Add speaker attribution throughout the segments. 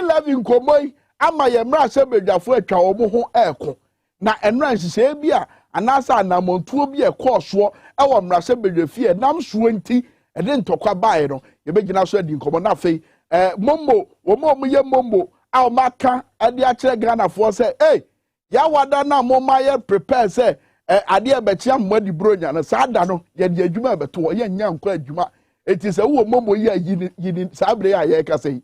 Speaker 1: 11 komoi ama ye mra se bedwafo atwa wo ho eko na enra nhye bia anasa anamontuo bi ekoso e wo mra se bedwafie nam so nti e de ntokwa bae no ye begina so adi nkomo na fei mommo wo mo ye mommo a maka ade a kire Ghana fo se ya wada na mo ma ye prepare se ade e be chia mmadi bronya na sa da no ye de adwuma be to ye nya nkwa adwuma eti se wo mommo ye yini sabre ya ye ka sei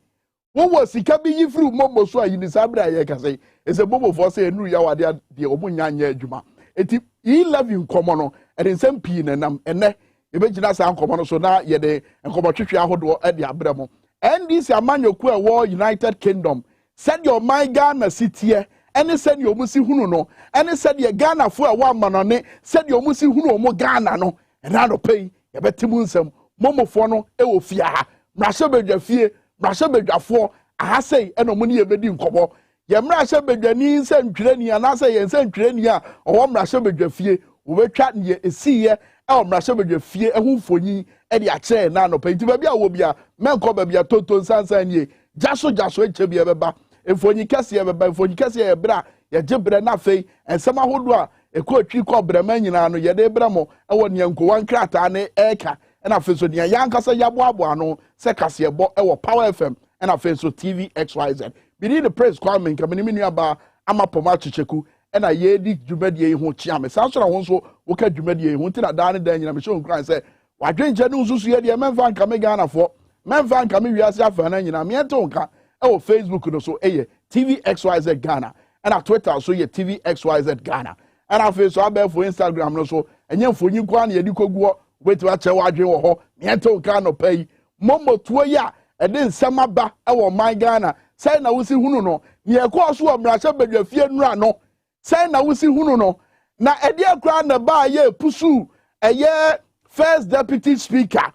Speaker 1: wo sika bi yifru mommo so yini sabre ya ye ka sei ese mommo fo se enu ya wade de omunya nya adwuma eti 11 komo no e de nsem pii na nam ene ye be gina sa nkomo no so na ye de nkomo twetwe ahodo e de abramo NDC amanyoku e wo United Kingdom said your my Ghana city any said your musi hunu no any said your Ghana fo e wo manone said your musi hunu omo Ghana no and na no pay ye betimu nsem momofo no e wo fia ha mrahye bedwafie mrahye bedwafo aha sei e no mo ne ye bedi nkobo ye mrahye bedwani nsantwirani anase ye nsantwirani a owo mrahye bedwafie wo betwa ne esiye e mrahye bedwafie e hu mfonyi e de akye na no pay ti ba bia wo bia menko ba bia Tonton Sansan nie jaso eche bia beba mfonyi kase ye beba mfonyi kase ye bra ye gebre na fei ensem ahodo a ekotwi ko brema nyina no ye de bramo e wo nyanko wan krata ne eka na fe so dia yankasa yabo ano se kase ebo e wo Power FM na fe so TV XYZ bi ni the praise kwame nkamani menu aba amapoma chicheku na ye di dwumadie ho chiame sansora ho so wo ka dwumadie ho ntina da ne da nyina me show nkran se wadwenje ne nsusu ye de memfa nkame Ghana fo memfa nkame wiase afa na nyina me ento nka e wo Facebook no so eye TV XYZ Ghana na Twitter so ye TV XYZ Ghana na fe so abefo Instagram no so enye mfonyi kwa na ye di koguo wetu ache wadwen wo ho me ento nka no pai mommo tuo ya e de nsema ba e wo man Ghana sai na wusi hunu no ne e ko so wo mrahye bedwafie nura no sai na wusi hunu no na e de akra na ba ye pusu eye First Deputy Speaker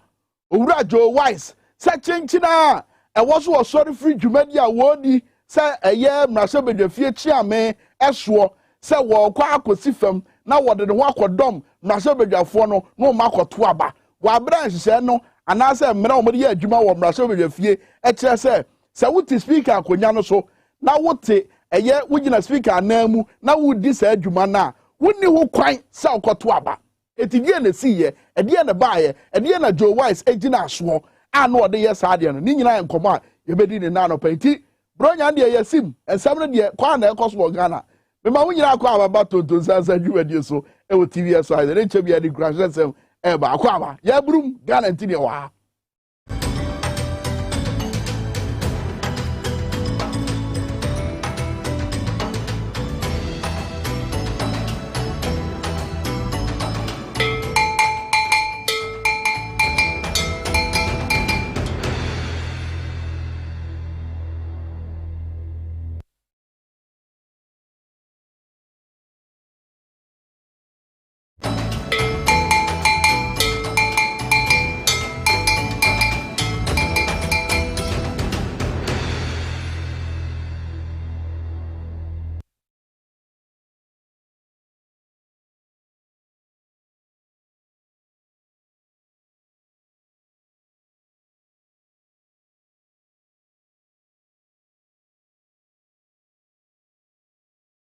Speaker 1: Owura Joe Wise se chinchina e wo so sorry free dwumadi a wodi se eye mrahye bedwafie chiame eso se wo kwa akosi fam na wo de ho akodom mrahye bedwafo no no makoto aba wa branch se no anase mra o mode ye adwuma wo mrahye bedwafie e kire se wuti speaker akonya no so na wote eye wugina speaker anamu na wudi se adwuma na woni ho kwan se okoto aba etidie na siye edie na baaye edie na Joe Wise ejina aso ano ode ye saade no ni nyina enkomo a ye bedi ne na no panti bronya de ye sim ensam no de kwa na ekoso Ghana me ma wunyira akwa ababa Tonton Sansan dwumadie so e wo TV so ai de chebia di grandson e ba akwa aba ya brum Ghana ntini wa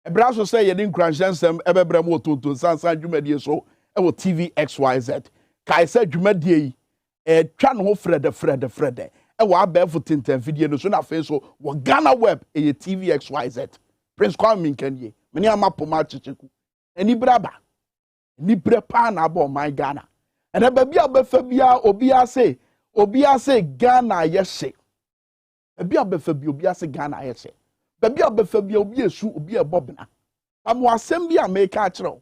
Speaker 1: Ebraso say ye din kransensem ebebram wo Tonton Sansan dwumadie so e wo TV XYZ kai say dwumadie yi twa no ho frede e wo abefo tintan video no so na fe so wo Ghana web e TV XYZ Prince Kwame Nkanie meni amapoma chicheku eni braba ni prepa na aba my Ghana ene ba bia obefa bia obi ase Ghana yehye bia obefa bia obi ase Ghana yehye baby obefa bia obi esu obi ebobna amo asem bia make a kire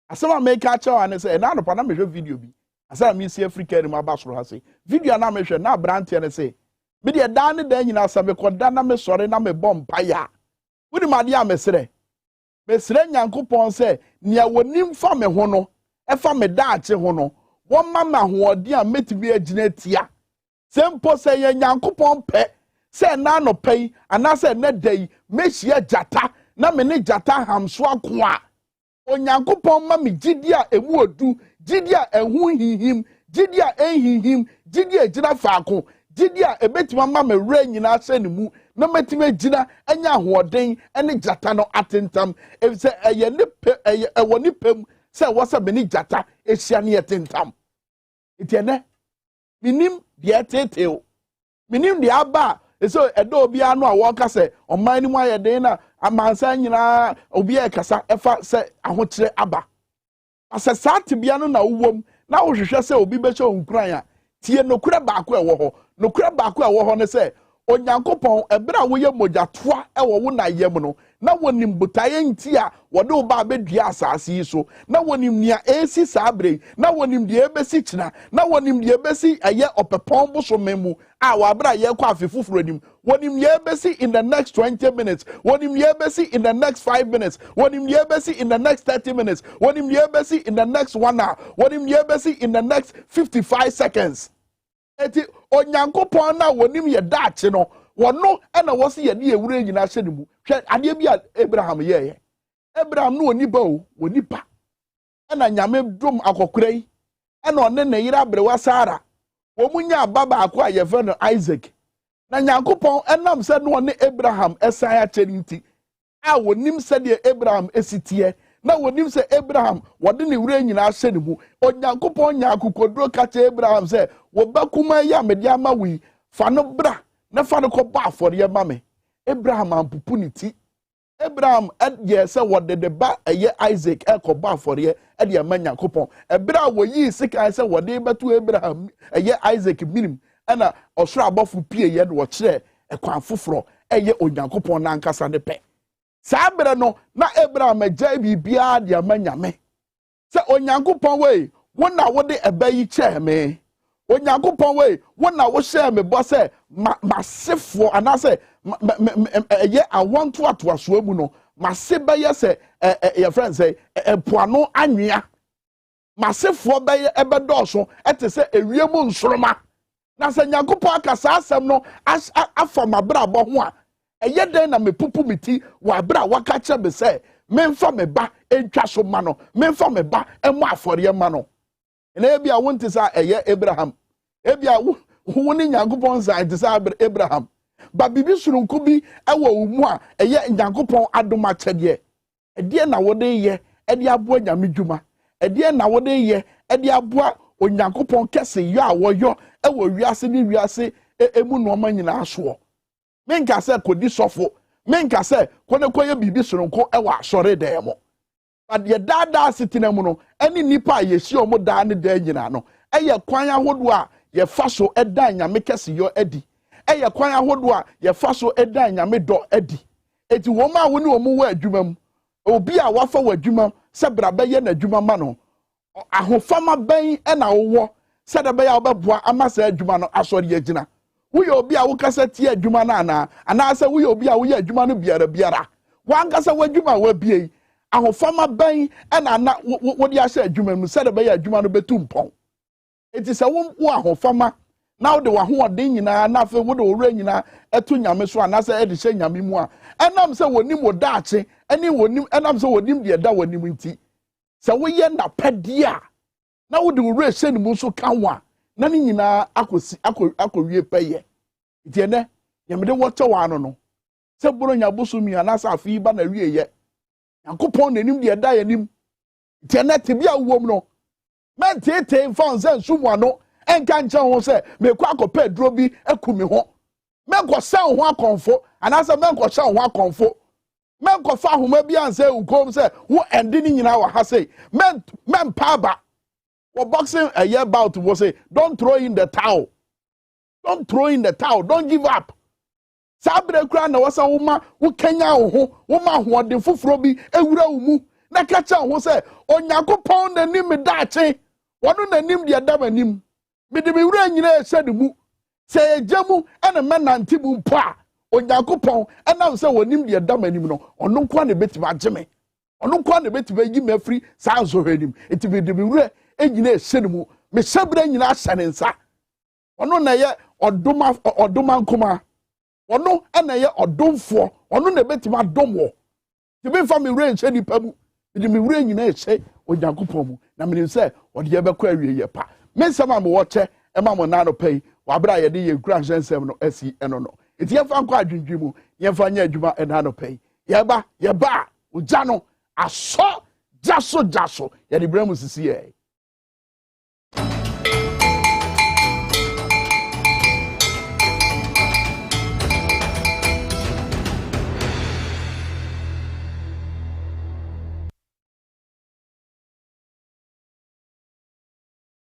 Speaker 1: asem a make a kire an say na no pa na mehwe video bi asem me see Africa ni mabasoro ha say video na mehwe na brand ne say me de dan ne dan nyina asem ko dan na me sore na me bom paya wudi ma de amesere mesere nyankopon say nia wonim fa me ho no e fa me da ache ho no wo mama hoodi a metimi agina tia sempo say ye nyankopon pe se na no pay anase na dai mehia jata na me ne jata hamso ako a onyankopon ma me gidi a emu odu gidi a ehu hihim gidi a ehihim gidi a gina faako Gidia ebetima mama rain nyina ase ne mu na metima gina anya ahoɔden ene jata no atentam e se eye ne pe eye ewo ne pem se wo se be ne jata ehia ne yetentam etiene minim de eteteo minim de aba eso edo obi anu a wo ka se oman ni mu ayeden na amansa nyina obi e kasa efa se ahokyere aba asa saati bia no na wowom na wo hwehwe se obi be hwe onkuran a tie nokura baako ewo ho nokura baako ewo ho ne se onyankopon ebere a woye mogatoa ewo wo na yem no na wonim botaye nti a wode wo ba bedua asase yi so na wonim nia esi sabre na wonim de ebesi kina na wonim de ebesi eye opepon boso memu a wabra ye kwa afefufuro anim wonim ye ebesi in the next 20 minutes wonim ye ebesi in the next 5 minutes wonim ye ebesi in the next 30 minutes wonim ye ebesi in the next 1 hour wonim ye ebesi in the next 55 seconds eti onyankopon na wonim ye daache no wono ena wo se ye ne ewure nyina hye ne mu hwe ade bi a Abraham ye Abraham no oni ba o oni pa ena nyame dom akokurai ena one ne yira brewa Sara wo munya baba akwa ye fe no Isaac na nyankopon enam se no ne Abraham esan ya cherinti a wonim se de Abraham esitie na wonim se Abraham wode ne wure nyina hye ne mu onyankopon nya akokodro ka che Abraham se wo bakuma ya media ma wi fa no bra na fa no ko ba afore ye ma me Abraham ampupu ni ti Abraham ye se wode de ba eye Isaac e ko ba afore ye e de ma nyankopon ebra wo yi sika se wode betu Abraham eye Isaac minim na osoro abofo pie ye no wo kire e kwa foforo eye onyankopon na nkasa ne pe sabre no na Abraham agya bibia de ma nyame se onyankopon we wona wode eba yi kye me onyankopon we wona wo hye me bo se masefo anase ye awonto atoaso mu no maseba ye se your friend say epuano anwea masefo be ebedoso etese ewiemu nsoroma na se nyankopon akasa asem no afa mabra bo ho a eye den na mepupu miti wa bra waka che be se memfa me ba entwa so ma no memfa me ba emu afore ma no na ebia wonte sa eye Abraham ebia wo ni nyankopon sa ente sa Abraham ba bibi surunku bi ewo umu a eye nyankopon adoma chede ede na wode ye ede aboa nyame dwuma ede na wode ye ede aboa onyankopon kese yo a woyo ewo wiase ni wiase emu no ma nyina aso menka se kodi sofo menka se kone koye bibi surunku ewo asore demo but ye dada sitina mu no eni nipa ye hye omo da ne da nyina no eye kwan ahodo a ye fa so eda nyame kese yo edi eye kwan ahodo a ye fa so eda nyame do edi eti wo ma wo ni omo wa adwuma mu obi a wafa wa adwuma se bra be ye na adwuma ma no ahofama ben e na wo se da be ya obeboa amasa adwuma no asori ye gina wo ye obi a wo kasa tie adwuma na ana se wo ye obi a wo ye adwuma no biara wan kasa wa adwuma wa bie ahofama ben e na wo di ase adwuma mu se da be ya adwuma no betumpon eti se wo ahofama na wo de wa hoɔden nyina na fe wo de owura nyina etu nyame so ana se e de hye nyame mu a enam se wonim wo daache eni wonim enam se wonim de da wonim nti se wo ye na pɛde a na wo de owura hye ne mu so kanwa na ne nyina akowie pɛye nti ene yemde wo kyewa ano no se boro nya bosumi ana se afi ba na wie ye yakopon nanim de da yanim nti ene te bia wom no men tete fon se nsumwa no enka nche ho se mekwa akopɛ duro bi akumi ho menko san ho akonfo anasa menko san ho akonfo menko fa homa bi anse ukom se wo ende ni nyina wa ha sei men paba wo boxing a year bout wo say don't throw in the towel don't give up sabre kura na wasa wo kenya ho wo ma hoɔden foforo bi ewura wo mu na ka cha ho se onyankopɔn na nim daache wono na nim de da manim mede me wura nyina ehye de mu se ejemu ene menante mu mpo a onyankopɔn enam se wonim de da manim no ono nko na betima ageme ono nko na betima yi mafiri sa nso hwanim enti mede me wura enyina ehye de mu me hyebra nyina ahye ne nsa ono na ye odoma nkoma ono ena ye odomfo ono na betima domwo tibi fa me wura ehye nipa mu mede me wura nyina ehye onyankopɔn mu na me se ode ye bekɔ awie ye pa mensama me woche ema mo na no pay wabra ye de ye kura nsem no asi eno no enti ye fa nkwa adwindwi mu ye fa nya adwuma ena no pay ye ba ugya no aso jaso ye de bremu sisi ye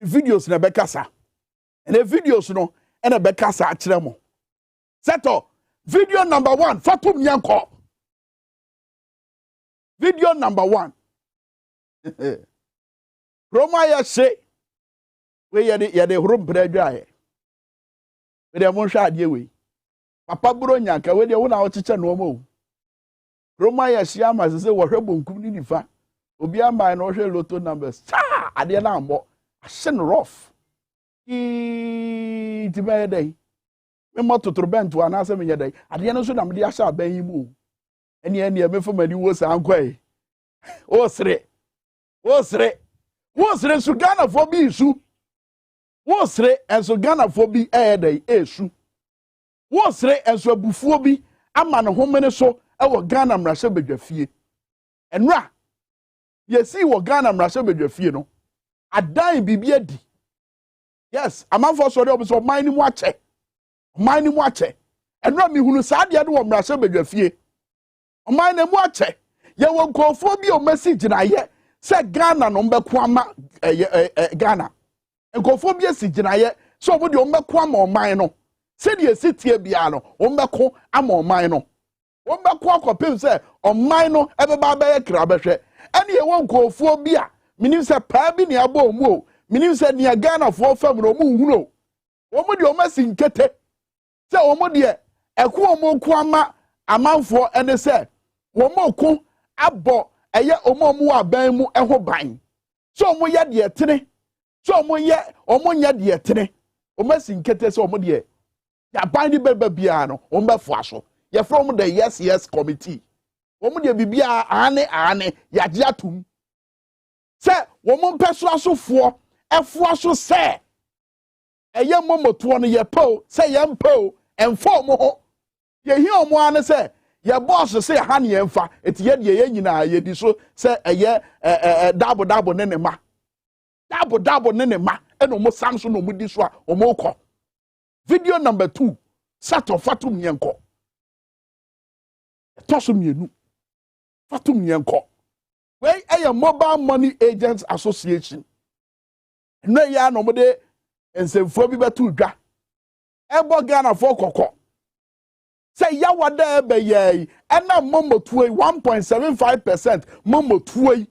Speaker 1: videos na bekasa and the videos no and a bekasa atremo seto video number 1 fatum yanko video number 1 Roma ya say we ye de horo bradwa ye we de mon hwa ade we papa bro nyanka we de wo na wo cheche no mo Roma ya sia ma se wo hwe bonkum ni nifa obi amai no hwe lotto numbers ade na ambo ashen rough ti be dey me moto turbento anase me yedey ade no so na me de ahya ban yi mu ene me fo mani wo san kwai o sre su Ghana fo bi su wo sre enso Ghana fo bi dey esu wo sre enso abufuo bi ama ne homene so wo Ghana mrahye bedwafie enra yesi wo Ghana mrahye bedwafie no adan bibi adi yes amanfo so de obiso man ni mu ache enra mi hunu sa de wo mrahye bedwafie man na mu ache ye wo nkofo bi o message na ye se Ghana no mbeko ama Ghana nkofo bi esigina ye so obo de o mbeko ama man no se de esitie bia no o mbeko ama man no o mbeko akopem se o man no ebeba ba ye kra behwe ene ye wo nkofo bi a minim se pa bi ne aba omu o minim se ne Ghana fo fam no mu hunu o mo de o masi nkete se o mo de eko o mo ku ama amanfo ene se wo mo ku abo eye o mo mu aban mu eho ban so mo ye de tene so mo nya de tene o masi nkete se o mo de ya ban di beba bia no o mbefo aso ye from the yes committee o mo de bibia ane ya je atum se wo mo mpeso asofo efo aso se eye momoto no ye po se ye mpo enfo mo ho ye hi omo ane se ye boss se ha ne emfa eti ye de ye nyina ye di so se eye dabo ne ma dabo ne ma eno mo samso no mo di so a o mo kọ video number 2 sato fatum yenko toso mienu fatum yenko we a Mobile Money Agents Association no ya no mo de ensemfo bi betu dwa ebo Ghana for kokọ say ya wada ebe ye ena momo tuoi 1.75% momo tuoi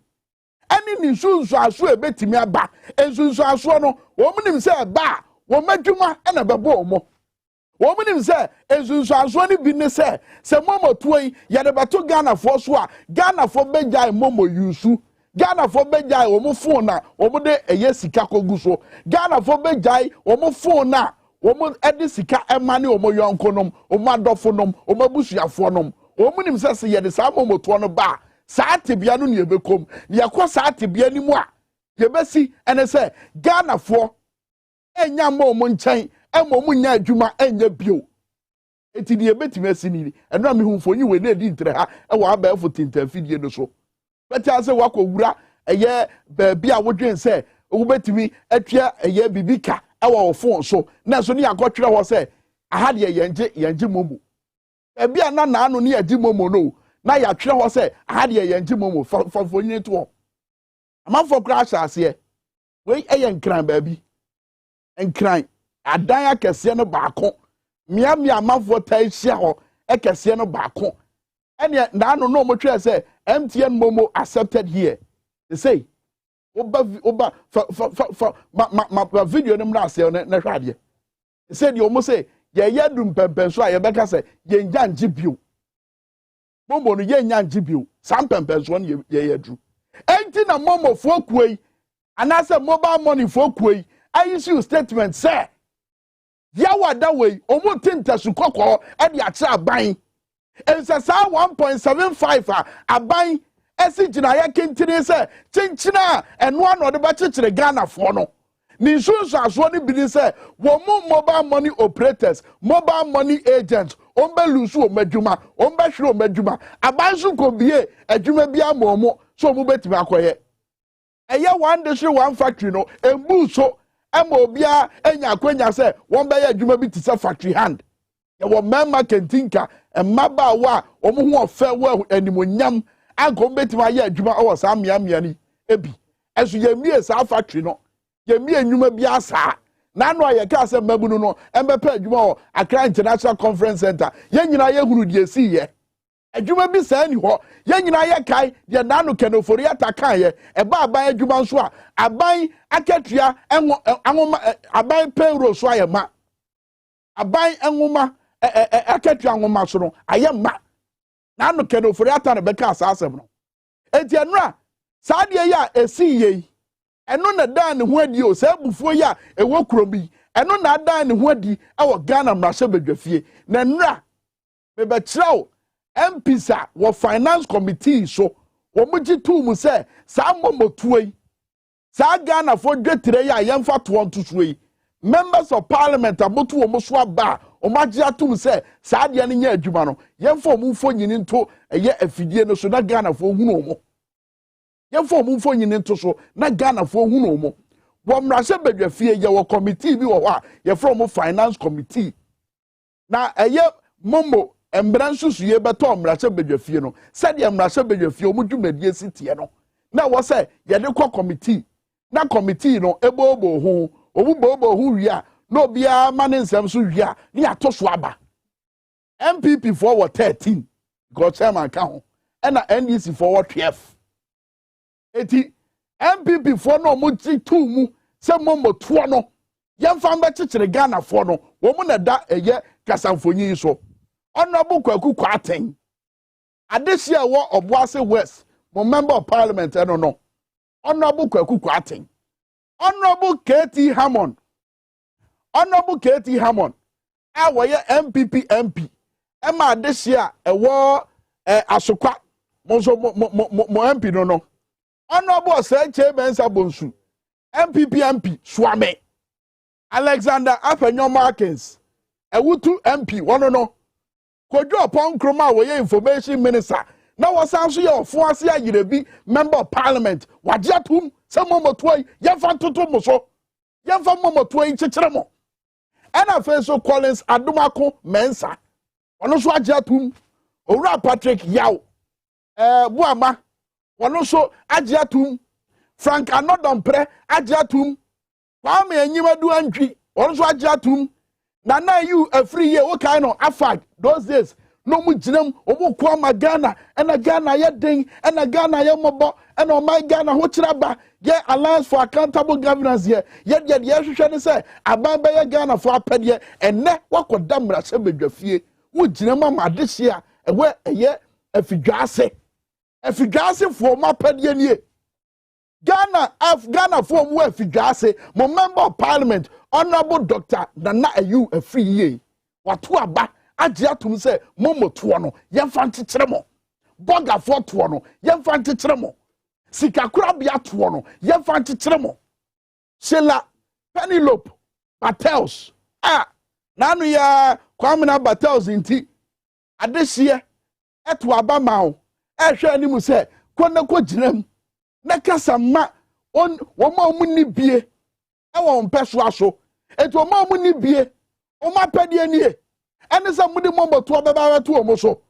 Speaker 1: ani ni sunsu aso ebetimi aba ensunsu aso no wo munim se ba wo madwuma ena bebo omo wo munim se ensunsu aso ni bi ne se momo tuoi ya de beto Ghana for so a Ghana for bejai momo yusu Ghana for bejai omo phone na omo de eye sika kogu so Ghana for bejai omo phone na omo edi sika emane omo yonkonom omo adofonom omo abusuafonom omo nim se ye de sa momo to no ba sa tebia no ne bekom ye kwa sa tebia ni mu a ye besi ene se Ghana for enya mo omo nchen emomo nya adwuma enya bio eti de betime asini eno me humfonyi we na edi ntre ha e wa ba efo tintamfidie no so beti ase wakowura eye baabi a wodwen se wo betimi atwa eye bibika e wa ofon so na so ne yakotwere ho se aha de yenje momo baabi a na anu ne yaji momo no na ya twere ho se aha de yenje momo fonyi to amanfo crash ase we eye nkran baabi nkran adan akese no baako miamia amanfo tai hia ho ekese no baako ene na anu no mo twere se MTN Momo accepted here. They say, oba ma video nem na say na hwade. They said you almost say ye dum pempen so ye beka say ye nya njibio. Momo no ye nya njibio. Sam pempen so ye dru. Enti na Momo fo kuei anase Mobile Money fo kuei I issue statement say ya wada we omo tintasu kokko e de acha aban. And say 1.75 aban esi gina ya kentini se chinchina eno ano de ba chichire Ghana fo no ni insurance aso ni bi say wo mobile money operators mobile money agents ombe lusu omadwuma ombe hwere omadwuma abansu ko bie adwuma bia momo so mo betimi akoye eye one district one factory no embu so ema obia enya akwanya say won be ye adwuma bi ti say factory hand ye wo memma kentinka emaba wa omo ho ofe wa animonyam anko betimi aye adwuma o sa miamia ni ebi esu ye mie sa factory no ye mie nwuma bi asa na no ye ka se mabunu no embepa adwuma o Accra International Conference Center ye nyina ye huru die si ye adwuma bi sa ni ho ye nyina ye kai ye na no kenofori atakan ye eba aban adwuma nso a aban akatua anwoma aban payroll so ayema aban enwoma akatua anwoma so no ayema na no kenofori atana beka asasem no enti enura saade ya esi ye eno na dan ne ho adi o sa bufuo ya ewo krobi eno na dan ne ho adi e wo Ghana mrahye badwafie na nra me be kirao MPsa wo finance committee so wo mugi tu mu se sa momotuoi sa Ghana fo dwetire ya yemfa to onto suoi members of parliament abotu wo so aba o magye atum se saade ne nya adwuma no yemfa wo mfo nyini nto eye afidie no so na Ghana fo hunu mo yemfo mumfo nyine nto so na Ghana fo hunu mo wo mrahye badwafie ye wo committee bi wo ha ye from finance committee na eye momo embransusu ye beto mrahye badwafie no said ye mrahye badwafie omu dwumadie sitie no na wo say ye de kwa committee na committee no ebobo ho obu bobo ho wia na obia mane nsem so wia ni atoso aba MPP for what 13 go chairman ka ho na NDC for 12 eti MPP for no mo ti tu mu se mo to no yemfa mba kekere Ghana for no wo mu na da eye kasamfonyi so honorable Kwaku Kwaten adehia wo Obuase West mo member of parliament no honorable Kwaku Kwaten honorable KT Hammond a wo ye MPP MP e ma adehia wo asokwa mo so mo MP no honorable Seche Mensa Bonsu MPP MP Swame Alexander Afenyo Markins Ewutu MP wono no Kojo upon Kroma we information minister na wasanso ye ofuase ayirebi member of parliament wajiatum se momotoi yemfa toto mo so yemfa momotoi chekere mo ena feso Collins Adomako Mensa ono so ajiatum Owura Patrick Yaw Buama wono so agiatum Frank Anodompre agiatum Kwame Enyimadu Antwi wono so agiatum na you a free year what kind of afag those days no mu ginam omo kwa Ghana and Ghana ye ding and Ghana ye mobo and o my Ghana ho kiraba ye Alliance for Accountable Governance here ye hwehwe ne say abamba ye Ghana for apede enne wakoda mrase badwafie wo ginam amadehye a ewe eye afidwase for my pedie nie Ghana for mu afidwase mo member of parliament honorable Dr. Nana Ayu afri ye wato aba agye atum se momoto no yemfa ntekere mo boga for to no yemfa ntekere mo sikakura bia to no yemfa ntekere mo Sheila Penelope Battles nanu ya Kwamina Battles inti adehye eto aba mawo ehwe animu se konna ko ginam na kasa ma on wo ma mu ni bie e wo mpeso aso eto ma mu ni bie o ma pede nie ene se mu de momboto obeba beto o mo so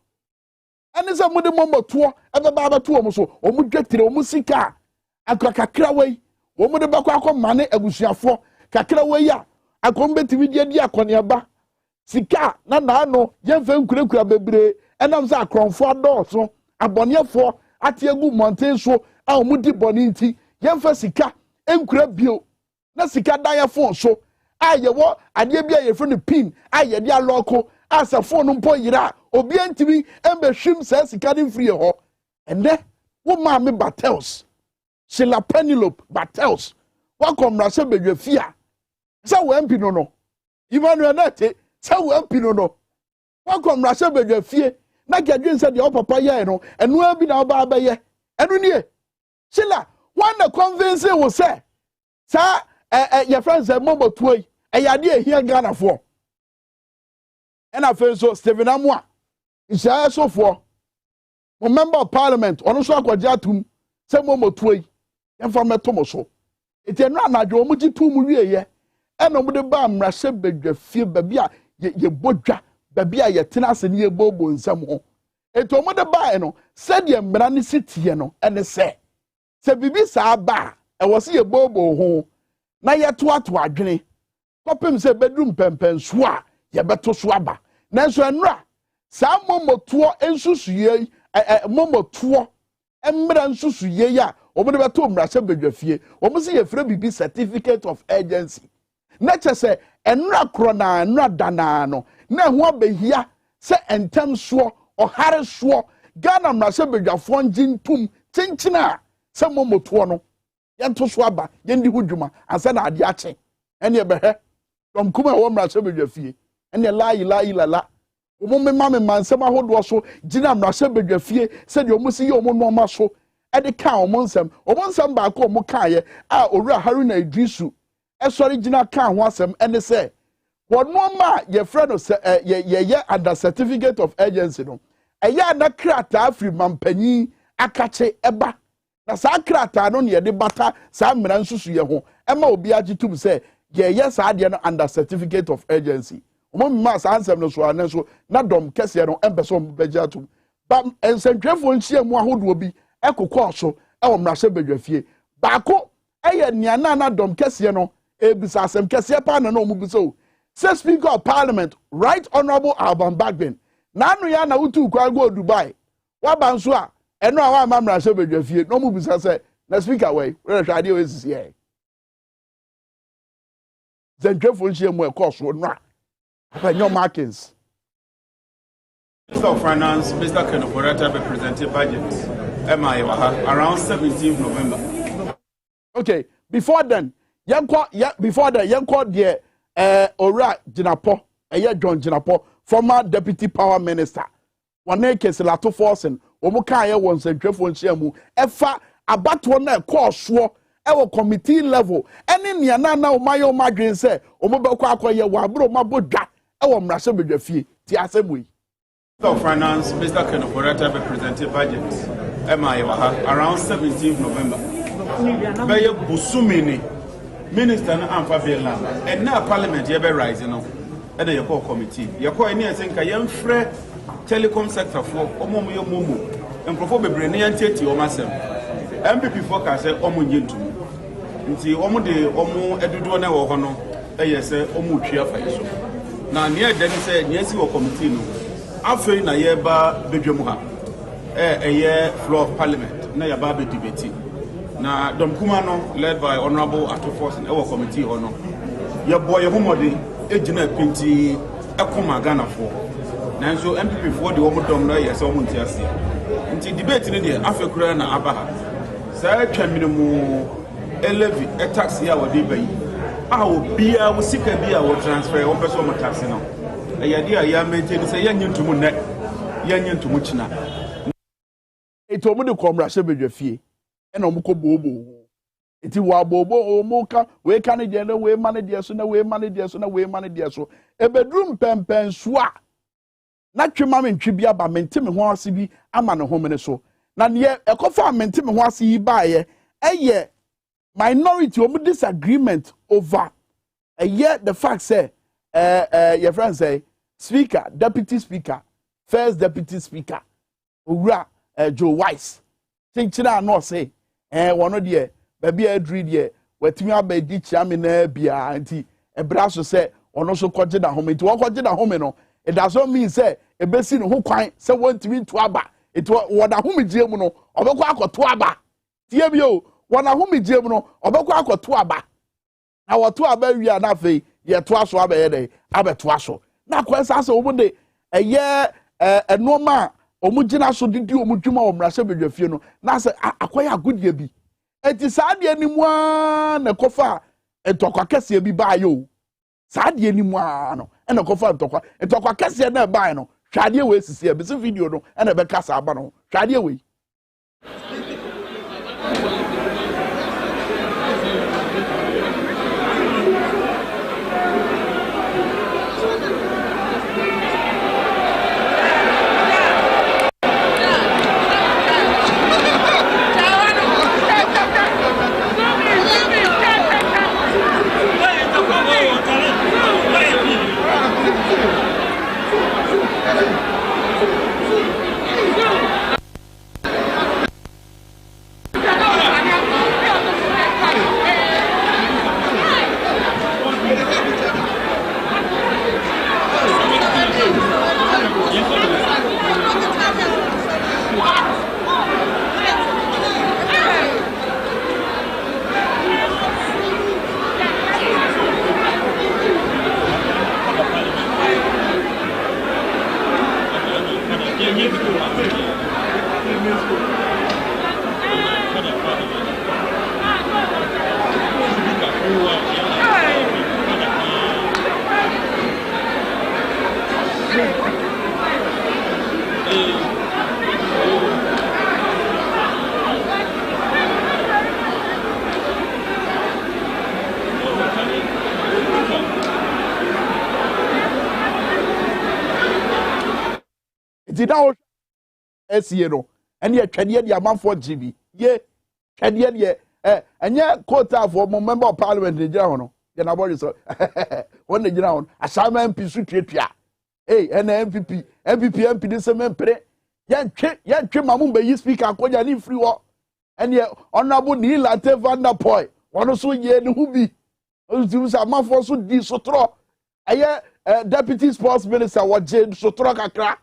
Speaker 1: ene se mu de momboto ebeba beto o mo so o mu dwetire o mu sika akakra wei o mu de bekọ akomane abusuafo kakra wei a akombetimi di akoniaba sika na no yemfa nkurekura bebre enam za akronfo adọọso abonefo atiegu mountain so a omudi boni nti yemfa sika enkura bio na sika dan phone so ayewo ade bia ye free pin aye dia loko asa phone mpo yira obi antimi embehwim sa sika din free ho ende wo ma me Battles Sheila Penelope Battles wa komrase bedwafia sa wo MP no Emmanuel Nate sa wo MP no wa komrase bedwafie na gadwen se de opapa ye no enu abi na oba abaye enu nie Sheila wan na convince wo say sa your friends say momo tuoi yade here Ghana for and afen so Stephen Amwa Isaiah so for member of parliament ono so akwaje atum say momo tuoi yemfa metomo so eti no anadwo mo gi tu mu wieye eno mo de ba mrahye badwafie ba bia ye bodwa ba bia ye tena ase ne ye bobo nsam ho eto mo de ba no se de mra ne sitie no ene se bibi sa ba e wo se ye bobo ho na ye to adwene kopem se bedrum pempenso a ye beto so aba nanso enra sa momoto ensusuye momoto emra nsusuye ya omo de beto mrahye badwafie omo se ye frɛ bibi certificate of agency na chese enra krona enra dana no na ho abehia se entem so ohare so Ghana mrahye badwafo njintum chinchina se momoto no yento so aba yendi hudwuma ansa na ade ache ene ebehe from kuma wo mrahye badwafie ene la omo mema mansem ahodo so gina mrahye badwafie se de omo si ye omo no ma so ede ka omo nsem ba ko omo kaaye a owura Haruna Idrisu esori gina ka ho asem ene se wono ma ye frɛ no se ye under certificate of agency no eya na krata afri mampanyi akache eba na sa krata no ne de bata sa mra nsusu ye ho ema obi agitum se ye sa de no under certificate of agency omo ma sa ansem no so anan so na dom kese no embeso mbegya atum ba ensentwefo nchia mu ahodo obi ekokọ so e wo mrahye badwafie baako eye niana na dom kese no ebisa asem kese pa na no mu biso say Speaker of Parliament Right Honorable Alban Bagbin na anu ya na utu kwa go Dubai wa banso a eno a wa mrahye badwafie no mu bisa say na speaker we hwade o esisi e zentwefo nchia mu ekoso no a your markings.
Speaker 2: Minister of Finance, Mr. Kenneth Borata, be presented budget. Around 17th November.
Speaker 1: Okay, before then, the Ora Jinapo, John Jinapo, former Deputy Power Minister. One case Lato Forsen, Omokaya wants a dreadful shemu, Efa about one course war. Our committee level, and in Yana, my own margin say, Omobako, ya wabro, my boda, our mrahye badwafie, ti assembly.
Speaker 2: Minister of Finance, Mr. Kenneth Borata, be presented budget. Around 17th November. Beye busumini, Minister na amfa bela, and now Parliament ye be rising now. And ye call committee. Ye call any senka yem frɛ telecom sector for omomo yo momo. Enkrofo bebre ne yanteti o masem. MPP for ka say omo nyentum. Nti omo de omo edudo na wo ho no eye say omo twa fa yeso na ne ede ne say ne si wo committee no afei na ye ba bedwam ha eye floor of parliament na ya ba be debate na domkuma no led by Honorable Atofos na wo committee ho no ye boy ye homode ejina pinti ekoma Ghana for na nso MPP for de omo dom na ye say omo nti ase nti debate ne de afei kura na aba ha sa atwa minimu elevi a tax here or debay. I will be a sika be our transfer one person tax now. A idea I maintain say young to moon young to much now.
Speaker 1: It told me to come Russia with your fee and Omoko Bobo. It is Wabobo or Moka, where can it get away money dear so away money dear so away money dear so a bedroom pen swa. Not your mammy tribia by maintain one CB, a man of home so. Now, yet a coffee maintain one see by a year. Minority of disagreement over a year the fact say your friend say speaker, deputy speaker, first deputy speaker, Ura Joe Weiss. Think China no say one of the baby I dread ye where Timmy be ditch amina bia auntie a brasso say on also quoted at home. It was quoted at home no. It does not mean say a basin who quite say one to be twaba. It was what a home gemuno of a quack or twaba. TMO. Wana humi jemu no obekwa akoto aba na woto aba wi na fe ye to aso aba ye de abeto aso na kwansa so omo de eye enoma omo gina so didi omo dwuma o mrahye badwafie no na se akoya agodie bi enti saa de animu a na kofa entokwa kese bi ba yo saa de animu a no na kofa entokwa kese na ba no hwade we sisi e bi se video no na be kasa aba no hwade we Did I SEO and yet can yet your man for GB? Ye can yet and yet quota for member of parliament in General. Then about it when the ground a Simon Pisutia. Hey, and MPP, MP, this man pre. Yan Mamumbe, you speak a Koya free walk. And yet, honorable Neil Ate Van der Poy, one also ye who be. Who's a man for so di sotro. A deputy sports minister, what Jane Sotroka crack.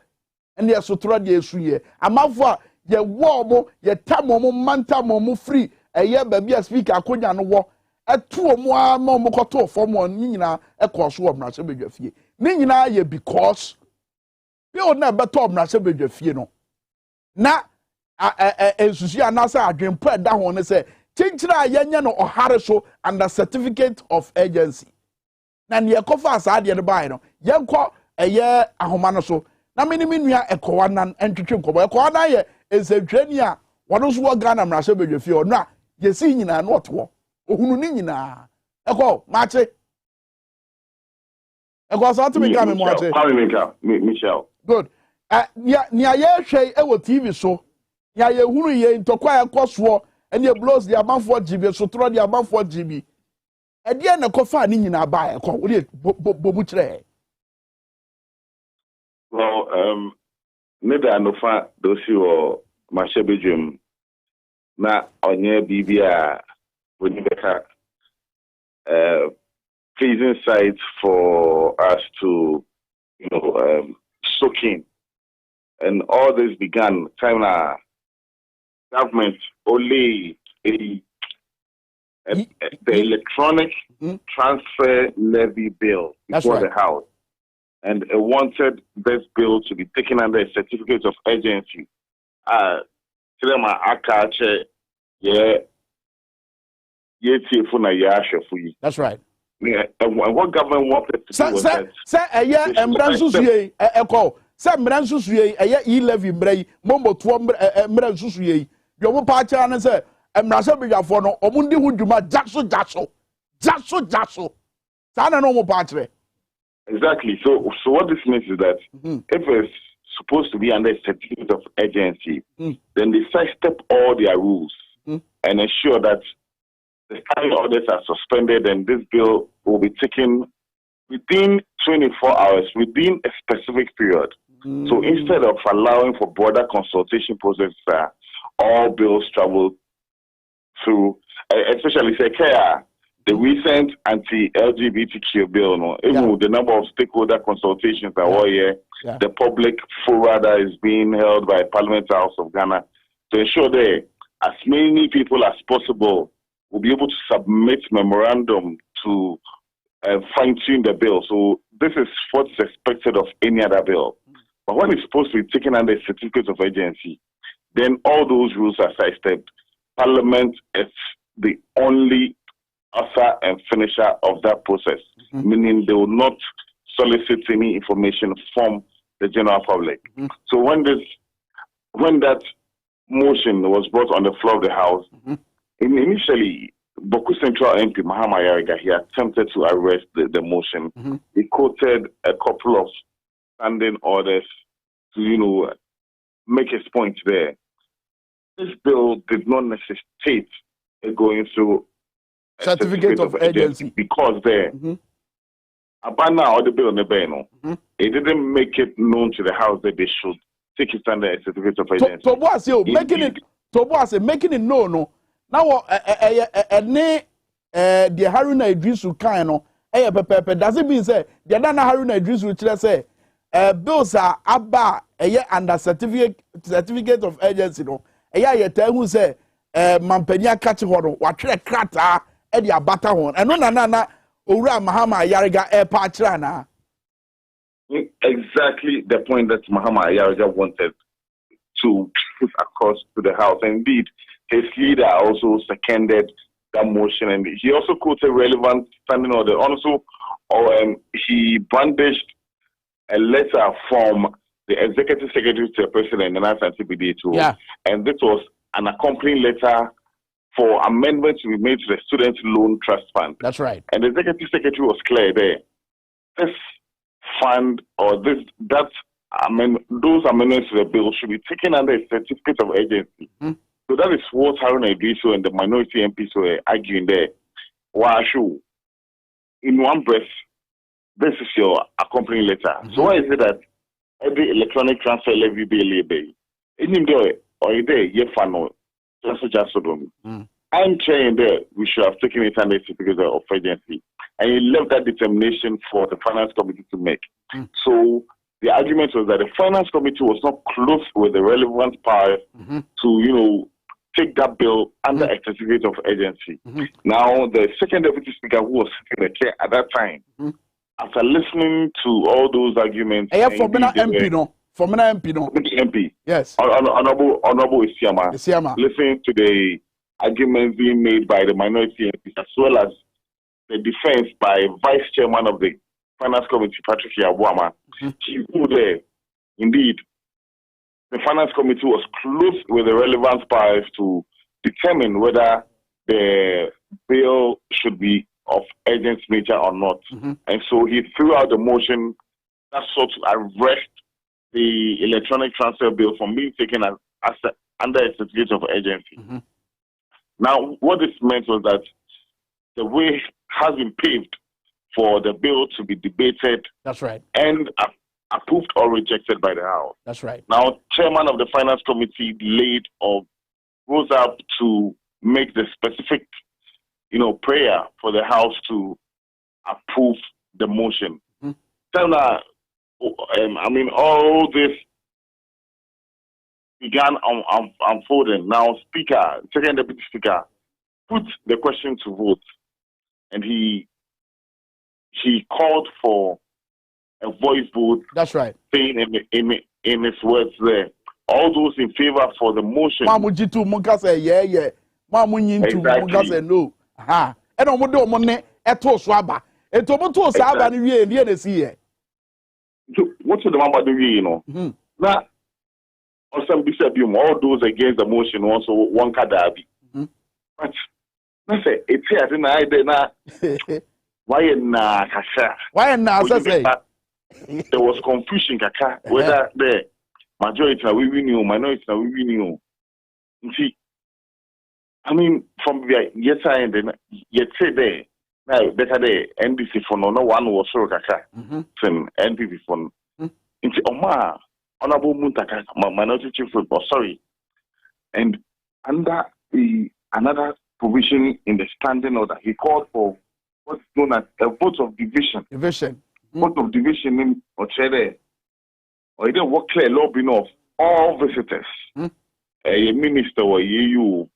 Speaker 1: And ye sotro de suye. A man for ye warmo, ye tamomo, mantamomo free. A year baby a speaker, Koya no war. A 2 more momokoto for one Nina, a course of Nasabe fee. Nina ye because you never told Nasabe fee no. Na Susie Anasa dream put down on and say, Chinchina Yanyan or Harrisho under certificate of agency. Nan ye cofa side the bino, Yanko a year a homanoso. Na minimia a coanan and Chichunko. A coana is a genia. One of what Ghana Nasabe fee or not. Ye see in a not war. Ununina. Echo, Mache. Echo, something to become a
Speaker 3: Michelle.
Speaker 1: Good. Nia ye shay ewo TV so. Nia ye hunu ye ntokwa ya koswo ene ye blows the amount for GB so throw the amount for GB. E de na kofa ni nyina ba e ko wo de bobu kire.
Speaker 3: Well, neda no fa dosi wo mashebedwem na onye bibia woni beka pleasing sight for us to soak in. And all this began time government only the electronic transfer levy bill before the House. And it wanted this bill to be taken under a certificate of urgency.
Speaker 1: That's right.
Speaker 3: And what government wanted to do was that...
Speaker 1: Say Mransu suye eye e-levy mbrei mombo tuo Mransu suye yo mo pa cha na say Mransu bejafo no omundi hu dwuma jaso sa na no mo pa kire.
Speaker 3: Exactly. So what this means is that if it's supposed to be under a certificate of urgency, then they sidestep all their rules and ensure that the standing orders are suspended and this bill will be taken within 24 hours, within a specific period. So instead of allowing for broader consultation process, all bills travel through, especially the recent anti-LGBTQ bill, even with the number of stakeholder consultations that were here, the public fora that is being held by Parliament House of Ghana, to ensure that as many people as possible will be able to submit memorandum to fine-tune the bill. So this is what's expected of any other bill. But when it's supposed to be taken under a certificate of urgency, then all those rules are sidestepped. Parliament is the only author and finisher of that process, meaning they will not solicit any information from the general public. So when that motion was brought on the floor of the House, initially, Boku Central MP Mahama Yariga, he attempted to arrest the motion. He quoted a couple of standing orders to, make his point there. This bill did not necessitate going through a certificate of urgency because there, Abana or the bill in the Beno, it didn't make it known to the House that they should take it under a certificate of urgency.
Speaker 1: Making it no. Now, the Haruna Idrisu Kano, does it mean say the Dana Haruna Idrisu which say bills are abba under certificate of urgency no? You tell who say Mampenia catch horo, what crata, Edia Bata one, and no nana Ura Mahama Yariga air patrana.
Speaker 3: Exactly the point that Mahama Yariga wanted to put across to the House. And indeed, his leader also seconded that motion, and he also quoted relevant standing order. Also, he brandished a letter from the executive secretary to the president, and and this was an accompanying letter for amendments to be made to the Student Loan Trust Fund.
Speaker 1: That's right.
Speaker 3: And the executive secretary was clear there. This fund or those amendments to the bill should be taken under a certificate of urgency. So that is what Haruna Idrisu and the minority MPs were arguing there. Washu, in one breath, this is your accompanying letter. So why is it that every electronic transfer levy bill, I'm saying that we should have taken it under a certificate of urgency, and he left that determination for the finance committee to make. So the argument was that the finance committee was not close with the relevant powers to, take that bill under a certificate of urgency. Now, the second deputy speaker who was sitting in the chair at that time, after listening to all those arguments, MP,
Speaker 1: yes,
Speaker 3: Honorable Isiama, listening to the arguments being made by the minority MPs as well as the defense by Vice Chairman of the Finance Committee, Patrick Yabuama, he knew there, indeed, the Finance Committee was close with the relevant powers to determine whether the bill should be of urgent nature or not. And so he threw out the motion that sought to arrest the electronic transfer bill from being taken as under a certificate of urgency. Now, what this meant was that the way has been paved for the bill to be debated.
Speaker 1: That's right.
Speaker 3: And approved or rejected by the House.
Speaker 1: That's right.
Speaker 3: Now, Chairman of the Finance Committee rose up to make the specific, prayer for the House to approve the motion. So now, all this began unfolding. Now, Second Deputy Speaker, put the question to vote, and he called for a voice vote.
Speaker 1: That's right.
Speaker 3: Saying in his words there, all those in favor for the motion.
Speaker 1: Mamujitu Munka say yeah. Mamunyintu Munka say no. Aha. And omodo omone eto swaba. Eto moto swaba ni wie ndie na si ye.
Speaker 3: So what the mama do we Now also be said all those against the motion also one kadabi. But I say it's here na why na kasha.
Speaker 1: Why na say
Speaker 3: there was confusion kaka whether the majority na we win you, minority na we win you. See, from the yes and then yet say there now better the NDC for no one was so kaka from NPP for into Oma Honorable Muntaka minority chief sorry, and under another provision in the standing order he called for what's known as a vote of division. Vote of division in Ochede, or either work clear lobbying of all visitors. A minister or you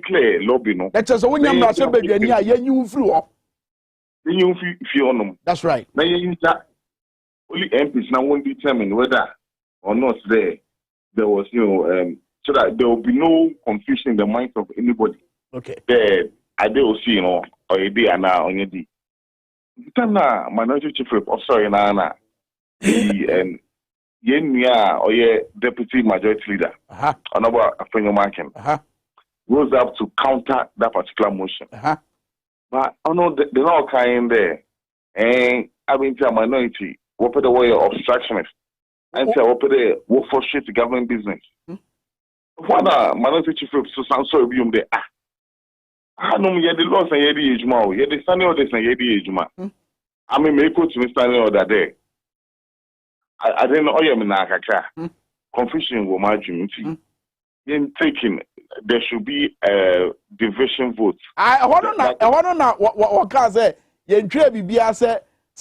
Speaker 3: clear lobbying.
Speaker 1: That's just when you're not so big, you flew. That's right.
Speaker 3: Now only MPs now won't determine whether or not there was so that there will be no confusion in the minds of anybody.
Speaker 1: Okay.
Speaker 3: There I will see or a day and now on your day. Minority chief sorry na and Yenya or deputy majority leader Honorable Afenyomakin rose up to counter that particular motion. But they're not kind there. And I mean minority what the way of obstructionist and say what the frustrate the government business. What minority chief so sorry be there. No, you the laws and you the age you the standing orders and you the age I mean, make to me standing order there. I didn't know you mean confusion will margin. In taking, there should be a division vote. I want
Speaker 1: to know what can say. You Bibia say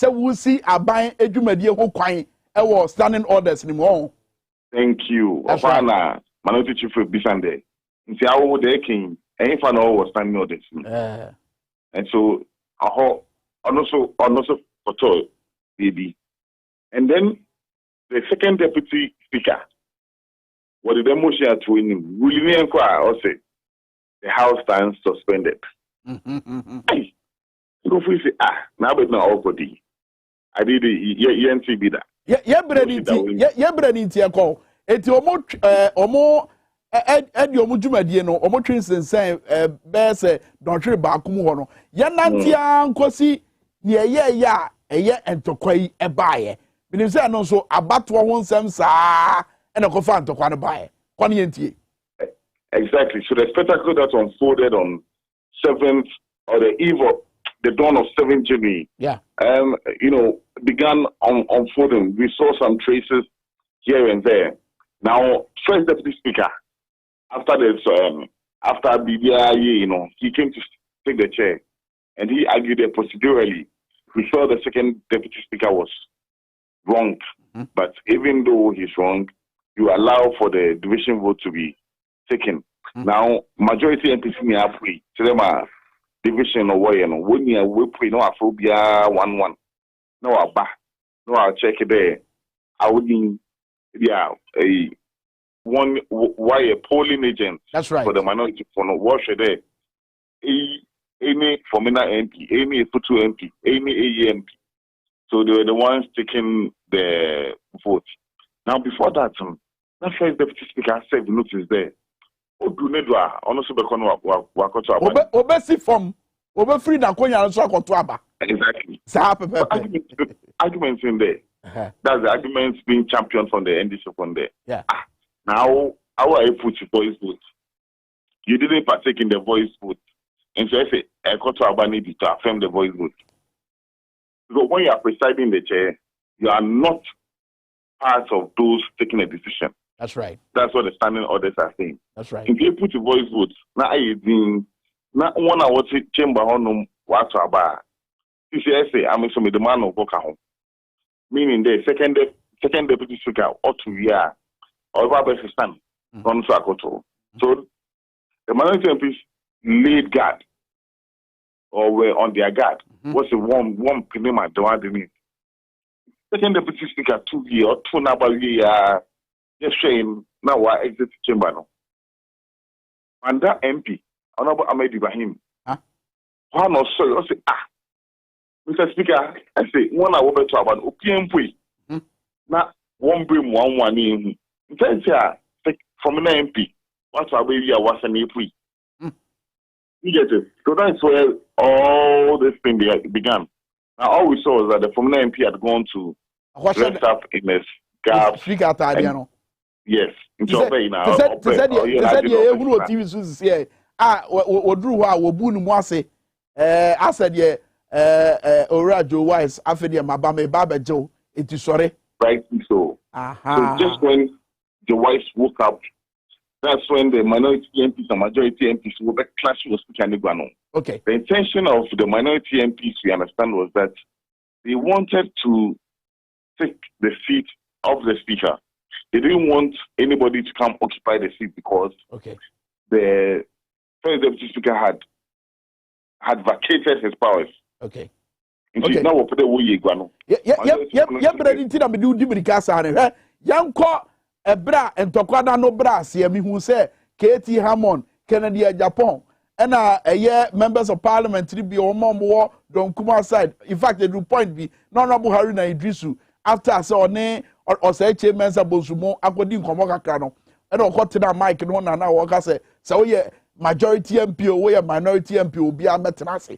Speaker 1: we see a buying edumedi who quine was standing orders anymore.
Speaker 3: Thank you. Obana, minority chief of Bisande. In the hour they came. Any fan was standing on this. And so also for baby. And then the second deputy speaker what did the motion at winning? Will you inquire or say the House stands suspended? Hey, go for say, now but now already. I did the NTB that.
Speaker 1: Yeah, Brenity, call. It's almost Eddie Omujumadi, no, Omotrin saying, Bears, don't trip back. Yanantia, Kosi, yeah, and Tokoi, a buyer. But if I know so, about 1 Samsa and a cofan to Quana buy.
Speaker 3: Exactly. So the spectacle that unfolded on 7th or the eve of the dawn of 7th January, began unfolding. We saw some traces here and there. Now, first deputy speaker, after this, after BBI, he came to take the chair, and he argued that procedurally, we felt the second deputy speaker was wrong. But even though he's wrong, you allow for the division vote to be taken. Now, majority MPs in the free. So them are division or way, when you will pray no aphobia 1-1. No, I'll check it there. I wouldn't, why a polling agent.
Speaker 1: That's right.
Speaker 3: For the minority for no wash there. Any Formina MP, any Futu MP, any AEMP. So they were the ones taking the vote. Now, before that, that first deputy speaker said the notice there.
Speaker 1: Obesi from free na konya so akoto
Speaker 3: exactly. Arguments in there. That's the arguments being championed from the NDC from there.
Speaker 1: Yeah.
Speaker 3: Now, how are you put your voice vote? You didn't partake in the voice vote. And so I say, I got to Abani to affirm the voice vote. So when you are presiding the chair, you are not part of those taking a decision.
Speaker 1: That's right.
Speaker 3: That's what the standing orders are saying.
Speaker 1: That's right.
Speaker 3: If you put your voice vote, now I didn't. Now 1 hour chamber on what about. If you say I'm some the man of Boka home, meaning the second deputy speaker ought to be or Baba stand on Sakoto. So the minority MPs laid guard or were on their guard. What's a one pinema the one they need. Second deputy speaker 2 year or 2 number year. Just saying now I exit chamber now. And that MP, Honorable Ahmed Ibrahim, one or so, I say, Mr. Speaker, I say, 1 hour to about OPM. Now, one brim, one in. From an MP, what's our baby? I was an AP. You get it? So that's where all this thing began. Now, all we saw was that the former MP had gone to dress up in a scarf. Yes. Right. So just when the wives woke up, that's when the minority MPs and majority MPs were clashing with Speaker Neguano.
Speaker 1: Okay.
Speaker 3: The intention of the minority MPs, we understand, was that they wanted to take the seat of the Speaker. They didn't want anybody to come occupy the seat because the first deputy speaker had vacated his powers.
Speaker 1: Okay.
Speaker 3: Now we'll put the way guano.
Speaker 1: Yanko ebra and tokwada no bra siemi who say KT Hammond, Kennedy Japan, and members of parliament to be on more don't come outside. In fact, they do point be Honorable Haruna Idrisu after I saw ne or say Mensa Bosumo, Akodi Komokakano, and all got to that mic and one and now say, so yeah, majority MP or minority MP will be a metanasi,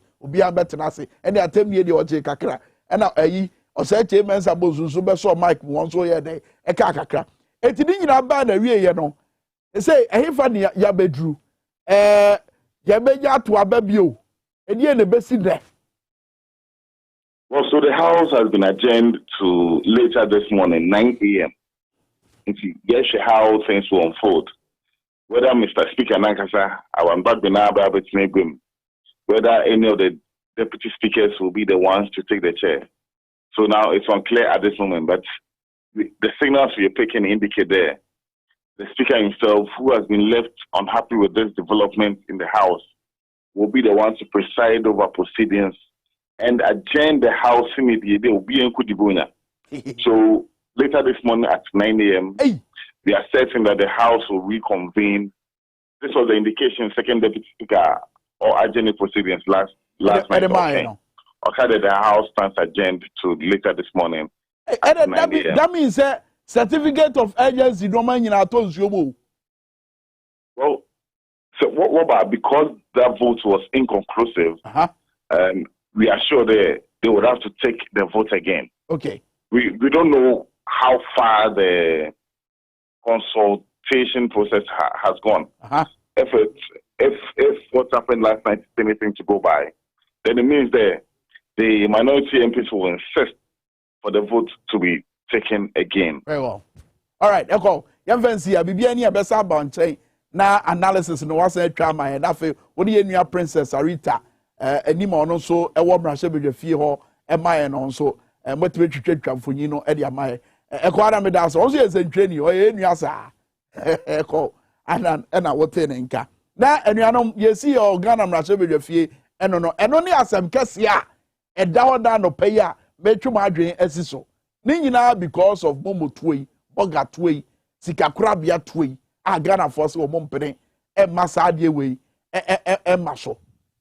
Speaker 1: and they are 10 years or Kakra, and now or say Mensa Bosumo, so Mike once or yeah, day, a kakakra. It didn't have bad a real, you know. They say, a funny Yabedru, Yabeya to Ababio, and you're the best in there.
Speaker 3: Well, so the House has been adjourned to later this morning, 9 a.m. To guess how things will unfold. Whether Mr. Speaker Nankasa, our whether any of the deputy speakers will be the ones to take the chair. So now it's unclear at this moment, but the signals we are picking indicate there. The Speaker himself, who has been left unhappy with this development in the House, will be the ones to preside over proceedings and adjourn the House immediately. They will be in Kudibuna. So later this morning at 9 a.m., we are certain that the House will reconvene. This was the indication Second Deputy Speaker or adjourned proceedings last night. Okay, that the House stands adjourned to later this morning.
Speaker 1: That means a certificate of urgency don't mean
Speaker 3: well, so what about because that vote was inconclusive? We are sure they would have to take the vote again.
Speaker 1: Okay.
Speaker 3: We don't know how far the consultation process has gone. If what happened last night is anything to go by, then it means the minority MPs will insist for the vote to be taken again.
Speaker 1: Very well. All right, Echo. Young fancy, Bibi any besa banche na analysis no was a drama and afi what the new Princess Arita any more so e wo mrahye bedwafie ho e mae no so motwe twetwatwamfonyi no e dia mae Echo ara me da so also yes entrani o ye nua sa Echo ana wote ne nka na anuanom yesi o Ghana mrahye bedwafie eno ne asem kese a eda hoda no pay a metwum adwen asiso ni nyina because of momotuoi boga tuoi sikakura bia tuoi a Ghana force wo mompene e masade we e maso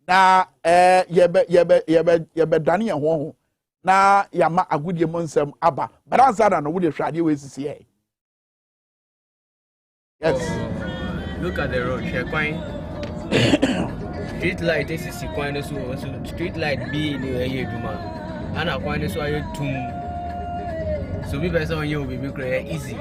Speaker 1: na yebe dane ho na yama agudie monsem aba baransa da no wo de hwade we sisi e. Yes.
Speaker 4: Look at the road, Shekwan. Street light is Sikwan, so street light be in the Duma. And I find this why tomb. So we better on you will be create easy.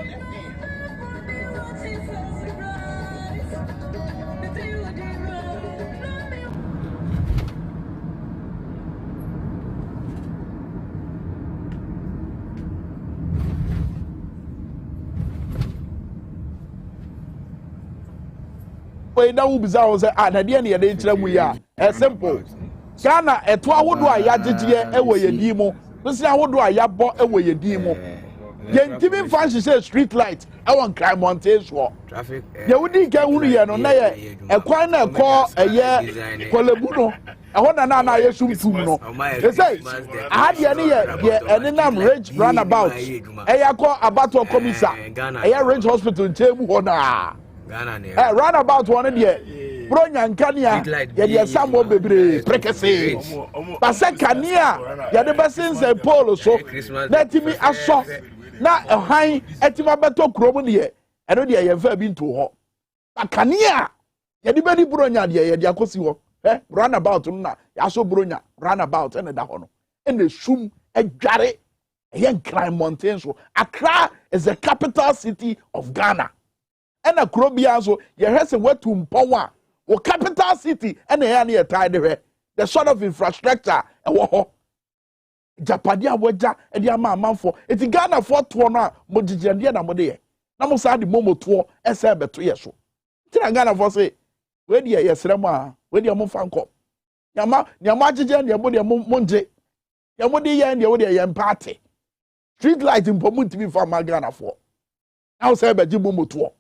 Speaker 1: That will be say na dey na dey kire mu ya simple Ghana eto ahodo a ya gigye ewo yedi mu nsi ahodo a ya bo ewo yedi mu yentimi fan say street light ewon crime mountain so
Speaker 4: Traffic
Speaker 1: ye wudi ke hunu ye no na ye ekwan na ekọ eye kolebu no ehọ na ye sumtum no they say ahade ne ye enenam Ridge roundabout eyakọ abato komisa eye Ridge hospital nchemu ho na run about one there. Bronya nkania ya de samo bebre prekese. Pase kania ya de besin se polo so. Let me aso na han etima beto krom de. Eno de ye fa bi nto ho. Akania ya de bedi bronya de ya de akosi ho. Run about na ya so bronya run about ene da ho no. Ene sum adware yen crime mountain so. Accra is the capital city of Ghana. And a Krobia so you has a wet to Mpawa or capital city and a near tide the sort of infrastructure and what Japadia Waja and the amount for it's Ghana for 2 Mojijandia Mode. Namosa the Momo tour and said but 2 years so. Ghana for say where the yes Rama where the Mofanko Yama Yamajijan Yamodia Monje Yamodia and Yodia party street light in Pomu to be for Ghana for. I'll say about Jibomo tour.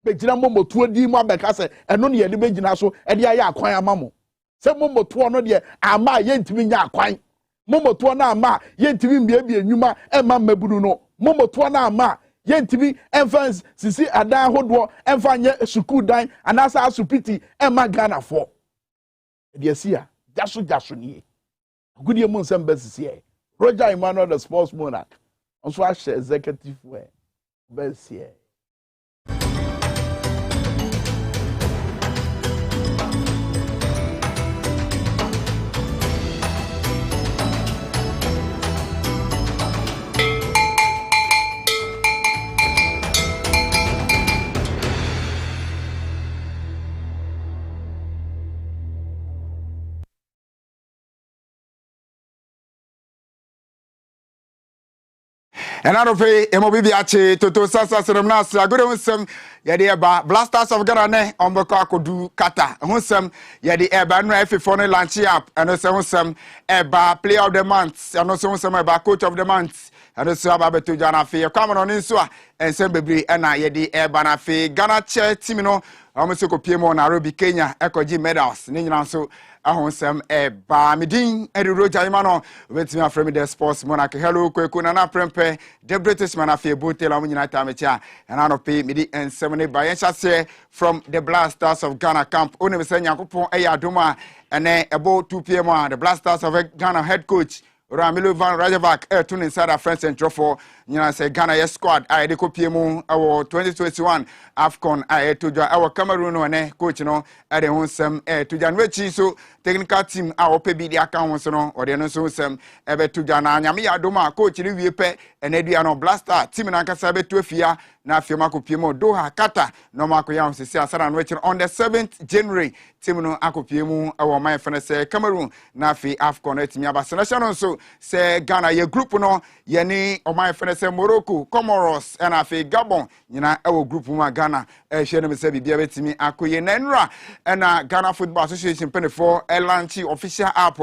Speaker 1: Bejina momotuo di mu abeka se eno ne ye de bejina so e de aya akwan amamo se momotuo no de ama yentimi nya akwan momotuo na ama yentimi mbiebie enwuma e ma mabunu no momotuo na ama yentimi enfans sisi adan hodo emfa nye school dan anasa asupiti e ma Ghana for de asia jaso ni agudie mu nsem besisi e Roger Emmanuel the sports monarch also a share executive we besisi
Speaker 5: And I don't pay Emobibiache, Tonton Sansan Seremnas, a good one, Yadi Blasters of Ghana on Bokako do Kata, Hunsam, Yadi Eba, no F for launch up, and also some Eba player of the month, and also some Eba coach of the month. ɛno so aba beto dwa na fe kwam no nso a ensem bebre na ye di eba na fe Ghana chair team no ɔmo se kopie mo na Nairobi Kenya ekoji medals ne nyina nso ahonsem eba medin eduro jayima no betimi afremi the sports monarch hello kweku na prempe the British man afie botela mo nyina ta mecha na no pe medi ensem ne ba yen chase from the Blasters of Ghana camp oni be se Nyankopon adoma ene about 2 p.m. the Blasters of Ghana head coach Ramilo Van Rajavak to inside our friends and trophy. You know, say Ghana yes squad. I de copy mu our 2021 AFCON. I to join our Cameroon one coach no. I de want some to join which so technical team our PB the account no or the no so some ebe to join na nyame adoma coach ni wiepe and Ediano Blaster team na kasa be to afia na afia makopie mu Doha Qatar no makoya on sisi asara no which on the 7th January team no akopie mu our my friend say Cameroon na afi AFCON etimi abasa national so say Ghana ye group no ye ni o my friend say Morocco, Comoros, and afi Gabon. Nyina ewo group mu Ghana share them say bibia betimi akoye na nra na Ghana Football Association penefo launch official app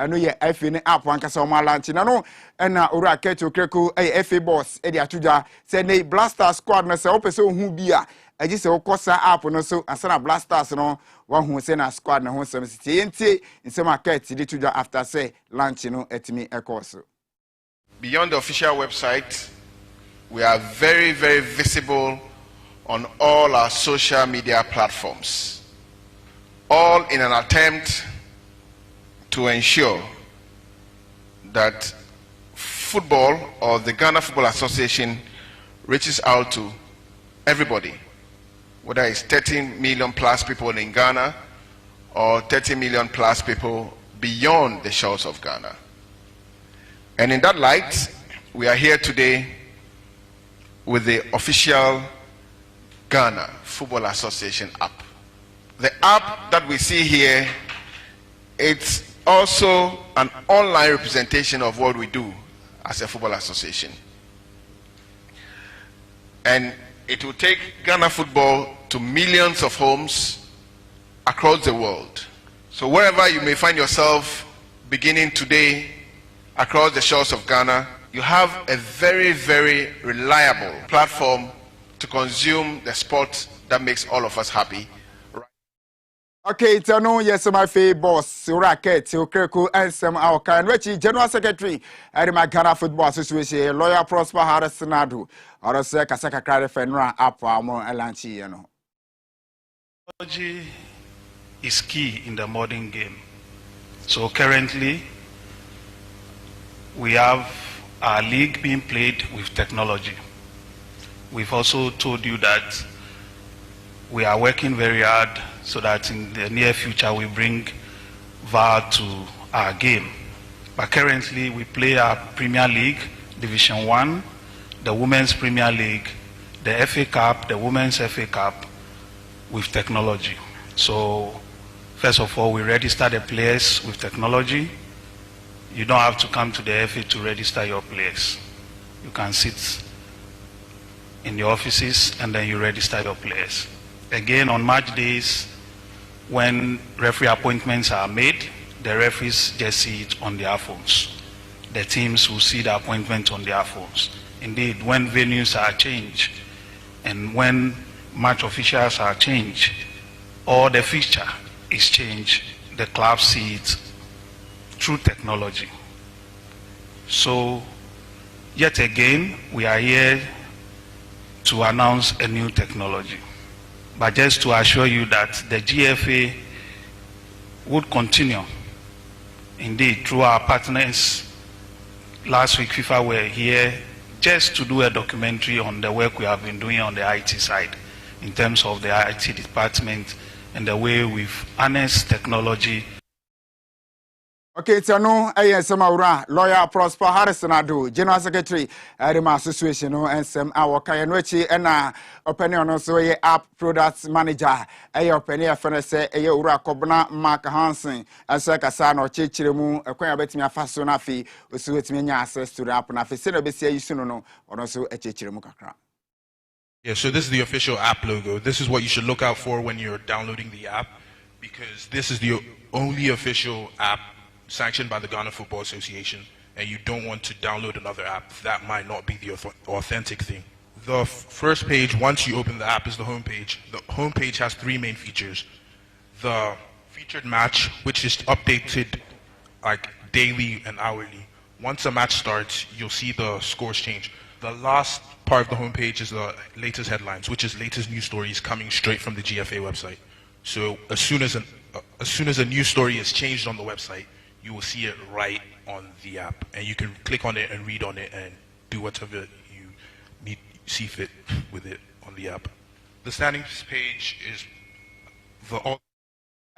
Speaker 5: no ye FA ni app ankasa o ma launch na no na ora keto kreko FA boss e di atuja say ne Blaster squad na say opese ohu bia agi se okosa app no so asana Blasters no wahu se na squad na ho sem sitie enti nsem aketi di tuja after say launch no etimi ekoso.
Speaker 6: Beyond the official website, we are very, very visible on all our social media platforms, all in an attempt to ensure that football or the Ghana Football Association reaches out to everybody, whether it's 13 million plus people in Ghana or 30 million plus people beyond the shores of Ghana. And in that light, we are here today with the official Ghana Football Association app. The app that we see here, it's also an online representation of what we do as a football association. And it will take Ghana football to millions of homes across the world. So wherever you may find yourself beginning today, across the shores of Ghana, you have a very, very reliable platform to consume the sport that makes all of us happy.
Speaker 5: Okay, no, yes, my favorite boss, Racket, Okreko, and some our kind Richie, General Secretary, and my Ghana Football Association, lawyer Prosper Harrisonado, or a Kasaka Kari Fenra, Apa, more Elanchi, you know.
Speaker 7: Technology is key in the modern game. So currently, we have our league being played with technology. We've also told you that we are working very hard so that in the near future we bring VAR to our game. But currently we play our Premier League, Division 1, the Women's Premier League, the FA Cup, the Women's FA Cup with technology. So first of all, we register the players with technology. You don't have to come to the FA to register your players. You can sit in the offices and then you register your players. Again, on match days, when referee appointments are made, the referees just see it on their phones. The teams will see the appointment on their phones. Indeed, when venues are changed and when match officials are changed, or the fixture is changed, the clubs see it through technology. So, yet again, we are here to announce a new technology. But just to assure you that the GFA would continue, indeed, through our partners. Last week, FIFA were here just to do a documentary on the work we have been doing on the IT side, in terms of the IT department and the way we've harnessed technology.
Speaker 5: Okay, so no, Samaura, lawyer Prosper Harrisonado, General Secretary, Rima Association, and some our Kayanwechi, and opinion also a app products manager, a opinion for say a Ura Kobna, Mark Hansen, as a Casano, Chichirimu, a queer bet me a fasonafi, who suits me access to the app, and I say, you soon know, or also a Chichirimukakra.
Speaker 8: Yeah, so this is the official app logo. This is what you should look out for when you're downloading the app, because this is the only official app sanctioned by the Ghana Football Association and you don't want to download another app, that might not be the authentic thing. The first page, once you open the app, is the home page. The home page has 3 main features. The featured match, which is updated like daily and hourly. Once a match starts, you'll see the scores change. The last part of the home page is the latest headlines, which is latest news stories coming straight from the GFA website. So as soon as a news story is changed on the website, you will see it right on the app, and you can click on it and read on it and do whatever you need see fit with it on the app. The standings page is the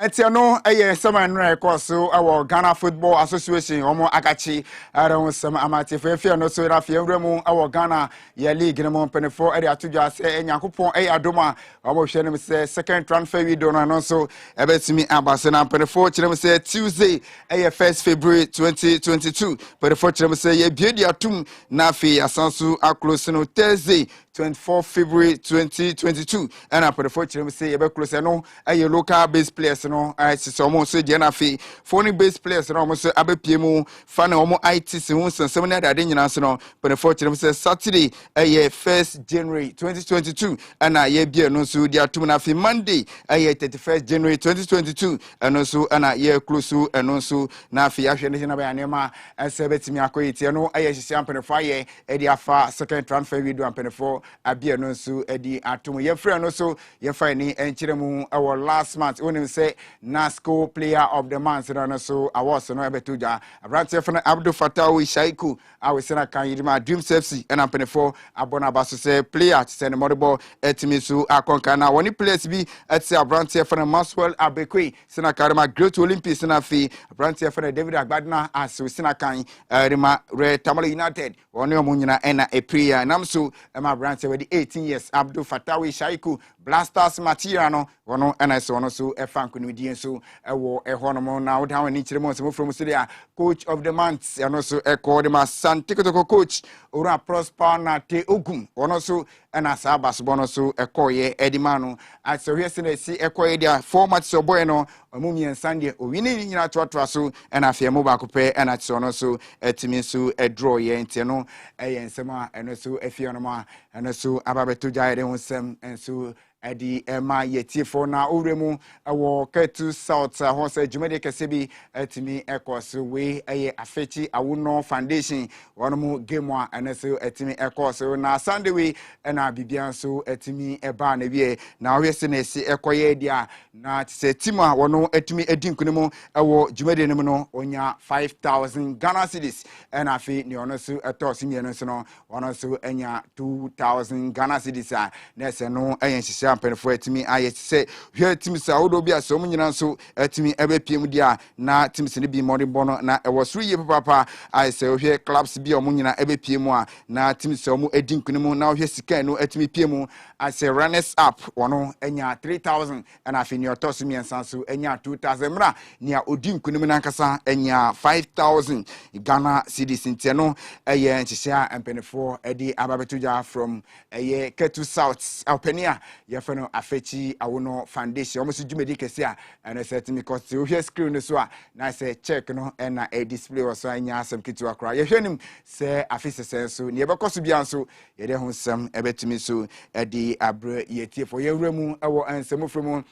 Speaker 5: Etiano sama nre koso awo Ghana Football Association omo agachi ara sama amate fefe no so rafi enremu awo Ghana ye league no mo penefo area atudwa se enyakopon adoma omo hwe nem se second transfer window no so ebetimi abase na penefo kirem se Tuesday 1st February 2022 penefo kirem se ye biedi atum na afi asansu aclose no Thursday 24 February 2022 and up the fortune say ebe close no aye local base players no I see some so je na fi foreign base players no mo so abepie mu fa na omo IT se hu sansem na dade nyina so no but the fortune say Saturday aye 1st January 2022 and aye bia no so dia tum na fi Monday aye 31st January 2022 and so and aye close and so na fi ahwe ne na ba nema ese betimi akoyiti no aye hihia ampenefo aye e dia fa second transfer video ampenefo abia no so edi atom ye frɛ no so ye fa ni enkyere mu our last month when say NASCO player of the month no so awards no ebetuja abrante fana Abdul Fatawi Shaiku awesena kan yidima Dreams FC and ampenefo abona baso say player say no modebo etimi so akonka na woni players bi etse abrante fana Maxwell Abekwe sena karima Great Olympics na fi abrante fana David Agbadna aso sena kan rima Red Tamale United woni omunyina ena epriya namso ema with 18 years Abdul Fatawi Shaiku Blasters Materiano wono NS wono so efanku ni die so ewo ehonomo na wodan ni kiremo so from Syria coach of the month and also called him Santikotoko coach ora Prosper na te ogum wono so na sabas bono so ekoye edimano as we say si ekoye dia format so boy no omumi ensande owini ni nyina toatoa so na afia mo ba kopɛ na tsono so etimi so draw ye enti no eyensema eno so afia no ma eno so ababeto jaire honsem enso edi ema yetifo na uremu awo Ketu South ho se jumede kese bi etimi ekos we eye afechi awuno foundation wonomu game a eneso etimi ekos na Sunday we na bibian so etimi eba na wie na wese na esi ekoye dia na se tima wono etimi edinkunemu awo jumede nemu no onya 5000 Ghana cedis na afi ni ono so etos mienu so no ono so enya 2000 Ghana cedis a na se no eyen hihia penfo etimi aye se hwe timi sa wodo bia so munyina so etimi ebepiem dia na timi se ne bi mori bono na ewo suru ye papa aye se hwe clubs bi omunyina ebepiem a na timi se omu edinkunemu na hwe sika no etimi piemu as a runners up wono enya 3000 and afi ni otosu miensan so enya 2000 mra nia odinkunemu na nkasa enya 5000 Ghana cedis nteno eye nchisia empenefo edi ababetuja from eye Ketu South openia ye feno afechi awono foundation almost jumedi kese a and setting because you hear screen so a na say check no na a display so anya asem kitu akra ye hwenim say afise senso ne bekoso bia so ye de honsem ebetimi so edi abre yetie for ye wremu ewo ansem fremu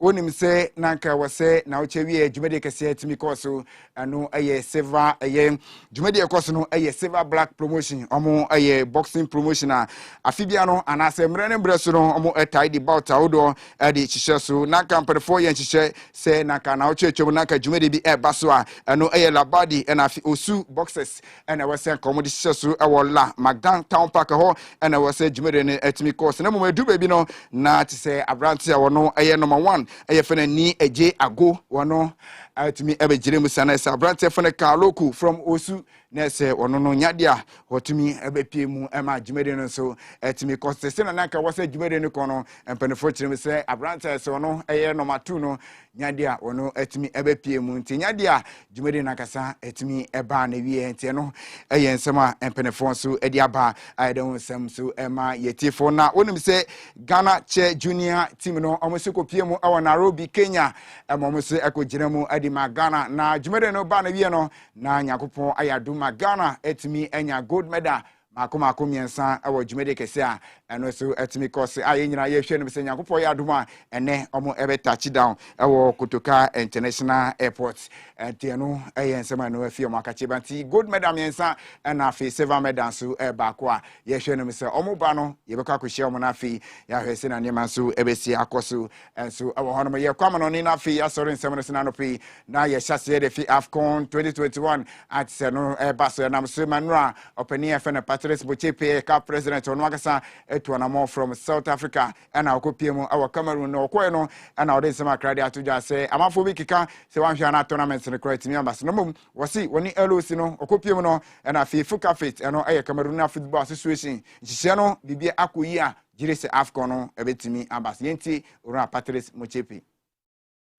Speaker 5: onim se nanka wose na ochewie jumede kese atimi koso anu aye silver aye jumede koso no aye silver black promotion omo aye boxing promotion a afibia no anase mrene breso no omo etai di bout awdo adi chihye so nanka mpefo ye chihye se nanka na ochechom nanka jumede bi baso a anu aye labadi na afi osu boxers na wose komodi chihye so ewola Magdan Town Park ho na wose jumede ne atimi koso na mo edu no na tise abrante a wono aye number 1 ayefena ni eje ago wono atimi ebegire musana sa brante fene kaloku from osu na se wono no nyadia hotumi ebepie mu ema jumede no so atimi kostese na naka wose jumede no kono empenefo kire se abrante se wono eye number 2 no nyadia wono atimi ebepie mu nti nyadia jumede na kasa atimi eba na wie nti no eye nsema empenefo so edi aba aidon sem so ema yetifo na wonim se Ghana che junior team no omusiko pie mu awana Nairobi Kenya omuso ekogire mu adi edi magana na jumede no ba na wie no na nyakopon ayadu magana etimi enya gold medal Mako miensa ewo jumede kese a eno so etimi kose aye nyina ye hwe no be nyankopon ya adom a ene omo ebe touchdown ewo Kotoka International Airport entieno eye nsema no afie omo akache banti gold medal miensa na afi silver medal so ba ko a ye hwe no se omo ba no ye be kwa kohye omo na afi ya hwe se na nema so ebesi akoso enso ewo hono ye kwama no ni na afi ya sori nsema no se na no pe na ye hyase de fi AFCON 2021 at se no ba so na so manura openi efe na Patrice Bochepe ka president ono akasa etuanamo from South Africa na okopiemu awa Cameroon no okoye no na ode nsema krade atoja se amafo bi kika se wanhwa na tournament ne correct mi ambas no mum wasi woni LOC no okopiemu no na fi fuka fit eno Cameroon na football association nhihye no bibia akoyi a jire se AFCON no ebetimi ambas yenti ora Patrice Bochepe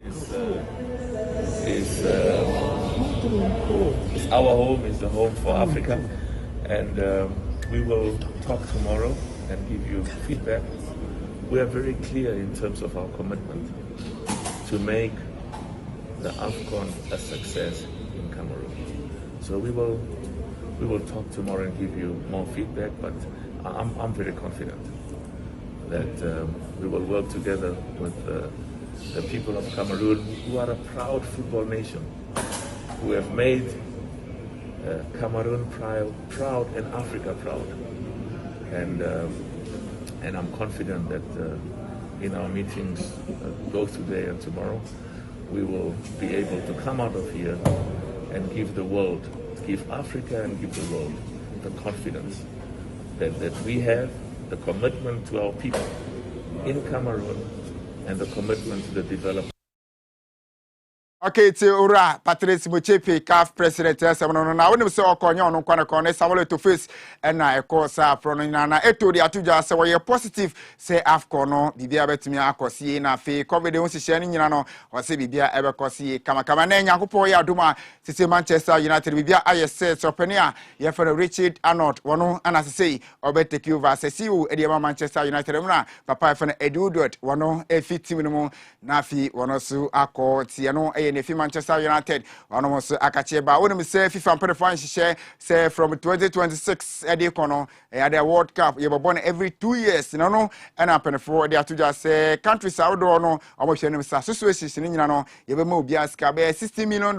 Speaker 9: It's our home, it's the home for Africa, and we will talk tomorrow and give you feedback. We are very clear in terms of our commitment to make the AFCON a success in Cameroon. So we will talk tomorrow and give you more feedback, but I'm very confident that we will work together with the people of Cameroon, who are a proud football nation, who have made Cameroon proud and Africa proud. And I'm confident that in our meetings both today and tomorrow, we will be able to come out of here and give the world, give Africa and give the world the confidence that we have, the commitment to our people in Cameroon, and the commitment to the development.
Speaker 5: Okay, it's Ura Patrice Bochepe, CAF president. Na when we say okonyo ono kwana Samuel to face na ekosa prono na eto di atuja se we positive say AFCON no bibia betimi akosie na fe covid on sihye ni nyina no o se bibia ebekosie kama na nyankopon ya adoma sisi Manchester United bibia ayese sopenia ye for Richard Arnold wono ana sei obetake over sesiu e de Manchester United mna papa for Edward wono efi team no mu na fi wono su akoti no nefi Manchester United one so akache ba woni me say FIFA mpefo nhihye say from 2026 edi kono the World Cup ye born every 2 years no na mpefo dey atoja say countries outdoor no omo hwe nim sa associations ni nyina no ye be ma obi aska be $60 million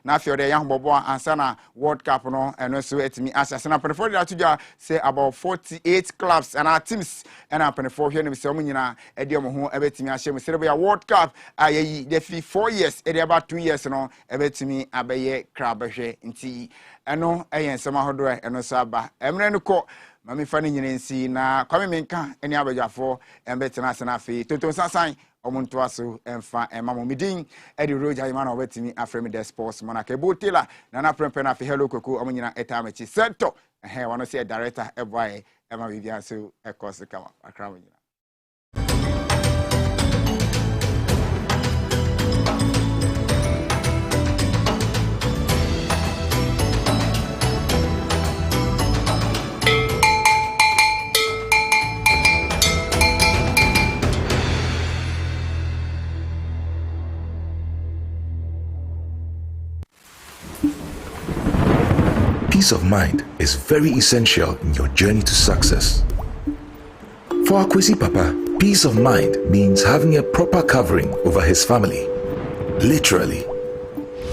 Speaker 5: na afio dey yan bobo ansa na World Cup no eno so etimi asase na mpefo dey atoja say about 48 clubs and our teams and mpefo hwe nim say omo nyina edi omo ho ebetimi ahye me ya World Cup ayi dey 4 years edi about 2 years no ebetimi abeye krabehwe nti eno eyensema hodo eno so aba emre no ko mami fa ni nyinensi na kwame menka eni abajafo embetena asena afi Tonton Sansan omuntu aso emfa emamo midin edi roja imana obetimi afremi the sports monaka botela na prempe na afi hello koko omnyina etamechi seto wano se director eboy ema bibia so ekose kama akrawo nyina.
Speaker 10: Peace of mind is very essential in your journey to success. For Akwesi Papa, peace of mind means having a proper covering over his family. Literally.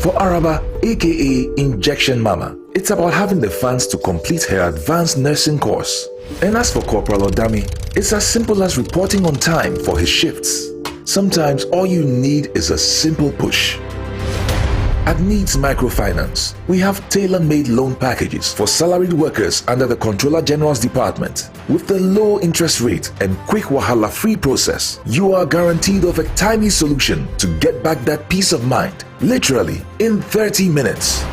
Speaker 10: For Araba, aka Injection Mama, it's about having the funds to complete her advanced nursing course. And as for Corporal Odami, it's as simple as reporting on time for his shifts. Sometimes all you need is a simple push. At Needs Microfinance, we have tailor-made loan packages for salaried workers under the Controller General's Department. With the low interest rate and quick wahala-free process, you are guaranteed of a timely solution to get back that peace of mind, literally in 30 minutes.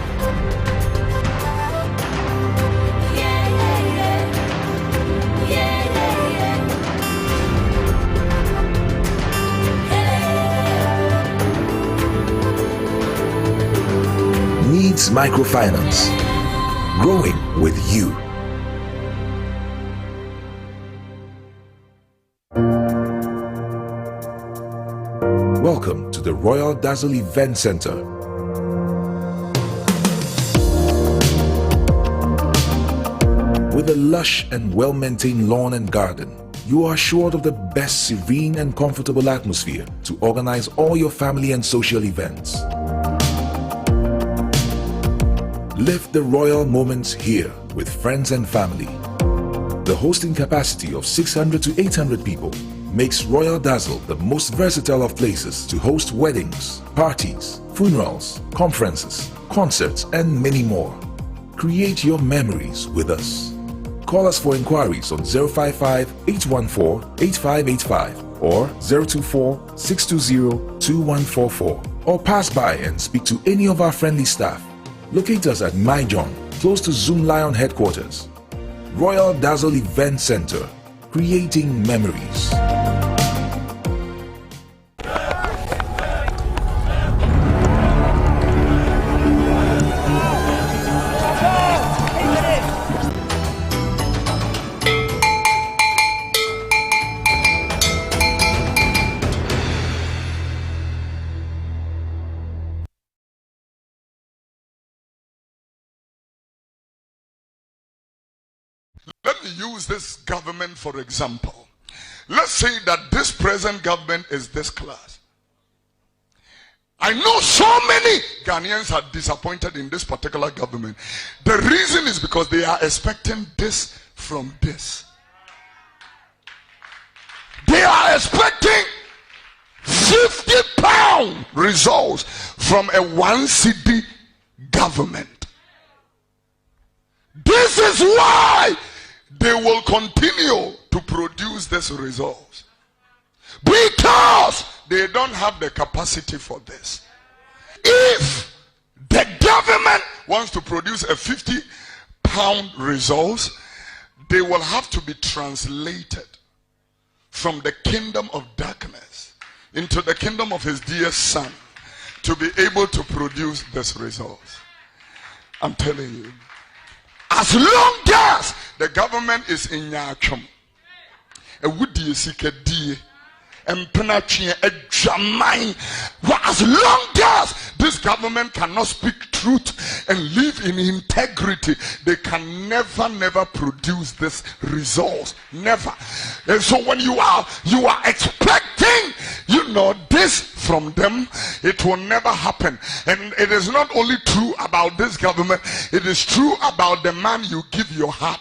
Speaker 10: Needs Microfinance. Growing with you. Welcome to the Royal Dazzle Event Center, with a lush and well-maintained lawn and garden, you are assured of the best serene and comfortable atmosphere to organize all your family and social events. Live the royal moments here with friends and family. The hosting capacity of 600 to 800 people makes Royal Dazzle the most versatile of places to host weddings, parties, funerals, conferences, concerts, and many more. Create your memories with us. Call us for inquiries on 055-814-8585 or 024-620-2144, or pass by and speak to any of our friendly staff. Locate us at My John, close to Zoom Lion headquarters. Royal Dazzle Event Center, creating memories.
Speaker 11: Let me use this government for example. Let's say that this present government is this class. I know so many Ghanaians are disappointed in this particular government. The reason is because they are expecting this from this. They are expecting 50 pound results from a one city government. This is why they will continue to produce these results, because they don't have the capacity for this. If the government wants to produce a 50 pound results, they will have to be translated from the kingdom of darkness into the kingdom of his dear son to be able to produce this results. I'm telling you, as long as the government is in Yachum, a woody sikadi, and penatria a jamai, as long as this government cannot speak truth and live in integrity, they can never produce this results. Never. And so when you are expecting, this from them, it will never happen. And it is not only true about this government, it is true about the man you give your heart.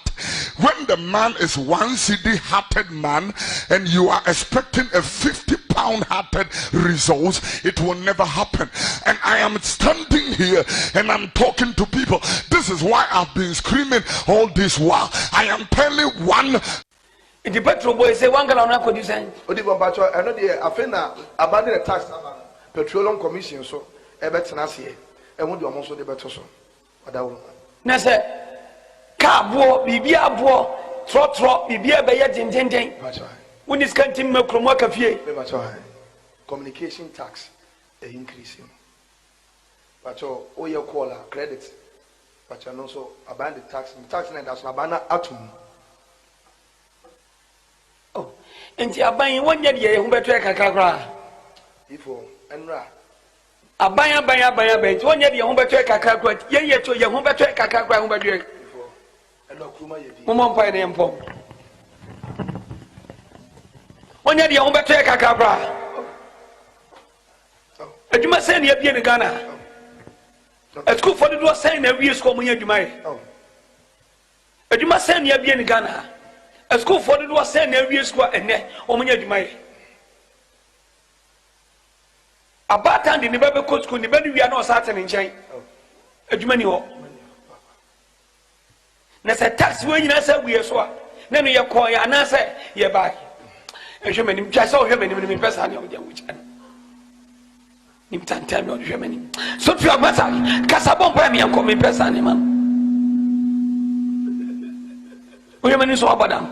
Speaker 11: When the man is one city hearted man and you are expecting a 50 pound hearted results, it will never happen. And I am standing here and I'm talking to people. This is why I've been screaming all this while. I am telling one.
Speaker 12: The petrol boy say one gallon na produce.
Speaker 13: Odi bombacho eno de afena abandon the tax petroleum commission so e betena se e hu de omo so de beto so odawo
Speaker 12: Na say ka bo bibia bo tro bibia be ye dindindin. When is canting me kromo ka fie.
Speaker 13: Communication tax e increase. Bacho o ye call credit. Bacho no so abandon the tax na that's na bana atum.
Speaker 12: Oh, enti aban wonya de ye hu beto e kakra kra.
Speaker 13: Ifo enra.
Speaker 12: Aban enti wonya de ye hu beto e kakra kra. Ye to ye hu beto e kakra kra hu beto e.
Speaker 13: Ifo eno kruma ye di.
Speaker 12: Mo mpa ne mpo. Wonya de ye hu beto e kakra kra. Adwuma sen ne bie ne Ghana. School for the do sen na wie school mo nya adwuma e. Adwuma sen ne bie ne Ghana. A school for the was saying every school and there, or many of my about time in the Bible coach school, the baby we are not certain in China. A Germany. That's a tax when you say we are so. Then you acquire and I say, yeah, bye. A German, just saw him in person of the witch. Nimtan tell me on Germany. So to your matter, Casabon Prime and come in person, man. Women is over them.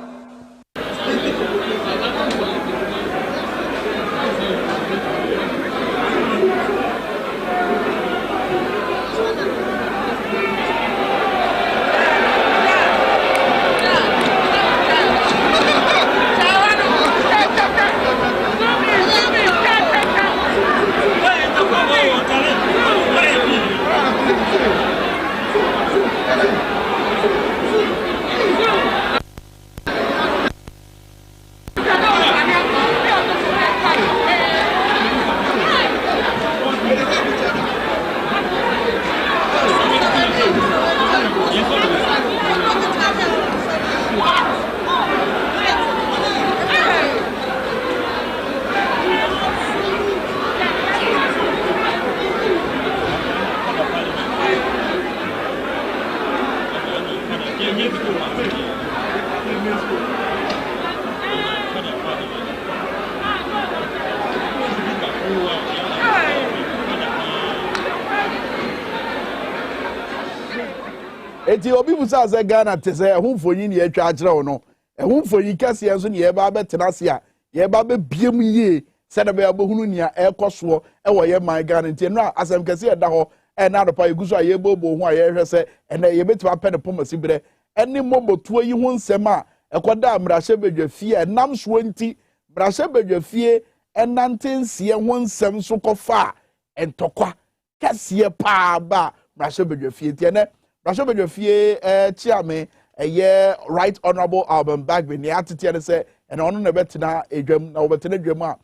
Speaker 1: eti obi busa say Ghana te say ehun fonyi ne atwa akere no ehun fonyi kase enso ne yeba betena se a yeba be biem yie se na be abohunu nia ekoso e wo ye man Ghana nti no asem kase e da ho e na adopa eguso a yebobo ho a ye hwe se e na yebetima pe ne pomasi bre eni momotuo yi ho nsem a ekoda amrahye bedwafie enam so nti brahye bedwafie enantensie ho nsem so kofa entokwa kase pa ba brahye bedwafie ti ene brahye bedwafie chiame eye right honorable Alban Bagbe ni atete ne se ena ono na betina edwam na obetena dwam a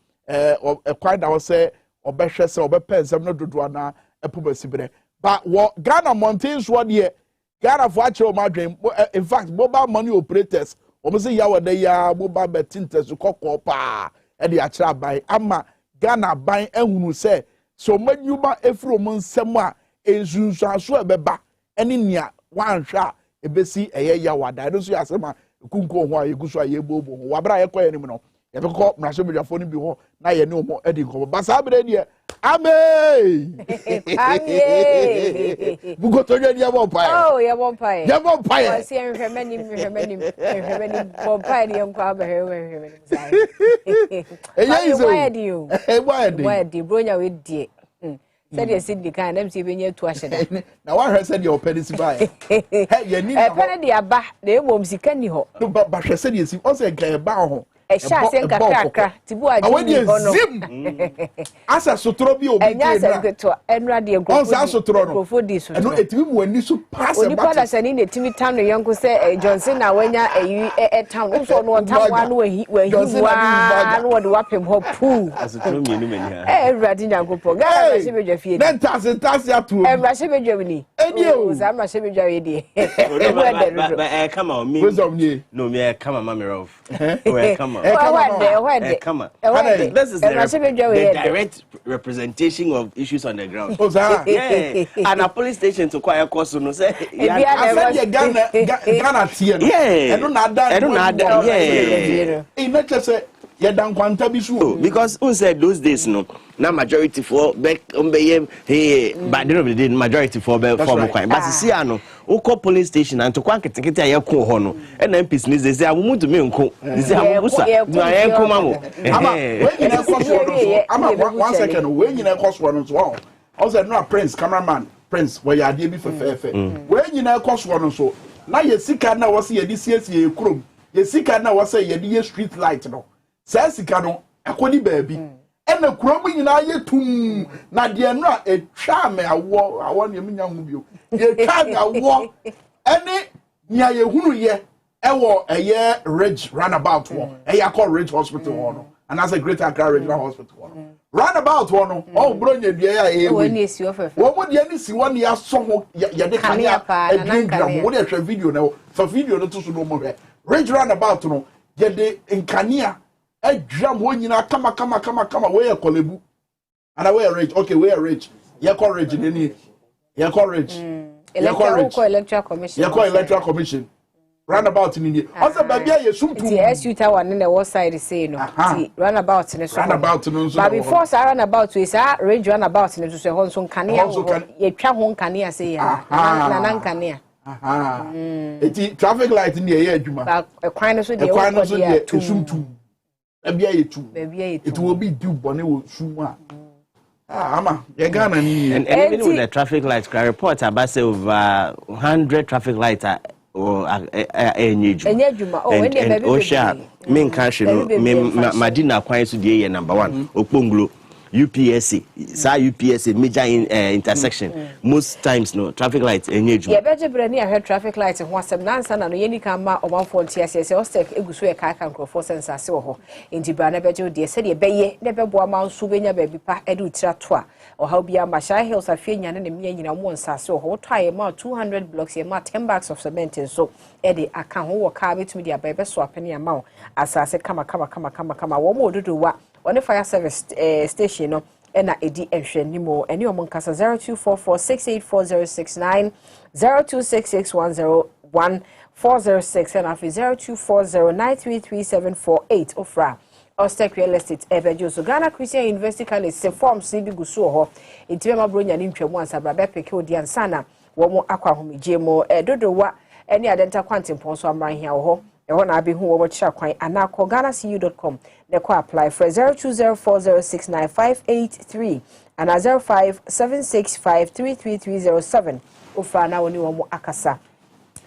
Speaker 1: ekwan da wo se obehwe se obepensem no dodo na epobasibre but what Ghana mountains what here Ghana for actual madrim in fact mobile money operators say yawa de ya mobile betinters kokko pa e de akira ban ama Ghana ban ehunu se so manyuma efro mo nsem a ensunsu aso ebeba ene nia wanhwa ebesi eye yawa da no so yasema kunko ho a yeguso a yebobo ho wabra yekoye nim no yebekọ mrasho bedwafo no bi ho na ye ne omo edi nko basa abre die amen bugotonye dia bonpai
Speaker 14: oh ya bonpai
Speaker 1: o
Speaker 14: si enhwemani bonpai dia nko abehwemani sai
Speaker 1: eya izo
Speaker 14: why di bronya we die said you sit the kind them see benye to aheda
Speaker 1: na wa hwe said your penisi buy ye ni na
Speaker 14: pene dia ba na emom sika ni ho
Speaker 1: ba hwe said you see o say ga ba ho
Speaker 14: sha sen kakra tibu aji
Speaker 1: no asa sotro bi obi
Speaker 14: enya sen keto enra de
Speaker 1: on sa sotro no eno etimi mu ani so pass
Speaker 14: ba oni pada sani ne timi tam no yanko se Johnson na wanya e town so no tam wa no wa no de wapem ho pu
Speaker 4: asotro mi enu mani ha
Speaker 14: everadi nyankopɔ gara ba se bedwa fie
Speaker 1: den tase atu
Speaker 14: emra se bedwa ni
Speaker 1: eni o
Speaker 14: za ma se bedwa we di
Speaker 4: come on me no me come on mama rough come
Speaker 14: this
Speaker 4: is the direct representation of issues on the ground. Yeah, and a police station to quiet course no say
Speaker 1: Ghana tie no eno na ada
Speaker 4: because who said those days no na majority for back hey by the end of the day majority for kwan but see ano uko police station and to kwa ketekete ayeko ho no and MPs ni say amumuntu me nko say amubusa na ayeko mamo
Speaker 1: ama we nyina koso no ama 1 second we nyina koso no so o say no prince cameraman prince we ya de bi fefefe we nyina koso no so na ye sika na wo say ye di siesie ekrom ye sika na wo say ye di street light no say sika no akoni baabi ena kuro mu nyina ye tum na de no a etwa me awo ne nya hu bio ye twa me awo ene nya ye hunu ye ewo eye Ridge roundabout one eya call Ridge hospital one no and as a Greater Accra Regional Hospital one roundabout one no oh bronya bia ya e
Speaker 14: wo ni esi ofefe
Speaker 1: wo mo de ni si won ya so ho ya de kania e wo de hwe video na for video no to so no mo hwe Ridge roundabout no ye de nkania adwam ho nyina kama we ya kolebu and we Ridge okay we Ridge ye call Ridge ni ye call Ridge
Speaker 14: electoral
Speaker 1: commission roundabout ni ni also babia ye sumtu
Speaker 14: ti SU tower ne wo side say no ti roundabout ne so
Speaker 1: roundabout no so
Speaker 14: but before sa roundabout we sa range roundabout ne so ho so nkania ye twa ho nkania say ya na nkania
Speaker 1: eti traffic light ni ye adwuma
Speaker 14: ba ekwan no so de
Speaker 1: ye sumtu babia ye tu it will be due bone wo suma ama ye Ghana ni
Speaker 4: and even with the traffic lights report about say over 100 traffic lights or
Speaker 14: enyejuma
Speaker 4: oh when they osha me nka no me madina kwan so de number 1 okponglo UPSC sa UPSC major intersection most times no traffic lights enyejuma
Speaker 14: ye beje brani a traffic lights ho asem nansa na no yeni ka ma omanfo ntiase o stek eguso e ka nkrofo sensase ho enti bra na beje de se de beye ne bebo ama nso benya ba bi pa edu tira to a o ha bia ma shy hills afie nyane ne me nyina mo nsase ho to aye ma 200 blocks ye ma 10 bags of cement so e de aka ho wo ka betumi de aba be so apene ama asase kama wo mo dodo wa on the fire service station no ena edi ehwe nimo eni omo nkasa 0244684069 0266101406 and afi 0240933748 ofra Ostek real estate ebejo so Ghana Christian University College se form CB gusu ho entibe mabronya ni ntwamu ansabra be peke odi ansana wɔn akɔ ahomegye mu dodowa ɛne adenta kwantempɔn so amran ho ɛhɔ na abi hu wɔn kyerɛ kwan anakɔ ghanacu.com na kɔ apply for 0204069583 and 0576533307 ofra na woni wɔn akasa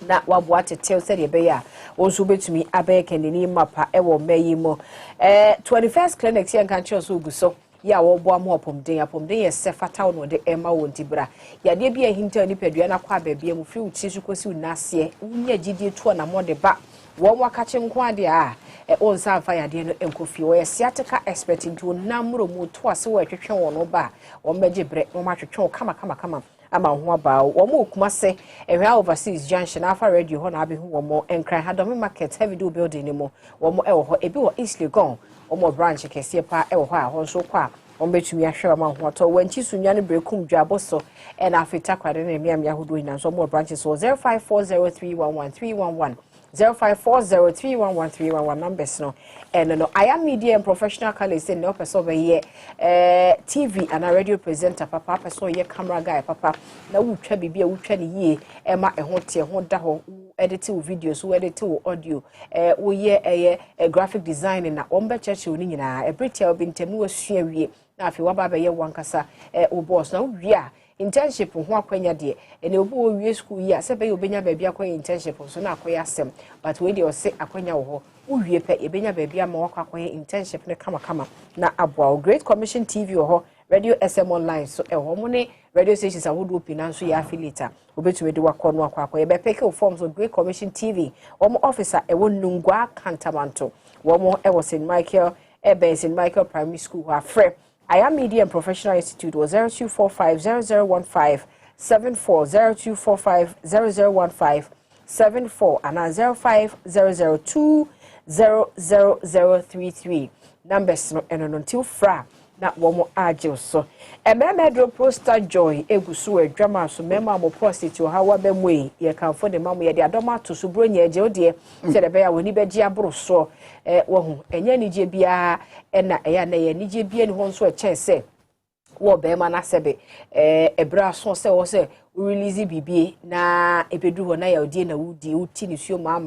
Speaker 14: na waboa tetew sɛ de be ya wonso betumi abɛyɛ kandini mapa ɛwɔ mayi mu 21st clinic yɛn kan kyerɛ so guso ya wo bo am apomden yɛ sɛ fataw no de ɛma wɔn tibra ya de bi ahinta nipadua na kwa baabia mu firi uti so kosi unaseɛ unya gidie to na mode ba wɔn wakache nko ade a on sa fa ya de no enkofi wo yɛ sciatica expert nto namro mu to ase wo atwetwe wɔn no ba wɔn bɛgye bre wɔn atwetwe kama ama ho aba wɔn okuma se ehwa overseas junction afa radio ho na abi ho wɔn enkran hadome market heavy do building ni mu wɔn ɛwɔ hɔ ebi wɔ East Legon wɔn branch kɛseɛ pa ɛwɔ hɔ a hɔ nso kɔ a wɔn betumi ahwɛ wɔn ho atɔ wɔn nti sunya no brekum dwabo so ɛna afita kwade na miamia ahodo nyina nso wɔn branches so 0540311311 0540311311 numbers no no I am media and professional colleagues in no person over TV and a radio presenter papa person ye camera guy papa na wo twa bibia wo twa ne yie ema ho tie ho da ho edit videos wo edit audio wo ye graphic design na ombe church oni nyina ebritia obintemu wasua wie na afi waba be ye wankasa wo boss na wo wi internship ho akwanya de ene obo wie school yi a se be obenya ba bia akwanya internship so na akwaya asem but we dey o se akwanya wo ho wo wie pe ebenya ba bia ma wakwa akwanya internship ne kama na aboa Great Commission TV ho Radio SM online so ho mo ne radio stations ahodo opina so ya affiliate obetumi de wakọ no akwa akwaya be peke forms so Great Commission TV wo officer wo Nungwa Kantamanto wo St Michael St Michael Primary School ho afre I am Media and Professional Institute was 0245001574 0245001574 and 0500200033 numbers no until fra na womo agil so ememedro poster joy egusu adwama so mema mo prostate ha wa bemwe ye kanfo de mamu ye de adoma to so bronya eje ode se de be ya woni beji abro so wo enya nije bia na eya na ye nije bia ni ho nso e chense wo be ma na sebe ebra so se wo se release bibie na ebedu ho na ya odi na wudi uti ni suo ma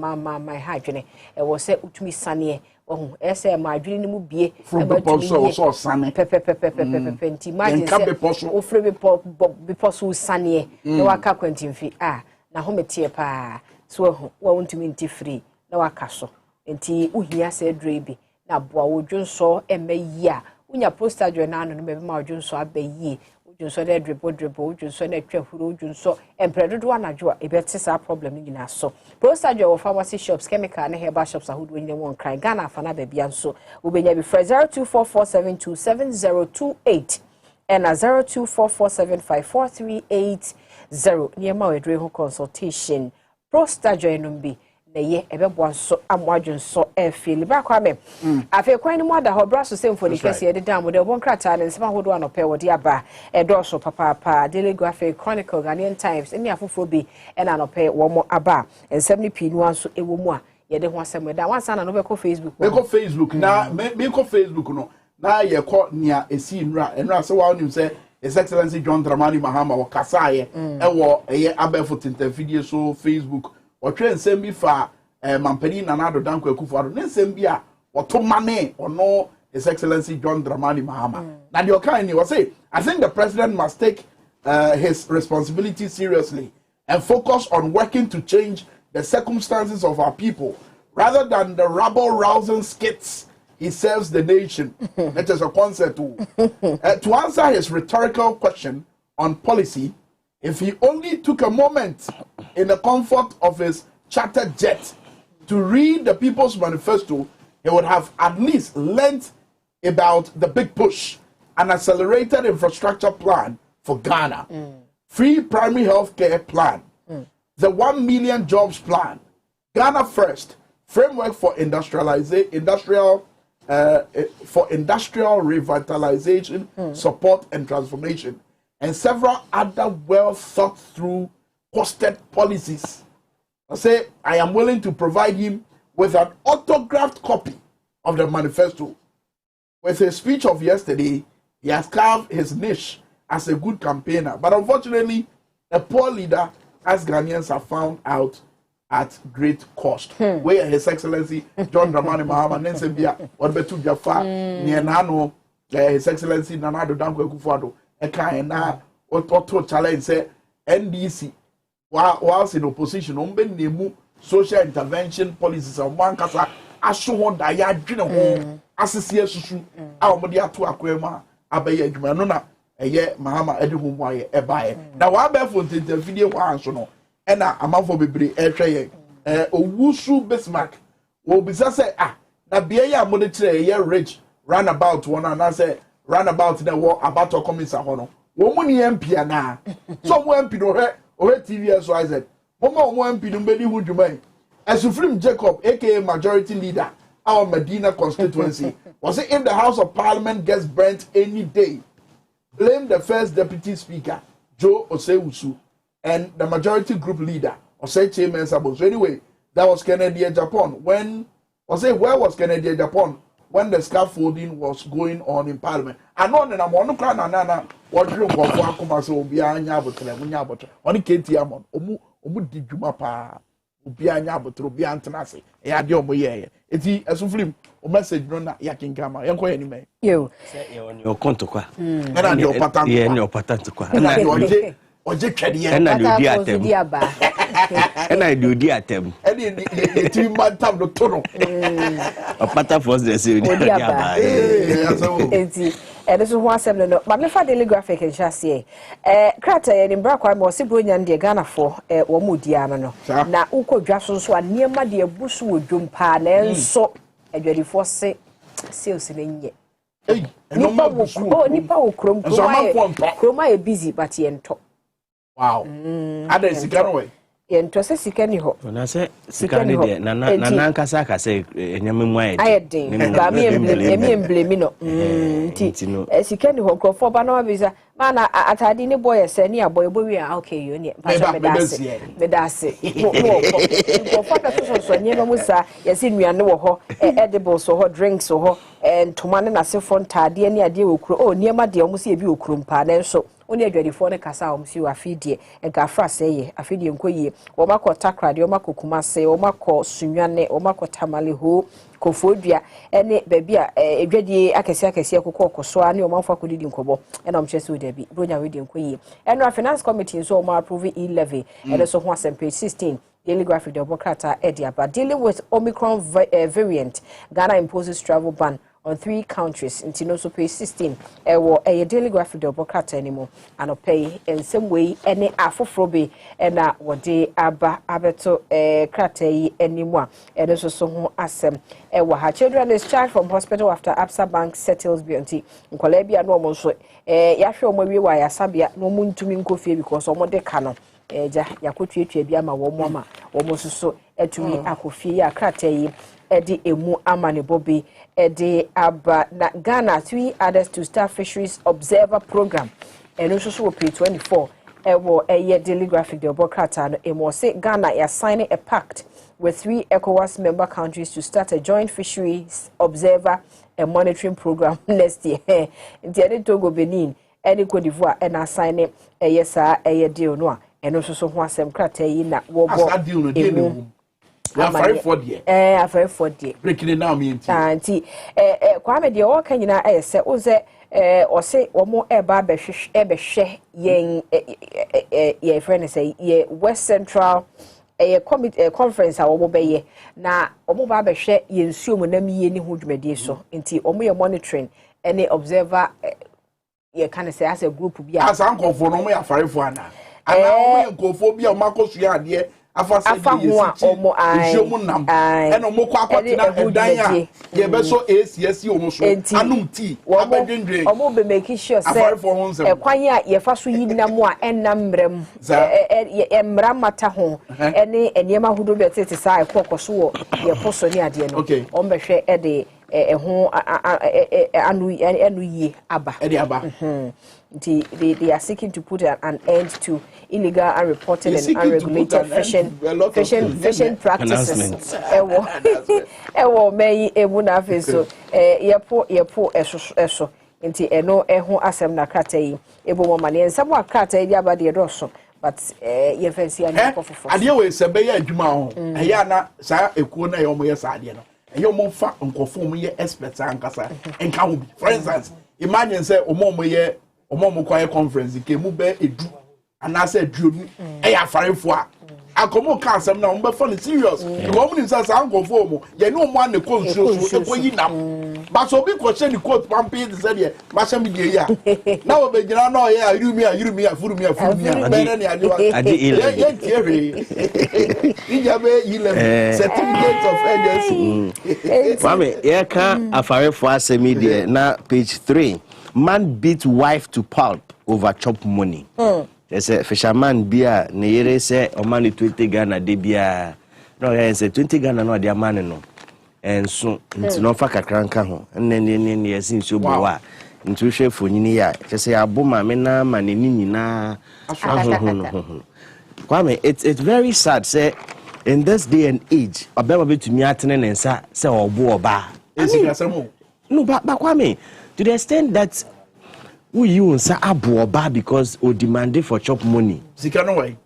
Speaker 14: ha dwene wo se utumi sane ese ma adwene ni mu bie
Speaker 1: so sane
Speaker 14: nti imagine se ofre be so sane na waka kwantimfi na hometie pa so wo ntumi nti free na waka so nti uhia se drebi na boa wodwonso emayi a unya poster join na no be ma wodwonso abayi wodwonso na dribble wodwonso na twahuro wodwonso empredodo anajo a ebete sa problem nyina so poster join wo pharmacy shops chemical na herbal shops ahodo nyina won kran Ghana afana ba bia nso obenya bi 0244727028 and 0244754380 niema wedre ho consultation poster join no bi na ye ebebo nso amwadwonso efili ba kwa me afi kwan ni mo da ho braso symphony kese de dam de bon krata ne nsema hodo anope wode aba edoso papa Daily Graphic Chronicle Ghanaian Times eni afofo bi ena anope wo mo aba ensem ni pinu anso ewo mu a ye de ho asem da wansa na no be ko Facebook
Speaker 1: na me ko Facebook no na ye ko nia esi nra se wa onim se His Excellency John Dramani Mahama wo kasaye ewo eye abefo tenta video so Facebook otwe nsem bi fa mampani Nanado Danko Akufo-Addo ne nsem bi a oto mane ono His Excellency John Dramani Mahama na the okaini was say I think the president must take his responsibility seriously and focus on working to change the circumstances of our people rather than the rabble-rousing skits he serves the nation. That is a concept to answer his rhetorical question on policy. If he only took a moment in the comfort of his chartered jet to read the People's Manifesto, he would have at least learnt about the big push, an accelerated infrastructure plan for Ghana, free primary health care plan, the 1 million jobs plan, Ghana First, framework for industrial revitalization, support and transformation, and several other well thought through costed policies. I say I am willing to provide him with an autographed copy of the manifesto. With his speech of yesterday, he has carved his niche as a good campaigner, but unfortunately, a poor leader, as Ghanaians have found out, at great cost. Where His Excellency John Dramani Mahama Nensebia or Betu Jaffa Nianano, His Excellency Nanado Danko Kufuado, Eka Otto challenge say NDC whilst in opposition, nemu social intervention policies and one kasa aso da ya dwene ho asese asusu a omode ato akwema abaye adwuma no na eye Mahama ede ho mu aye ebaye na wa ba fo ntente video ho anso no e na amanfo bebre ehwe ye owusu Bismarck wo bisa say na bia ya mo de kire ye rich roundabout one na say roundabout na wo abato komisa ho no wo mu ni MP na so mo MP no he TV SYZ Mama MP no bedi hu dwuma as Supreme Jacob aka majority leader our Medina constituency was it if the House of Parliament gets burnt any day blame the first deputy speaker Joe Osewusu and the majority group leader Osei Chairman Sabo. So anyway, that was Kennedy Japan when where was Kennedy Japan when the scaffolding was going on in Parliament. I know that I'm on the nana what you go for akoma so obi anya abotre munya abotre oni kenti amon omu di dwuma pa obi anya abotre obi antena se e ade omo ye eti esuflim o message no na yakinkama yenko ye ni me
Speaker 15: yo on your konto kwa
Speaker 1: na de opatan
Speaker 15: ye ni opatan kwa
Speaker 1: na oje twede ye
Speaker 15: na de odi atem na de odi atem
Speaker 1: e ti matam no to no
Speaker 15: opatan force de se odi aba
Speaker 14: eti this is one seven no but me fa daily graphic and chassis krata ye ni bra kwa mo se bronya de Ghana for wo mu dia no na ukodwa so anema de abusu wodwom pa na enso adwadifo se sales na nye nipa wo kroma ye busy but ye nto
Speaker 1: wow ada sikano we
Speaker 14: ye nto se sikani ho
Speaker 15: na se sikani de na nkasa ka se enyame mu
Speaker 14: ayedin ba mi emblemi no nti sikani ho krofo ba na wabisa mana atade ni boy se ni aboy bowi okay yo ni pasha medase krofo ka so nyema musa ye se nuane wo ho edibles wo ho drinks wo ho ntoma ne na se fontade ni ade wo kuro niema de omo se ebi okuro mpa na nso oni adwadifo ne kasa omo si wa afidie enka fra se ye afidie nkoyie wo makọ takrade wo makọ kumase wo makọ sunwane wo makọ tamaleho kofodua ene baby a edwadie akese kokọ ani wo manfo akodidi nkobo ena omchese odabi bronya we de nkoyie eno finance committee so mo approve e-levy ene so ho asem page 16 Daily Graphic Democrata Ediaba dealing with Omicron variant. Ghana imposes travel ban on 3 countries. Intino so page 16. A Daily Graphic Democrata anymore. And pay in some way any afofrobe and wade aba abeto krate anymore. And also so asem. Her children is charged from hospital after Absa Bank settles BNT. Nkolebia no mo so yahwe omo wa ya sabia no muntumi nkofie because omo de kano. Ja yakotwetwe bia ma wo moma wo mososo etumi akofie ya krata yi edi emu amane bobi edi aba na Ghana 3 others to start fisheries observer program eno so so page 24 ewo Daily Graphic de Obokrata no emo say Ghana is signing a pact with 3 ECOWAS member countries to start a joint fisheries observer and monitoring program next year. Nti Togo, Benin eni Cote d'Ivoire and assigning yesa deal no and also so one sem krata yi na wo bo
Speaker 1: afare for there
Speaker 14: afare for there
Speaker 1: breaking it down me
Speaker 14: nti kwame de o kan nyina se o se o se o mo eba behwe yen ye friend say ye West Central conference a wo bo beye na o mo ba behwe ye nsuo mo na miye ni ho dwumade so nti o mo ye monitoring any observer ye kan say as a group bi
Speaker 1: as anko for no mo ya afare for ana ana o nkofo bia o makosu ade afase de yesi omo nam eno mo kwa kwatina edan a ye be so ACS omo so anum ti abedwendwe
Speaker 14: omo be make sure say kwan a ye fa so yinam a enam mrem emra mata ho ene eniema hudo be tete sai kokoso ye poso ni ade no omo be hwe e de ho anu ye aba they are seeking to put an end to illegal and reported and unregulated fishing practices. Ewo meyi ebu na feso yepo eso nti eno eho asem na krata yi ebo mo mane nsamo akrata yi aba de doso but ye fancy and for
Speaker 1: ade we se be ya adwuma ho eya na sa ekuo na ye omo ye sa ade no eya omo fa nkofo omo ye experts ankasa enka ho bi for instance imagine say omo kwaye conference ke mu be edu anase aduonu eya farefo a akomo ka asem na omo be for serious because omo nsa sa nkofo omo ye no omo an control so ekoyi nam but so bi ko che ni quote pampi de say de ma sha mi de ya na wo be gina na ye ayurumi afurumi be ne ade wa ye tiere ija be 11 certificate of agency
Speaker 15: mame ye kan afarefo asemi de na page 3 man beat wife to pulp over chop money there's a fisherman bia ne yere say o man 20 Ghana de bia no ye say 20 Ghana no de man no enso nti no fa kakranka ho ne yesin so bo wa nti hwe fonyini ya say aboma me na ma ne nyina ahoho kwame it's very sad say in this day and age obema betumi atene ne nsa say obo oba no but kwame to the extent that we you nsa abo oba because o demanded for chop money
Speaker 1: sika no way.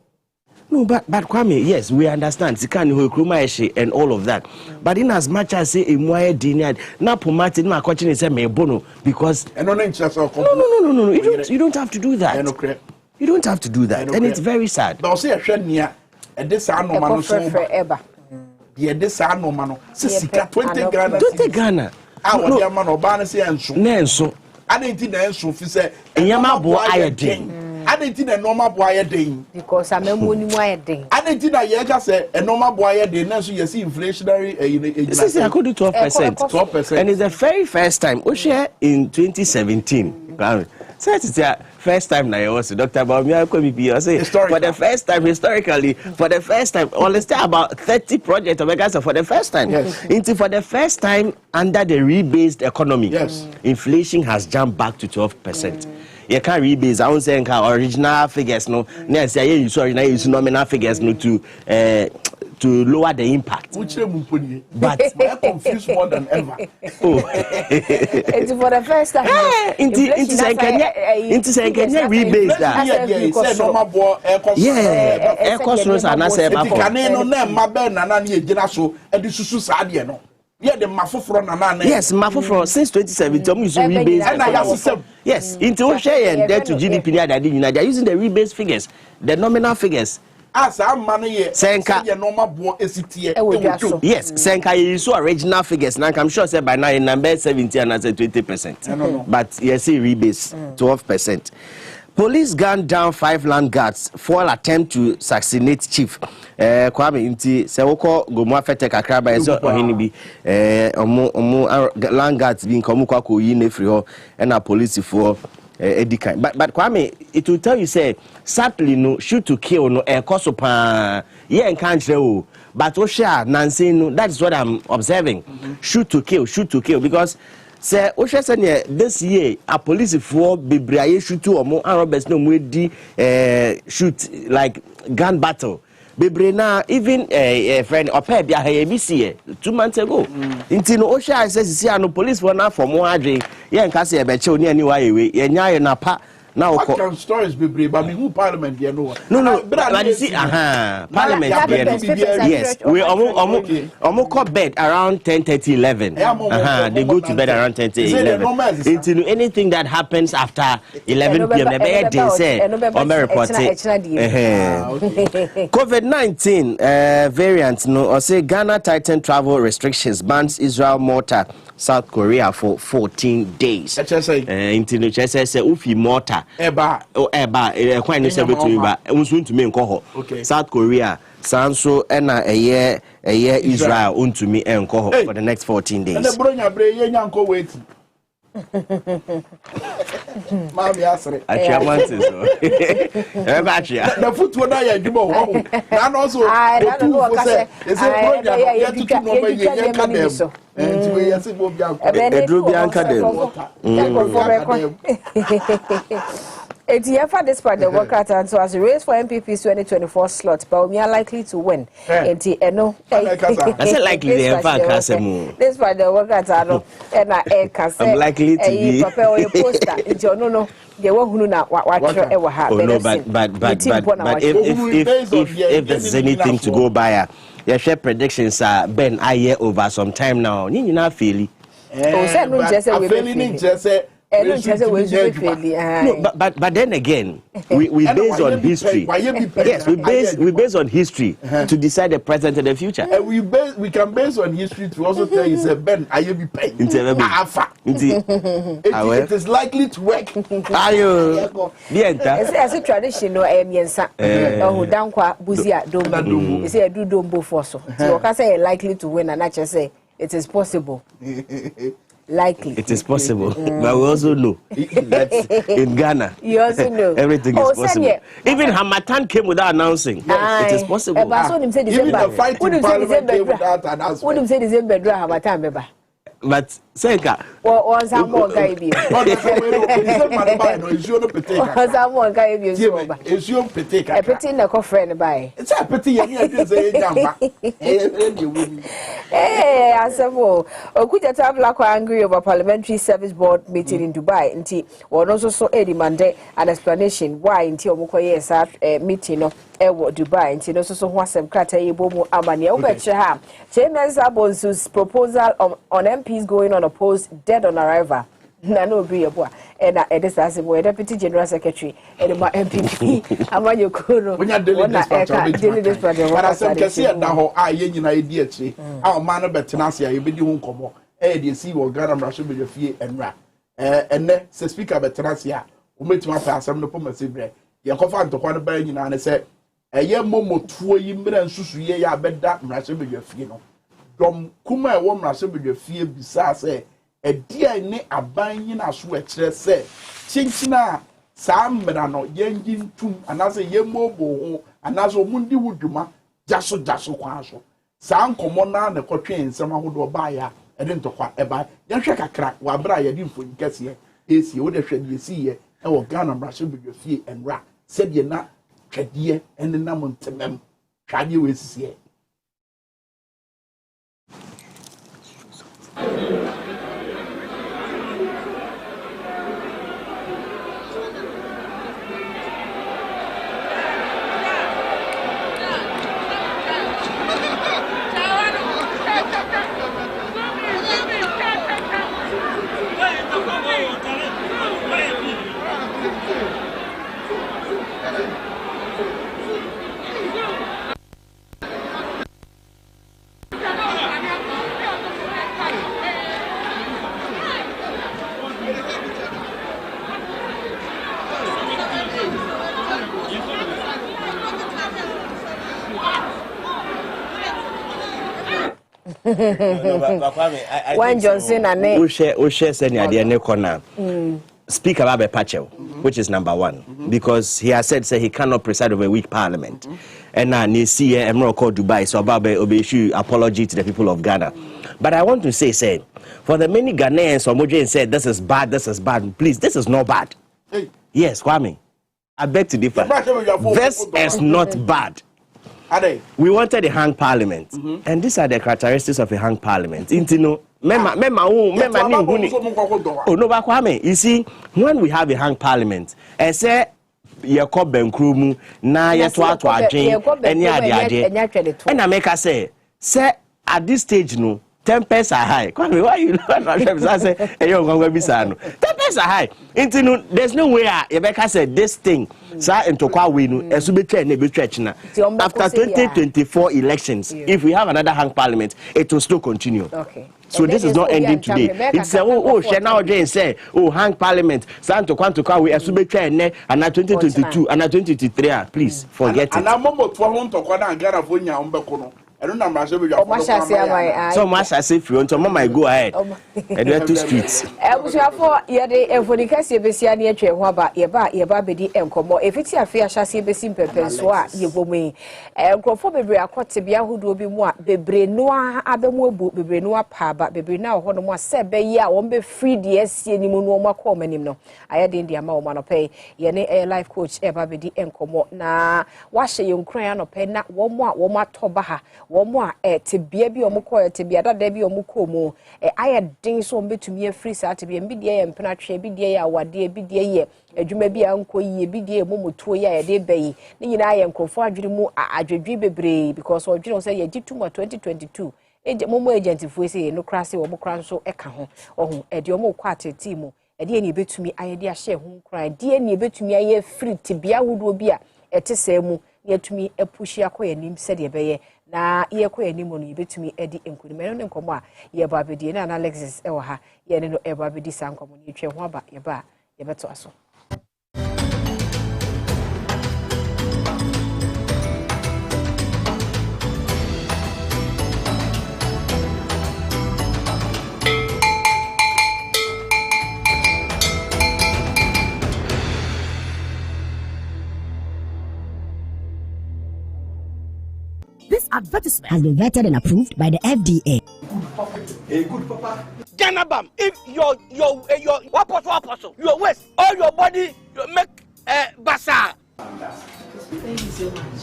Speaker 15: No, but Kwame, yes, we understand. Sikani Hokruma Eshe and all of that. But in as much as say a moye dinner, na pomati na question is me bono because
Speaker 1: no.
Speaker 15: You don't have to do that. You don't have to do that, and it's very sad.
Speaker 1: But say a share near a this ano mano so
Speaker 14: forever.
Speaker 1: Yeah, this ano mano. Sika 20 Ghana.
Speaker 15: 20 Ghana.
Speaker 1: Our dear man obana say enso.
Speaker 15: Nenso.
Speaker 1: I didn't enso fi say
Speaker 15: enyama bo ayedin.
Speaker 1: I didn't a normal boy day
Speaker 14: because I'm a money day.
Speaker 1: I didn't just say a normal boy day. Now, so you see inflationary.
Speaker 15: I could do 12%. 12%. And it's the very first time. Oshe in 2017. So it's the first time I was Dr. Baumia I say for the first time historically, for the first time, let's say about 30 projects for the first time.
Speaker 1: Yes.
Speaker 15: Into for the first time under the rebased economy.
Speaker 1: Yes.
Speaker 15: Inflation has jumped back to 12%. You can't rebase. I won't say original figures. No, yes, I use nominal figures. No, to lower the impact.
Speaker 1: But I'm confused more than ever.
Speaker 14: It's for the first time.
Speaker 15: Into saying can you rebase that? Yeah, air cost was an asset.
Speaker 1: Yeah, the mafufro na.
Speaker 15: Yes, mafufro since 2017 is rebase. Yes, into share and debt to GDP they are using the rebase figures, the nominal figures.
Speaker 1: As our money
Speaker 15: Senka
Speaker 1: normal boy here.
Speaker 15: Yes, Senka is so original figures. Now I'm sure say by now in number 70 and as 20%.
Speaker 1: No.
Speaker 15: But yes, rebase 12%. Police gunned down 5 land guards for attempt to assassinate chief. Kwame inti se woko gomu afete kakra ba eso ohini bi omo land guards bi nkomu kwa ko yi na free ho na police for edikan. But Kwame, it will tell you say sadly no shoot to kill no koso pa ye enkan kire o. But o share nanse no, that is what I'm observing. Shoot to kill because say o share say this year a police for bebraye shoot to omo robbers no mu di shoot like gun battle. Bebrena even a friend opa bia ha yebisi 2 months ago. Inti no o share say see no police for na for mo adwen ye nka say e be che oni ani wa yewe ye nya ye na pa na
Speaker 1: what can stories be but me who parliament there no
Speaker 15: but you see parliament yes we almost call bed around 10:30 11 they go to bed around 10:30 11 anything that happens after 11 p.m. they say on my report COVID-19 variant no or say Ghana tighten travel restrictions, bans Israel, Malta, South Korea for 14 days. Into the say ufi Malta
Speaker 1: eba
Speaker 15: quite no say between ba unsu ntumi nko ho South Korea sanso na eye Israel untumi enko ho for the next 14 days.
Speaker 1: And the bronya bre ye nyanko wait. Mami asre.
Speaker 15: Achia mantis so. Eba achia.
Speaker 1: The foot wo na ya djumo ho. Na no so otu say bronya ya tutu no be ye ka dem. Nti we yesi bo bia ko.
Speaker 15: Edro bia nka dem.
Speaker 14: ATF despite the Democrats and so as a race for MPP's 2024 slot, but we are likely to win. And no,
Speaker 15: that's likely the
Speaker 14: despite the Democrats are no, and I can say
Speaker 15: I'm likely to be
Speaker 14: prepare a poster. It's your no. They won't who now watch ever have.
Speaker 15: Oh no, but if there's anything to go by, your share predictions are Ben I year over some time now. You not feeling. No, but then again, we based on history. Yes, we based on history to decide the present and the future.
Speaker 1: And we can base on history to also tell you say Ben, I will be paying. It is likely to work.
Speaker 14: Ayo, as a tradition, no emiensa. Oh, dankwa buzia dombo. You say do dombo for so. So I say likely to win, and I just say it is possible. Likely.
Speaker 15: It is possible, but we also know that in Ghana,
Speaker 14: you also know
Speaker 15: everything is possible. Even Hamatan came without announcing. It is possible.
Speaker 1: Even the fighting parliament came without announcing.
Speaker 14: Wouldn't say December Hamatan, Beba.
Speaker 15: But Senka,
Speaker 14: or some more guy be.
Speaker 1: Some
Speaker 14: more guy be.
Speaker 1: Is your petty?
Speaker 14: A petty no friend by.
Speaker 1: It's a petty.
Speaker 14: Hey, I said, oh, could you tell Black angry over Parliamentary Service Board meeting in Dubai? Until or also so a demand an explanation why until Mukoye sat meeting of Dubai until also so was some Kata Bomo Amania Obechaham. James Abonsu's proposal on MPs going on opposed dead on arrival. Nano agree about and this as a Deputy General Secretary and my MPP. Amanyo Kuro.
Speaker 1: When you're dealing this project, but as I can see now, I yen idea. Our man of Betanasi, you be doing come. You see what Ghana Russia with your fee and rap. And then, Speaker Betanasia, who made my pass some of the bread. You confirm to one of Bain and said, a year more 2 years and Susu, ya bet that Russia with your fee. Dom Kuma, one Russia with your fee, besides say. A dear ne a buying a sweat say, Chinchina, Sam Merano, Yengin Tum, and as a Yemo Bo, and as a Mundi Wooduma, Jasso Quaso. Sam Comona, the cotrain, someone who do buy her, and then to what ever. Then check a crack, while Brian didn't for you get here. Is you would shed you see here, and will gun and brush with your feet and rat. Said ye not, tread ye, and the number to them. Can you is here?
Speaker 14: When Johnson and
Speaker 15: Ushe said near corner. Speak about Bepacho, which is number one, because he has said he cannot preside over a weak parliament. And now you see Emerald called Dubai, so about issue apology to the people of Ghana. But I want to say, for the many Ghanaians, Omoje said this is bad, please, this is not bad. Hey. Yes, Kwame, I beg to differ. This is not bad. We wanted a hung parliament, and these are the characteristics of a hung parliament. You see, when we have a hung parliament, and say Yakob Ben Krumu, na Yatwa and I make us say at this stage, no. 10 pesos are high. Why you look at my friends? I say, hey, you're going to be sad. 10 pesos are high. There's no way Rebecca said this thing. After 2024 elections, if we have another hang parliament, it will still continue. Okay. So this is not ending today. It's she now say, hang parliament. Santo Quanto we asubete and 2022 and 2023. Please forget it.
Speaker 1: don't know my so
Speaker 15: much as if you want to mama go ahead. And we are two streets.
Speaker 14: For yede for the case besia na etwe ho aba yeba bedi enkomo efiti afia hyase besim pepenso a yebomi enkrofo bebre akote bia hodo bi mu a bebre no abemu abu bebre no apa ba bebre na ho no mu ase be yi a won be free de asie ni mu no mu akọ manim no ayede ndi ama wo ma no pay ye ne life coach eba bedi enkomo na wa hye yenkran no pay na wo mu a wo matoba ha wo mu a tebia bi o mu ko tebia dada bi o mu ko mu ayedin so mbetumi free sa tebia bi de empena twe bi de ya wade bi de ye adwuma bi anko yi bi de momotuo ya ye de bayi ni nyina ye nkrofo adwiri mu adwedwi bebre because odwiri say ye gituma 2022 momo agent fo say no krase wo mo kran so eka ho ohun ede omo kwa ateti mu ede ni betumi ayede ahye ho kran de ni betumi aye free tebia wodo bi a etese mu yetumi epushi akoye nim sede beye na ye koye nim no yebetumi edi enkunimeno ne nkomo a ye ba bedie na Alexis ewo ha ye ne no e ba bedi sankomo ni twe ho aba ye ba ye beto aso.
Speaker 16: This advertisement has been vetted and approved by the FDA.
Speaker 12: Hey, good papa. Ganabam, if your what your waist, all your body, you make bazaar.
Speaker 16: Thank you so much.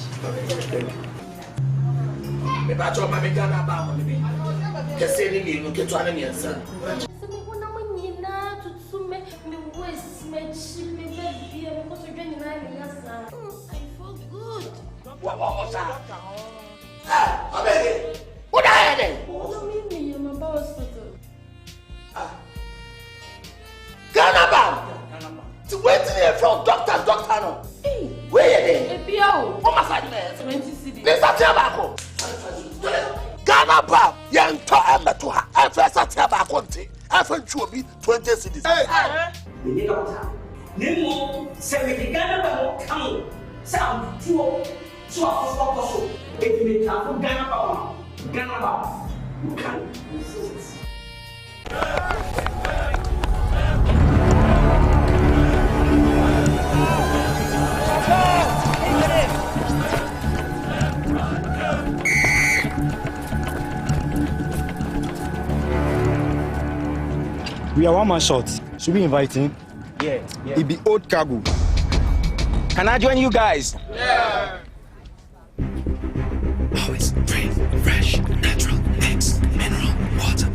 Speaker 12: Me bacho mami Ganabam, me. Kese ni mi no ketu ane miensa. What? I beg it. What I had then? I'm about hospital. Ganabam! To wait till you from doctor no. Where you then? APO. What must I do? 20 cedi. Let's start tobacco. Ganabam! Young to Emma to her. I first start tobacco. I first should be 20 cedis. Hey! We need doctor. Nemo, say Ganabam come. Sound two. So if you can Ghana, you can resist.
Speaker 17: We are one man short. Should we invite him?
Speaker 5: Yeah. It be old cargo.
Speaker 17: Can I join you guys?
Speaker 10: Yeah. Always free, fresh, natural, mix, mineral, water.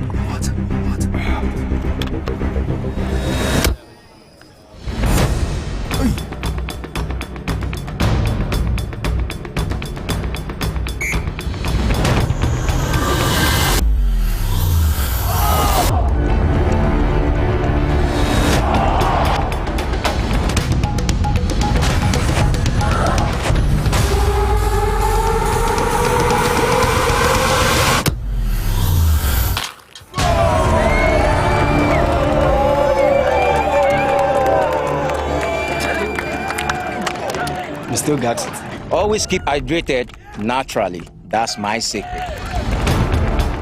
Speaker 17: Still got it. Always keep hydrated naturally. That's my secret.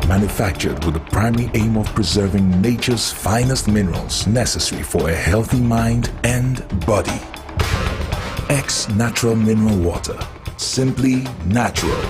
Speaker 10: Manufactured with the primary aim of preserving nature's finest minerals necessary for a healthy mind and body. X Natural Mineral Water. Simply natural.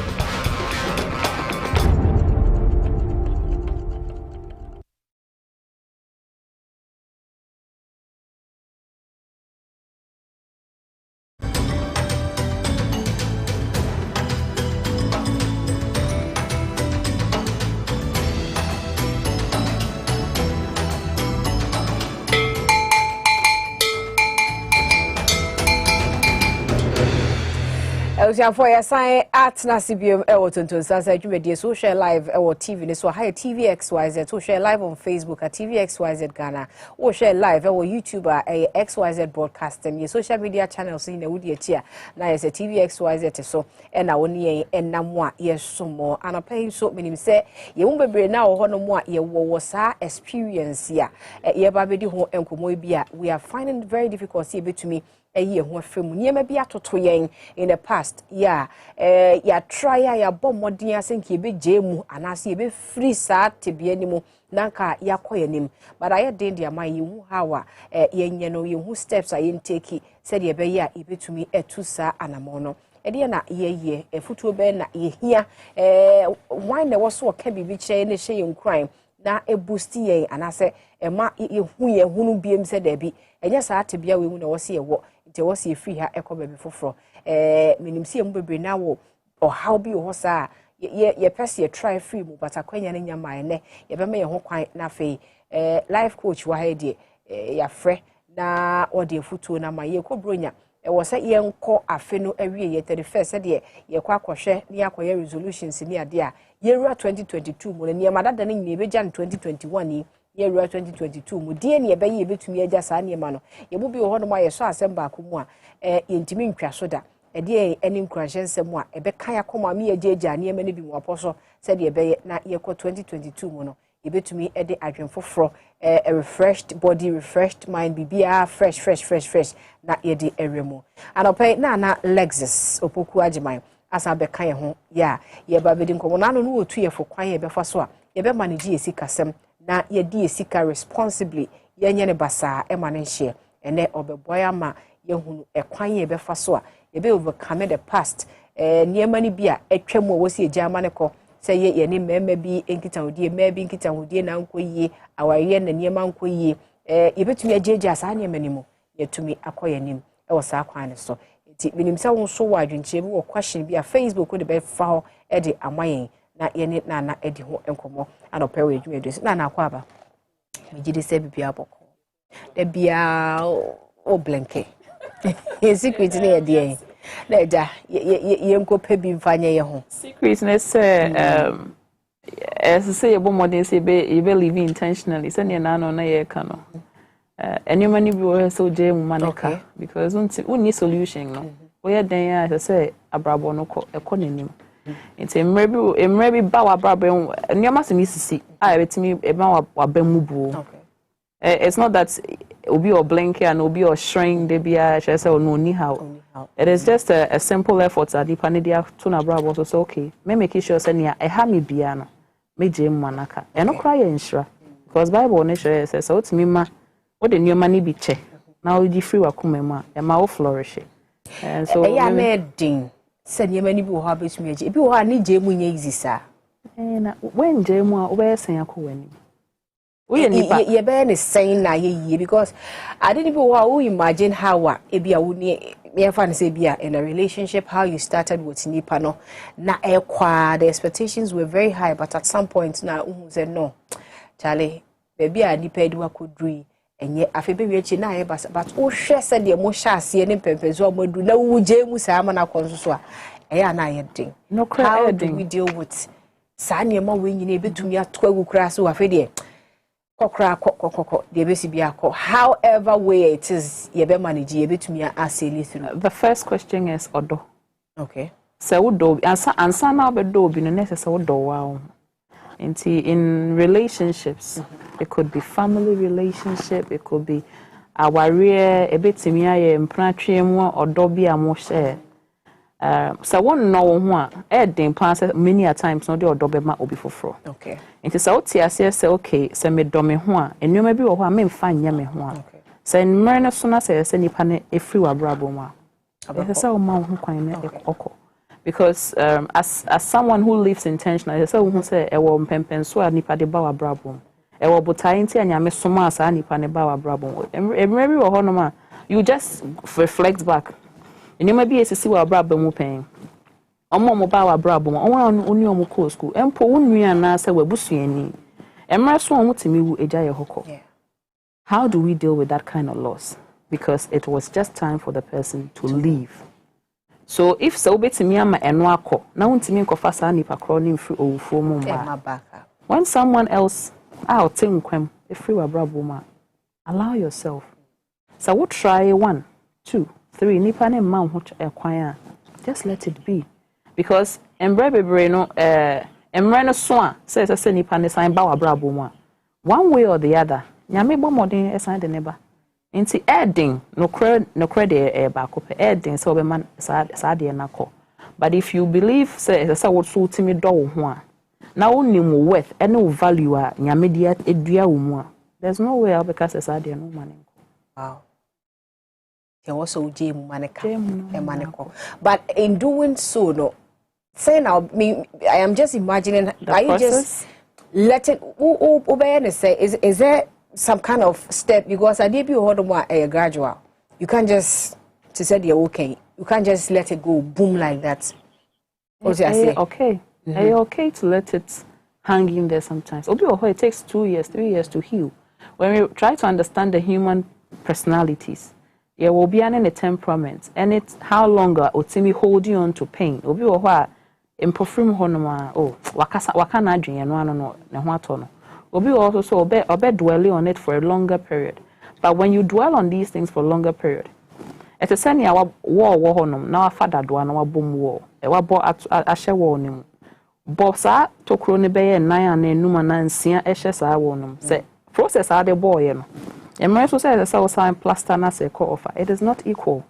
Speaker 14: For your sign at Nasibium, Tonton Sansan, you may social live or TV. So, higher TVXYZ, to share live on Facebook at TVXYZ Ghana, or share live or YouTuber a XYZ broadcasting. Your social media channels in the Woody Tia. Now, as a TVXYZ, so, and I only and Namwa, yes, some more. And I pay so many say, you won't be now, or no more, you was our experience here. Ye baby, home and Kumoibia, we are finding it very difficult to see between me. A year when film near maybe atoto yen in the past past ya ya try ya bom modern asenke be jemu anase be free sa tebie nimu nanka yakoye nim but I den dia my hu hawa yenye no yehu steps I take said ye be ya ibetumi etu sa anamono ede na ye efutuo be na ye hia wine na so ka bibi kire ne hye nkran na e boost ye anase ema ye hunu biem se da bi enya saa tebia we mu na wose ye wo nti wose ye free ha ekoba bi foforo minim se mu bebre na wo how bi ho saa ye pese ye try free mu but akwanya ne nyama ne ye be me ye ho kwan na fe life coach wa ha de ya frɛ na ode futuo na ma ye kobronya wo se ye nko afe no awie ye 31st de ye kwa akɔhwɛ ne akɔyɛ resolutions ni ade a ye rua 2022 mu ne ma dada ne nyine beja 2021 ni ye rua 2022 mu die ne ye bɛyɛ betumi agya saa ne ma no ye bu bi wo hɔ no ma ye so asɛm ba ko mu a ye ntimi ntwa so da ede eni nkranhye nsɛm a ɛbɛka ya kɔma me ye gyeagya ne ma ne bi mu apɔso sɛ de ye bɛyɛ na ye kɔ 2022 mu no ye betumi ede adwen foforo a refreshed body, refreshed mind, bibia fresh na yedi eremu. Anope na Lexus opoku agimai asa be kan ho ya ye ba bedi nkomo na no otu ye fo kwan ye be fa so a ye be manage esika sem na ye di esika responsibly ye nye ne basa e ma ne hye ene obeboya ma ye hunu e kwan ye be fa so a ye be overcome the past niema ni bia etwam wo si ejama ne ko say ye ne mema bi enkita hodie ma bi enkita hodie na nkoyie awaye na niema nkoyie ye betumi agyeagya saa niema ni mu ye tumi akoye nim e wo saa kwan ne so ti minim sa won so wa adwenche bi wo question bi a Facebook de be fa ho e de amayen na ye ne na edi ho enkomo anope we adwuma edu na akwa aba me gidi se bibia aboko da bia o blanke secret ne ye de Leja, ye nkope bi mfanye ye ho.
Speaker 18: Secret ne say as say ebo modern say be live intentionally. Say na no na ye ka no. Anyone ni bi wo so je mu maneka because unni solution no. We ye den ya say abrabo no ko nanim. Nti emre bi ba wa abrabo nyama se mi sisi a betimi e ma wa ba mu bu. It's not that obi or blink and obi or shrink they be a say no ni how. It is just a simple effort that the panidia to na brabo so say okay me make sure say near e ha me bia no me je manaka e no cry insure because Bible ne sure says so to me ma what the new money be che now you free wa kuma ma e ma wo flourish and so ya me din say new money bi wo ha be tumi age bi wo ha ni je mu nya easy sa na when je mu a wo be sen akọ wani ye be ne saying na ye because I didn't even how imagine how e bia wo ni me fan say bia in a relationship how you started with nipa no na the expectations were very high but at some point na said no Charlie baby a nipa edwa kodui enye afebe wi na ye but o hwe se de mo hya ase ne pempezo amadu na wu je mu sa ama na konso a eya na ye den no how do we deal with sa ne ma we nyine betumi ato agukura so afede however way it is you be manage you betumi aseli through. The first question is odo. Okay. So wodo ansa na obedo bi no necessary wodo wa. In relationships it could be family relationship, it could be our real ebetimi aye mpratwe mu odo bi amo share. So one no ho a den pass many a times no de odo be ma obi foforo. Okay. Nti sa oti ase say okay say me do me ho a enuma bi wo ho a me mfa nya me ho a say mmere no so na say nipa ne efri wa brabo mu a say o ma ho kwan ne ekoko because as someone who lives intentionally say wo say e wo mpempen so a nipa de ba wa brabo mu e wo botai nti anya me so ma sa nipa ne ba wa brabo mu mmere bi wo ho no ma you just reflect back enuma bi esisi wa brabo mu pen omo ba wa brabo mo oni omo ko school empo wonua na se wabusuani emra so omo timi wu eja ye hoko. How do we deal with that kind of loss? Because it was just time for the person to leave. So if so betimi ama eno akọ na wontimi nkofa sa nipa kro ni mfiri owufo mo mba when someone else out tinkwem efiri wa brabo ma allow yourself. So we try 1 2 3 nipa ne ma ho ekwan a just let it be. Because embre bebre no emre no so a say nipa ne san ba wa brabo mu a one way or the other nyame bo modern esan de neba nti edin no credit ba ko pe edin so be man sa de na ko But if you believe, say, as I would so timid do now only more worth and no value are immediate edua. There's no way because it's no money.
Speaker 14: Wow. There also Maneko. But in doing so, no, say now, I am just imagining, are you just letting say, is there some kind of step? Because I did be a gradual. You can't just to say you're okay. You can't just let it go boom like that. What's I say?
Speaker 18: Okay. Are okay to let it hang in there sometimes? It takes 2 years, 3 years to heal. When we try to understand the human personalities, there will be a temperament, and it's how longer Otimi holding on to pain. In perfume honoma, wakana dream and no watono. Also so obe dwelling on it for a longer period. But when you dwell on these things for a longer period, it's a seni our war honum, now a father do an our boom war. Ewa bo ashe war nim. Bosa to crony bay and nine and numana and sia eshes I wonum. Say process are the boy, and my says a sign plaster na se co offer. It is not equal.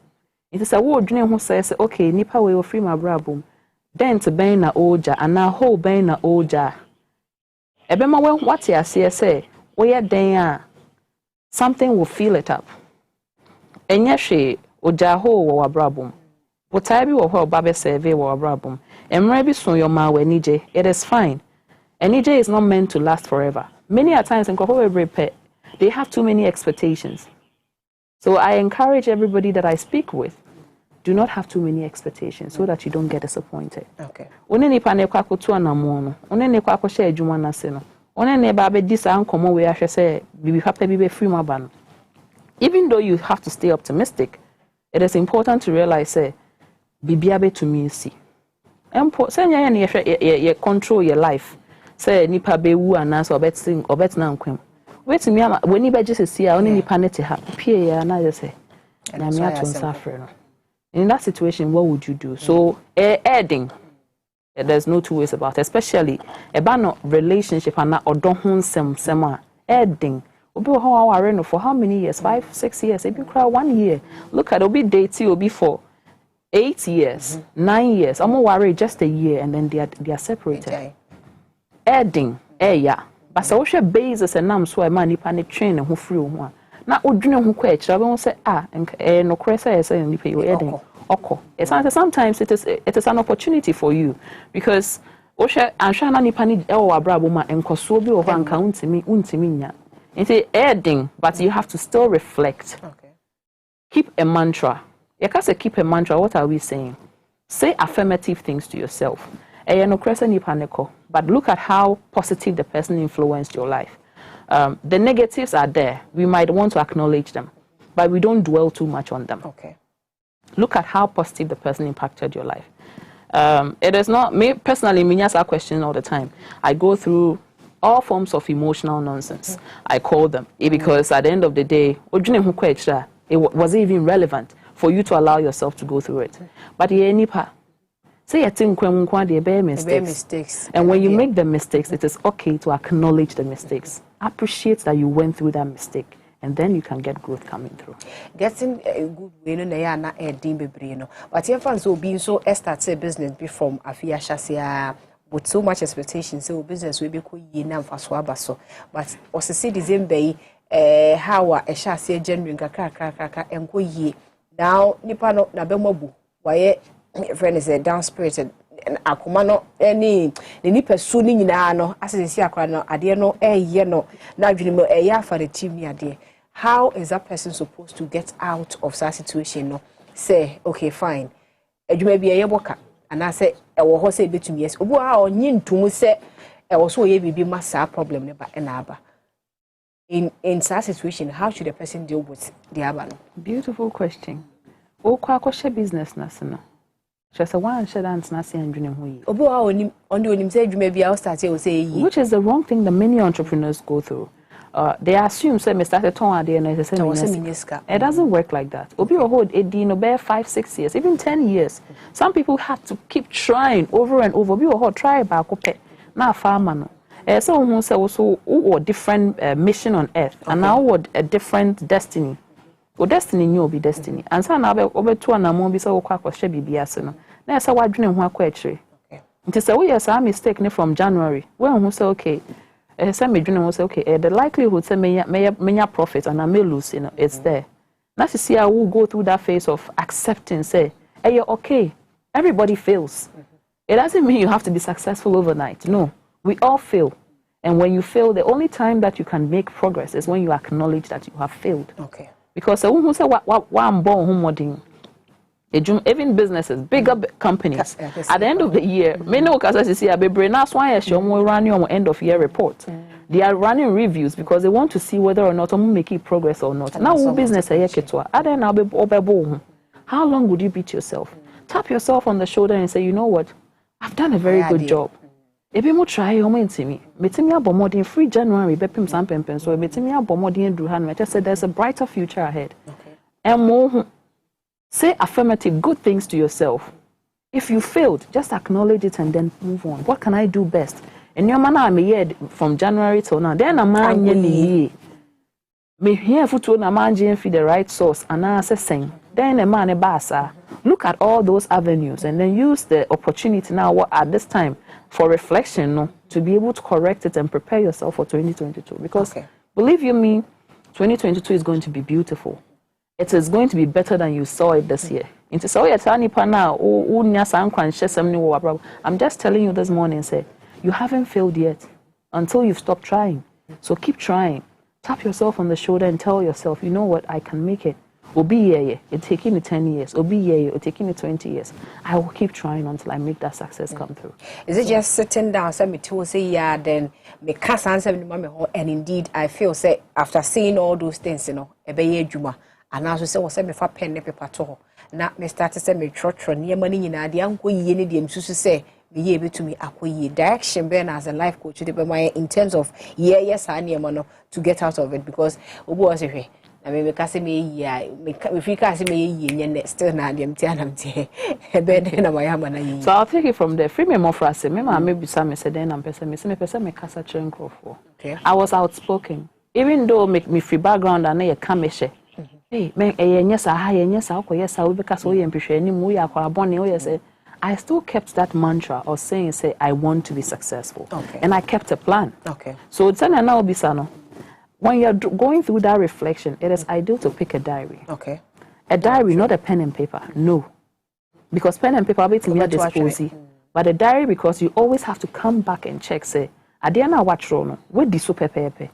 Speaker 18: It is a word dream who says, okay, nipa will free my brabum. Then to bang na oja and now whole bang na oja. Ebema when what ya say, where then something will fill it up. And yes, she oja ho wa brabum. But I be wa babe survey wa brabum. And maybe soon your ma we nije. It is fine. And nije is not meant to last forever. Many a times in Kohowe they have too many expectations. So I encourage everybody that I speak with, do not have too many expectations so that you don't get disappointed.
Speaker 14: Okay.
Speaker 18: Onene pa ne kwako tu anamono. Onene kwako share adwuma na se no. Onene ba be disa ankomo we ahwe say bibi papa bi be free maba no. Even though you have to stay optimistic, it is important to realize say bibi abe to me see. Empo say nya ye control your life. Say nipa be wu anasa obet na nkwem. Wait me when you be just see only nipa net ha pie ya na just say na me ato nsafre no. In that situation, what would you do? So, adding, there's no two ways about it, especially about relationship and not odon sema adding. Obi how are for how many years? 5, 6 years, maybe 1 year. Look at Obi dating Obi for 8 years, 9 years. I'm worried just a year and then they are separated. Okay. Adding, yeah. But so she basis and nam so man nipa ne train who free one. Na odwene ho kwa ekira be say no cresa say nipa you adding oko. Sometimes it is an opportunity for you because osha ansha na nipa ni e wo abrabo ma enkoso bi wo ho anka untimi nya. It's adding, but you have to still reflect. Okay. Keep a mantra. You can't say keep a mantra. What are we saying? Say affirmative things to yourself. But look at how positive the person influenced your life. The negatives are there. We might want to acknowledge them, but we don't dwell too much on them.
Speaker 14: Okay.
Speaker 18: Look at how positive the person impacted your life. It is not me personally. Me ask that question all the time. I go through all forms of emotional nonsense. I call them because at the end of the day, it wasn't even relevant for you to allow yourself to go through it. But say you think mistakes. And when you make the mistakes, it is okay to acknowledge the mistakes. Appreciate that you went through that mistake, and then you can get growth coming through.
Speaker 14: Getting a good way, no, but your fans will be so started business be from Afia Shasia with so much expectation. So business will be cool for Swabaso. But also see the same way, how a Shasia genuine kaka and go ye now Nipano Nabemobu. Why friend is a down spirited. Akumano any the nipa suni nyina no asese akwa no ade no ye no na dwene ya for the team ni ade. How is that person supposed to get out of that situation no? Say okay fine adwuma bia ye boka ana say e wo ho say betumi yes obu a onyi ntum say e wo so ye bibi massa problem ne ba na aba. In that situation, how should a person deal with the aba?
Speaker 18: Beautiful question. O kwa kwashe business na se no. Just a one share dance na say andwene ho yi.
Speaker 14: Obi wa onim say adwuma bia o start e o say yi.
Speaker 18: Which is the wrong thing that many entrepreneurs go through. They assume say me started ton ade na say it doesn't work like that. Obi o hold edi no be 5, 6 years, even 10 years. Some people had to keep trying over and over. Obi o hold try ba ko pe na farmer no. So who say also or different mission on earth and now what a different destiny. O destiny new be destiny. And so na obeto na mo bi say o kwa kwahye bibia se no. na say wadwene ho akwa akire nti say we yes a mistake ne from January when who say okay say me dwene ho say okay the likelihood say menya profit and I may lose, you know, it's there. Now see I will go through that phase of accepting say hey you're okay, everybody fails. It doesn't mean you have to be successful overnight. No, we all fail. And when you fail, the only time that you can make progress is when you acknowledge that you have failed.
Speaker 14: Okay.
Speaker 18: Because who say what I'm born home even businesses, bigger companies, at the end of the year, many occasions see a baby now why running on end of year report. They are running reviews because they want to see whether or not I'm making progress or not. Now business how long would you beat yourself? Tap yourself on the shoulder and say, you know what? I've done a very good job. If you try your mind to me, metimi abomodin free January, bepim sampempen so metimi abomodin duhan. I just said there's a brighter future ahead. Okay. And more say affirmative good things to yourself. If you failed, just acknowledge it and then move on. What can I do best? And your man I'm here from January till now. Then a man me here for na man feed the right source and I saying. Then a man a basa. Look at all those avenues and then use the opportunity now at this time for reflection, no, to be able to correct it and prepare yourself for 2022. Because believe you me, 2022 is going to be beautiful. It is going to be better than you saw it this year. I'm just telling you this morning, say, you haven't failed yet until you've stopped trying. So keep trying. Tap yourself on the shoulder and tell yourself, you know what, I can make it. It's taking me 10 years. It's taking me 20 years. I will keep trying until I make that success come through.
Speaker 14: Is it just sitting down, say me to say yeah, then me cast answer me and indeed I feel say after seeing all those things, you know, ebe juma, and also say was say me for pen ne paper to. Na me start to say me trotro near money in the uncle ye need them to say be able to me acquire direction ben as a life coach in terms of yes I near mono to get out of it because was a I mean, because me, if you can't see me, still not them
Speaker 18: so I'll take it from there. Free me more for us. Maybe some said then I'm person me casa chenko for. I was outspoken, even though make me free background and a kameshe. Hey, man, yes, I will because we appreciate any movie I still kept that mantra of saying, say, I want to be successful. And I kept a plan. So it's an now bisano. When you're going through that reflection, it is ideal to pick a diary. A diary, not a pen and paper. No. Because pen and paper are at disposal. But a diary, because you always have to come back and check, say, Adiana watch rono, what this super pepe.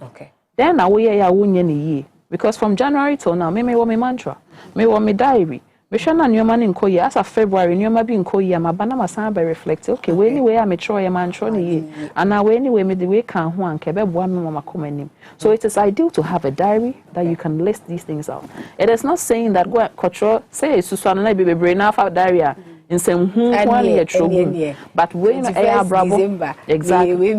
Speaker 18: Then I will because from January till now, me want me mantra, me want me diary. Me shana nyoma ni nko ye as of February nyoma bi nko ye ma bana masan be reflect okay we anyway I me try ye man try ye and now anyway me the way can ho anke be boa me mama komanim. So it is ideal to have a diary that you can list these things out. It is not saying that go control say susu na be bebre na fa diary in some one year trouble but when bravo exactly we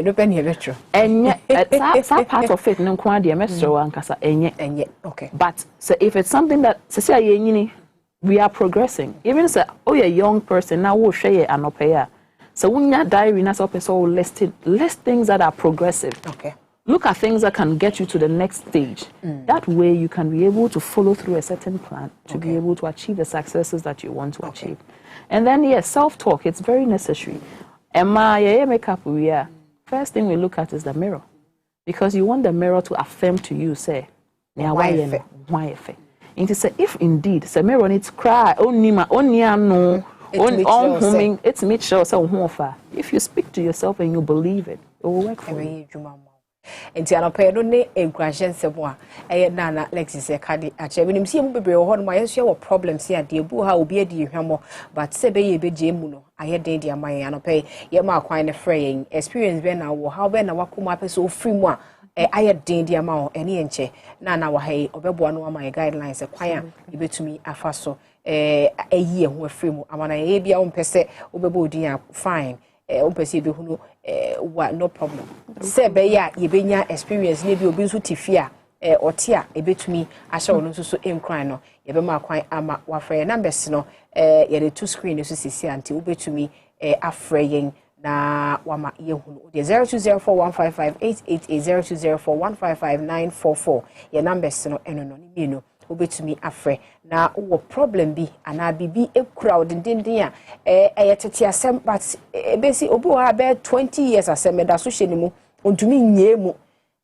Speaker 18: no pen here betro enye that part of it no kwa de mesro ankasa enye
Speaker 14: okay
Speaker 18: but so if it's something that say ye we are progressing. Even say, oh, you're a young person now, we'll share an opera. So when you're diary, that's so list things that are progressive. Look at things that can get you to the next stage. That way, you can be able to follow through a certain plan to be able to achieve the successes that you want to achieve. And then, yes, self-talk, it's very necessary. Emma, makeup, first thing we look at is the mirror. Because you want the mirror to affirm to you, say, why and say if indeed say me run it cry only no on homing it's make sure so if you speak to yourself and you believe it will work for you.
Speaker 14: Enti anapɛ no ne encourage nsɛm a nana Lexis e kade akyɛ binim sie mu bebre wo hɔ no ma yɛso wɔ problems ya de bu ha obi adi hwamɔ but sɛ be ye beje mu no ayɛ den de ama yɛn anapɛ yɛ ma akwan ne frɛ yɛn experience be na wo how be na wakoma pɛ so free mu a ayɛ den de ama wo ɛne enkyɛ na wa ha yi ɔbɛboa no ama yɛ guidelines e kwan a yɛbɛtumi afa so ayi ho free mu amana yɛ bia wo mpɛ sɛ wobɛbɔ odin a fine ompesi be hunu no problem se be ya ye benya experience ne bi obi nso tifia ote a ebetumi ahye wono nso so enkran no ye be ma kwan ama wafre numbers no ye the two screen no so sisi anti obetumi afre yen na wama ye hunu de 0204155888 0204155944 ye numbers no eno no ni no obetumi afre na wo problem bi ana bibi ekura odindindin a tete asem but ebesi obi wa be 20 years asem da so hye ni mu ontumi nyie mu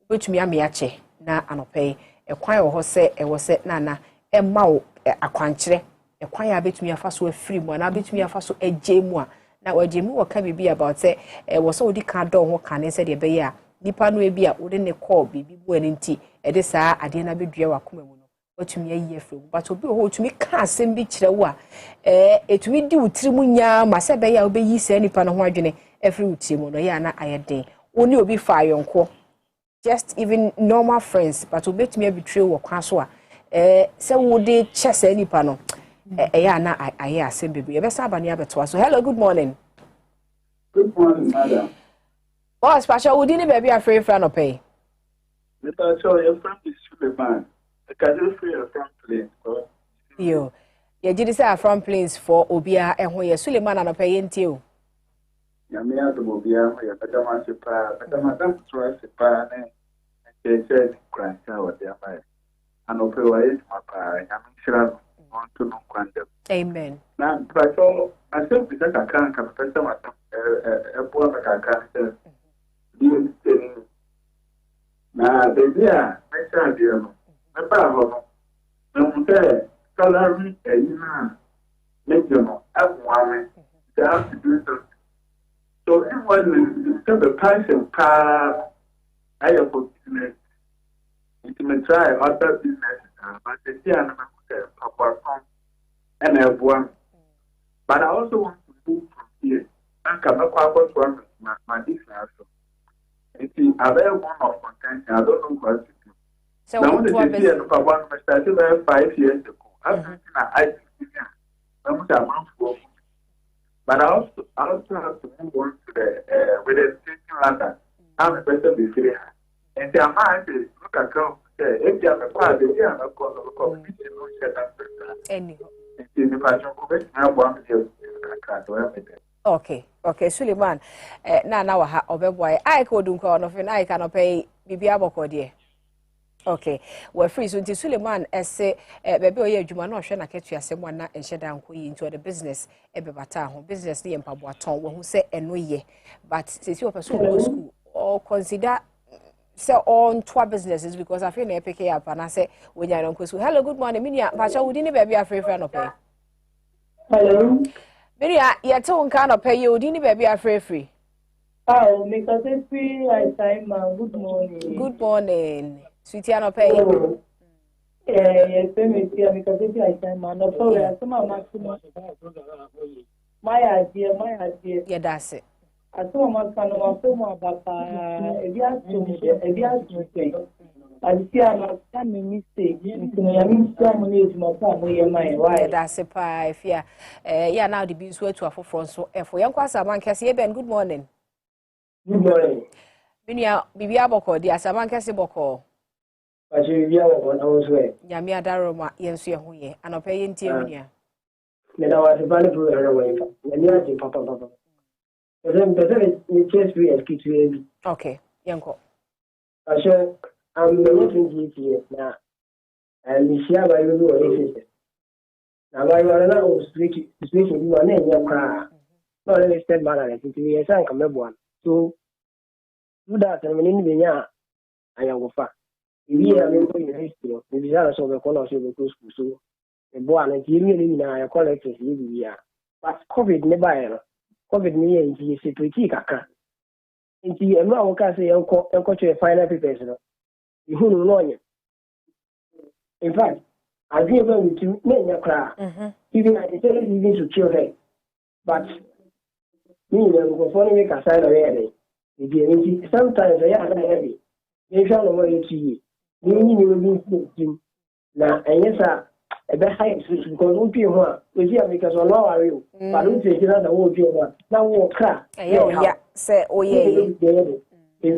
Speaker 14: obetumi ame ache na anope ekwan wo ho se se na emma wo akwankyere ekwan ya betumi afa so afiri mu na betumi afa so agye mu a na wagye mu waka bibi about se wo so odi ka do ho kane se de be ya nipa no ebi a wo de ne call bibi bu ani nti de saa ade na bedua wakoma mu no watumi ayi afiri but obi ho otumi ka asem bi kire wo a etumi di utiri mu nya ma se be ya obeyi se nipa no ho adwene afiri utiri mu no ya na ayeden oni obi fa yonko just even normal friends but obetumi abetray wo kwa so a se wo de chese nipa no ya na aye asem bebu ye be sa abane abeto so hello good morning
Speaker 19: madam
Speaker 14: boss pasha wo di ni baby afre fra no pay
Speaker 19: Mr. Cho, your friend is Suleiman. I can do free from place.
Speaker 14: Yo, ye jidi say from planes for obia ehho ye Suleiman na pay enti o.
Speaker 19: Ya me ado obia ho ye beta ma sepa, beta ma dam tro sepa ne. Ke se kranka o dia mai. Ano pe wa is ma pa, ya me shira on to no kwande.
Speaker 14: Amen.
Speaker 19: Na pato, I say bi ka kan ka pesa ma bo ma ka kan se. Na baby a mecha dia no me ba ho no me mute salary na make no afwan they have to do so so it was the passion pa I have business it may try other business but the dia na me apart from and everyone but I also want to move from here and come up with my business. See, I have one of contention. I don't know what to do. So now, when they see I started 5 years ago. After I I'm but I also have to move on to the with the station ladder. I'm a person before. And the amount is look at come. If you have a part, if you have a call,
Speaker 14: anyhow. Okay, Suleiman. Na wa ha obeboy. I ko dun ko no fe na I can pay bibia boko de. Okay. We free so nti Suleiman ese bebe oye adwuma na ohwe na ketu asem na enhyeda nko yi into the business bata ho. Business ne yempa boaton wo hu se eno ye. But since you person go school or consider say on two businesses because I feel na pick up and I say when you are on school. Hello, good morning. Minia, pacha wo di ni baby afre no pay.
Speaker 20: Hello.
Speaker 14: Minia, ya te won kan no pay you di ni baby afre free.
Speaker 20: Oh, because it's free I time good morning.
Speaker 14: Good morning. Sweetie no pay.
Speaker 20: Yes, because it's I time no problem. Some maximum. My idea.
Speaker 14: Yeah, that's it.
Speaker 20: I saw my son of my papa. If you ask me, I see I'm a mistake.
Speaker 14: That's a pie. If yeah, now the beans were to a front so for young Quasaman Cassie Ben. Good morning.
Speaker 20: Good morning.
Speaker 14: Minia Bibia Boko, the Asaman Cassie Boko.
Speaker 20: But you are also
Speaker 14: Yamia Daroma, Yensia Huye, and I'll pay in Tiania.
Speaker 20: Then I was a valuable away. And you are Papa.
Speaker 14: Okay, Yanko.
Speaker 20: I'm working here now, and you share by you. Now, I want to speak you are name your cry. Not only step balance, it will be a son come one. So, do that, and when in the I am go far. If you are going to history, the desires of the colors of the school, so the boy and the union in our collectors live here. But COVID never. COVID me and security kaka. Inti emra wo ka say enko to final papers no. You know no. In fact, I give them to me kra. Even I tell you even to children. But me them go for me ka sign away. If sometimes I am heavy. They shall know what you see. You will be na enyesa ebe high because we pay one we see because we know are you but we say that we pay one now we cry
Speaker 14: yeah say oh yeah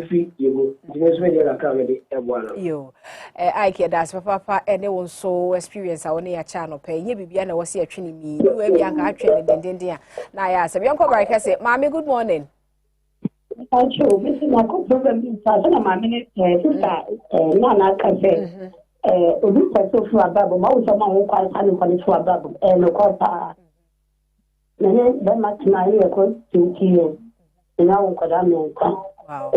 Speaker 20: free you go the way they are coming e boa
Speaker 14: yo I care that's papa any one so experience I want ya channel pay nye bibia na wo se atwene mi we bia nka atwene dendenden na ya se bia nko baraka say mama good morning
Speaker 21: Thank you. This is my problem. Na mama ne sister na na cafe. Obi person for ababo, ma wo sama wo kwal san ko ni for ababo. No ko pa. Nene be matina ye ko tinkiye. Ina wo ko da me nka.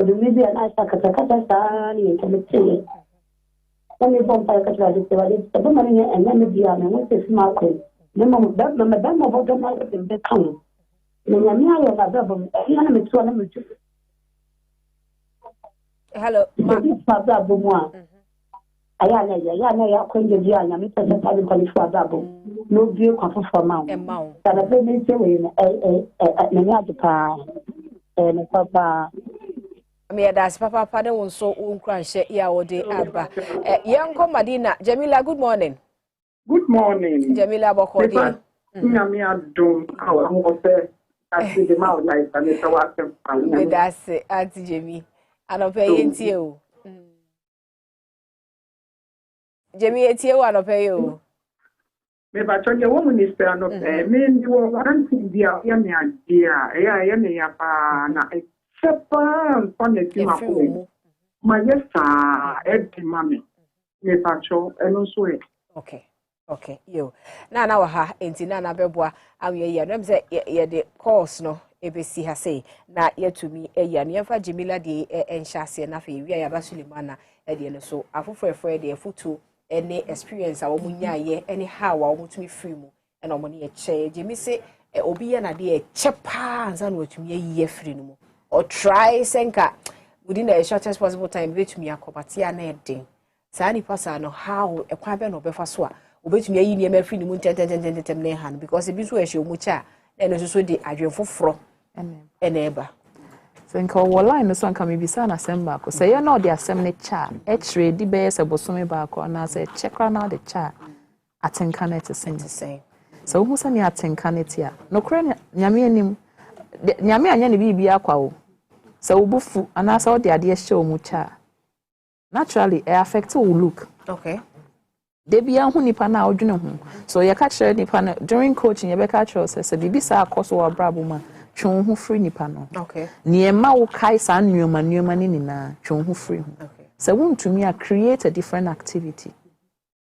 Speaker 21: Obi bi na kata sa ni kemete. Oni bon pa ka tra de se wale. Be mani ne enya me bia me wo se sma ko. Ne mo da me da mo bo da ma be kan. Ne nya mi ayo na ababo. Ina na me tu na me tu.
Speaker 14: Hello,
Speaker 21: ma. Ababo mo a. Ayana ya kwenye dia nya mi pesa pale kwa ni fwa babo no vie kwa fwa ma sana pe ni se we na nya pa na papa
Speaker 14: me das papa de won so unkran hye ya wode aba yanko Madina Jamila, good morning.
Speaker 22: Good morning
Speaker 14: Jamila bokodi
Speaker 22: nya mi adom awa mo se ati de ma like and so what
Speaker 14: me das anti Jemi anope yentie o Jemi etie wa no pay you.
Speaker 22: Me ba chonye wo minister no pay. Me ndi wo wanti dia ya me adia. Ya me ya pa na sepa connect ma ko. Ma yesa edi mami. Me ba cho eno so e.
Speaker 14: Okay, yo. Na wa ha enti na beboa awe ye no say ye de course no ebesi ha say na yetumi eya ne fa Jemila de enhyase na fa wi ya ba Sulemana e de no so afofofo de futu any experience a womunya ye any how a womutumi free mu e na omone ye che Jemi se obi ye na de ye chepa anza na wotumi ye free no mu or try senka within the shortest possible time betumi akobati na edin sa ni pasa no how e kwa be no befa so a obetumi ayi ne ma free no mu tentem na han because e bi so e hye omucha na no so de adwenfoforo eneba
Speaker 18: Nka wo line so nka me bisa na semba ko se ye no de asem ne cha e chere di be se bosome ba ko na se chekra na de cha atenka na te sen so hu se ni atenka na ti a no kra nyame anim nyame anya ne bibi akwa wo se wo bufu ana se wo de ade hye omu cha naturally e affect wo look de bia hu nipa na odwene hu so ye ka chere nipa na during coaching ye be ka chere se bibi sa akoso wa brabo ma twon hu free nipa no niema wo kai sa nnuoma ni nina twon hu free hu se wuntumi a create a different activity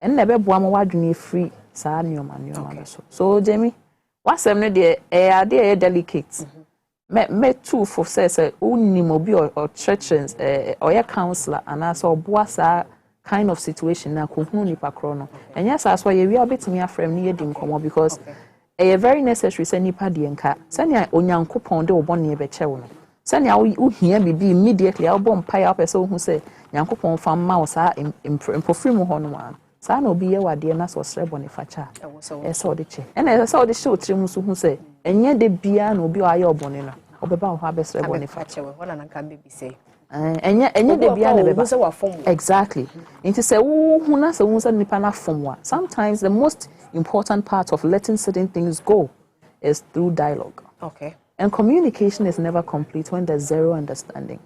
Speaker 18: en na be boa ma wadwene free sa nnuoma so Jemi wasem ne de ade e delicate me too for say unnim obi or churches or ya counselor and also oboa sa kind of situation na ko hu nipa kro no enya sa so ye wi obetimi afrem ne yedim komo because a very necessary say nipa de nka sanya onyankopon de obone e be chewo no sanya wo hia bibi immediately wo mpa ya pese wo hu say nyankopon fa ma wo sa impofiri mu ho no ma sa na obi ye wade na so sre bone facha e so de che ena e so de she otire mu so hu say enye de bia na obi o aye obone no obeba ho abesre bone facha
Speaker 14: we ho na nka bebi say
Speaker 18: enye de bia na beba exactly into say wo hu na say wo say nipa na fomwa sometimes the most important part of letting certain things go is through dialogue. And communication is never complete when there's zero understanding.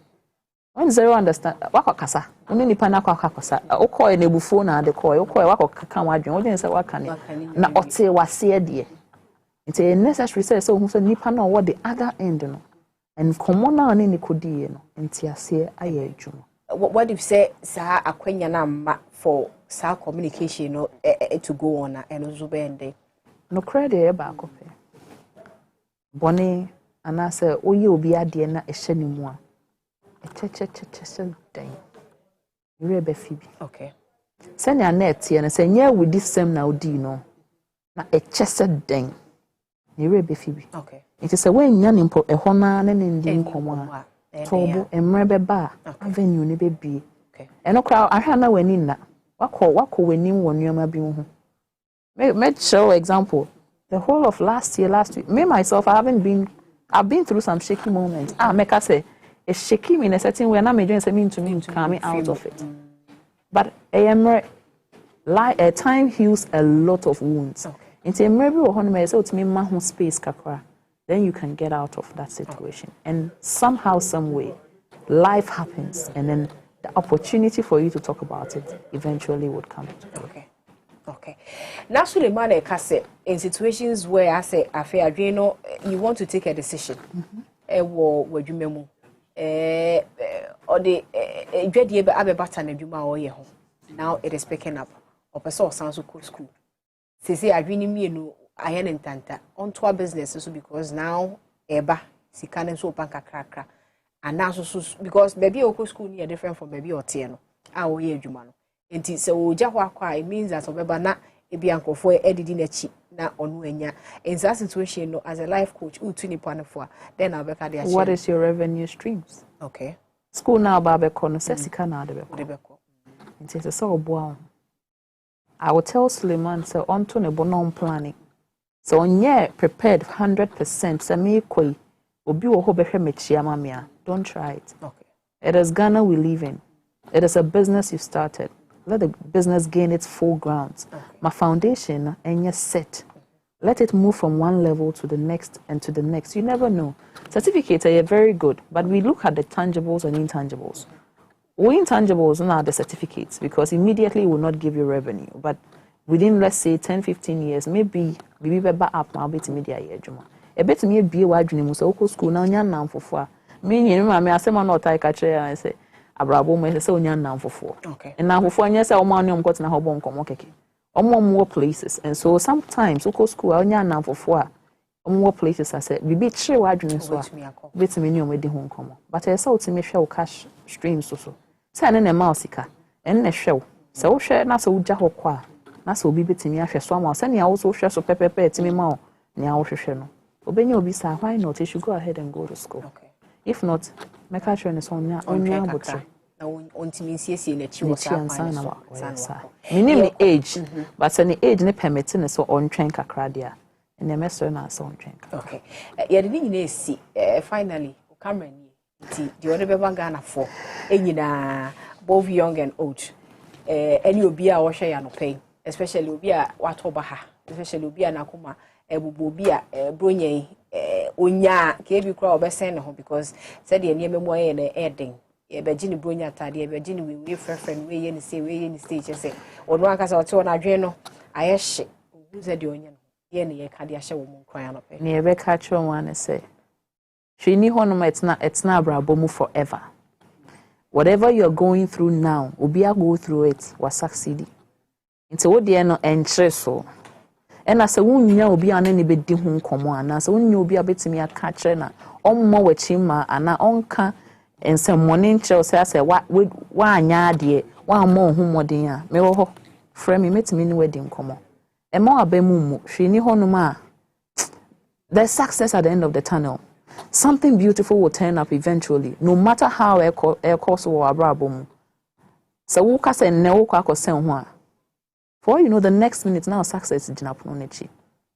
Speaker 18: When zero understanding, wako kasa. Uni nipa na kwa kasa. Oko enebufu na ade ko. Oko wako kaka wadwen. Odi nse wakane. Na ote wase die. It's a necessary say so who say nipa na what the other end no. And komo na ne nikodi no. Nti ase aye adwuma.
Speaker 14: What if say sa akwanya na ma for sa communication no to go on and also bende
Speaker 18: no credit e ba ko pe boni ana se oye obi ade na ehye ni mu a che dan you be fibi send your net ye na se nya with this same na odi no na eche dan you be fibi it is a when nya ni mpo ehọ na ne ndi nkomo a tobo emre be ba avenue ni be bi eno kra ahwa na wani na wako wani wonnyoma bi ho me show example the whole of last week me myself I've been through some shaky moments make us say a shaky in a certain way na me doing something to me coming out of it but time heals a lot of wounds into maybe we want to say to me ma ho space kakra then you can get out of that situation and somehow some way life happens and then the opportunity for you to talk about it eventually would come.
Speaker 14: Okay. Now, Sulemana Kase, in situations where I say, you want to take a decision, or you memo, or the Jedi Abe Batan and Juma or Yeho. now it is picking up. Or person sounds so cool school. Say I really mean I ain't intanta onto our business so because now eba si can so panka krakra and now so because maybe oko school near different from maybe or tieno ah o ye adwuma no enti se o ja ho akwa it means that obeba na ebi ankofo edidi na chi na onu anya in that situation no as a life coach utu ni panefo then abeka dey.
Speaker 18: What is your revenue streams?
Speaker 14: Okay,
Speaker 18: school now babeko no sesika na debeko enti se so obo I will tell Suleiman so onto ne bonon planning. So onye prepared 100% say me koi obi wo ho behwe mechia mamia. Don't try it.
Speaker 14: Okay.
Speaker 18: It is Ghana we live in. It is a business you started. Let the business gain its full grounds. Okay. My foundation and set. Let it move from one level to the next and to the next. You never know. Certificates are very good, but we look at the tangibles and intangibles. Intangibles are the certificates because immediately will not give you revenue. But within, let's say, 10, 15 years, maybe back up now, bit media year. A bit me be a wide dream, so school now, yan for 4. Meaning, I say, I'm not like I say, Abrabo may say, yan for 4. Okay. And now, for yes, our money on cotton, how bon come okay. More places. And so sometimes, school, I'll yan for 4. More places, I said, we be sure wide dreams, bit me new with the home come. But I saw to me show cash streams so. Say na mausika en na hwew se wo hwe na se wo gya hokwa na se obi betimi ahwe so ama se ne also hwe so pepepe etimi ma o ne a wo hwehwe no obenya obi sa why not you should go ahead and go to school. Okay. If not make a sure ne so onya botre
Speaker 14: na ontimi siesie na chi wo sa
Speaker 18: san minimum age but any age ne permit ne so on train kakra dia and the so na so on train.
Speaker 14: Okay. Ye de nyina esi finally o camera ni the other beba Ghana for enyina both young and old any obi a wo hwe ya no pay especially obi a watoba ha especially obi a nakoma ebubo obi a bronyen onya ke bi kura obesen ne ho because said the name mo ye na eden e be gini bronya tade e be gini we friend we ye ni say we ye ni stage say odo aka sa ote na adwen no aye hye who said the onya no ye ne ye ka de ahye wo mo kran no pay
Speaker 18: ne e be ka tro one say she ni honum it's not abrabomu forever. Whatever you're going through now, obia go through it was succeeding. Into what the no entre so. And as a wunya obi an ni bedi ho nkomo ana so wunya obi abetimi aka kire na ommo wachima ana onka ensem morning nche say say wa anya ade wa mo ho modin a me wo ho frame me metimi ni wedding nkomo. E mo abemu mu hwe ni honum a there's success at the end of the tunnel. Something beautiful will turn up eventually, no matter how air course or abrabum. So who can say no quack or send one? For you know, the next minute now success is in.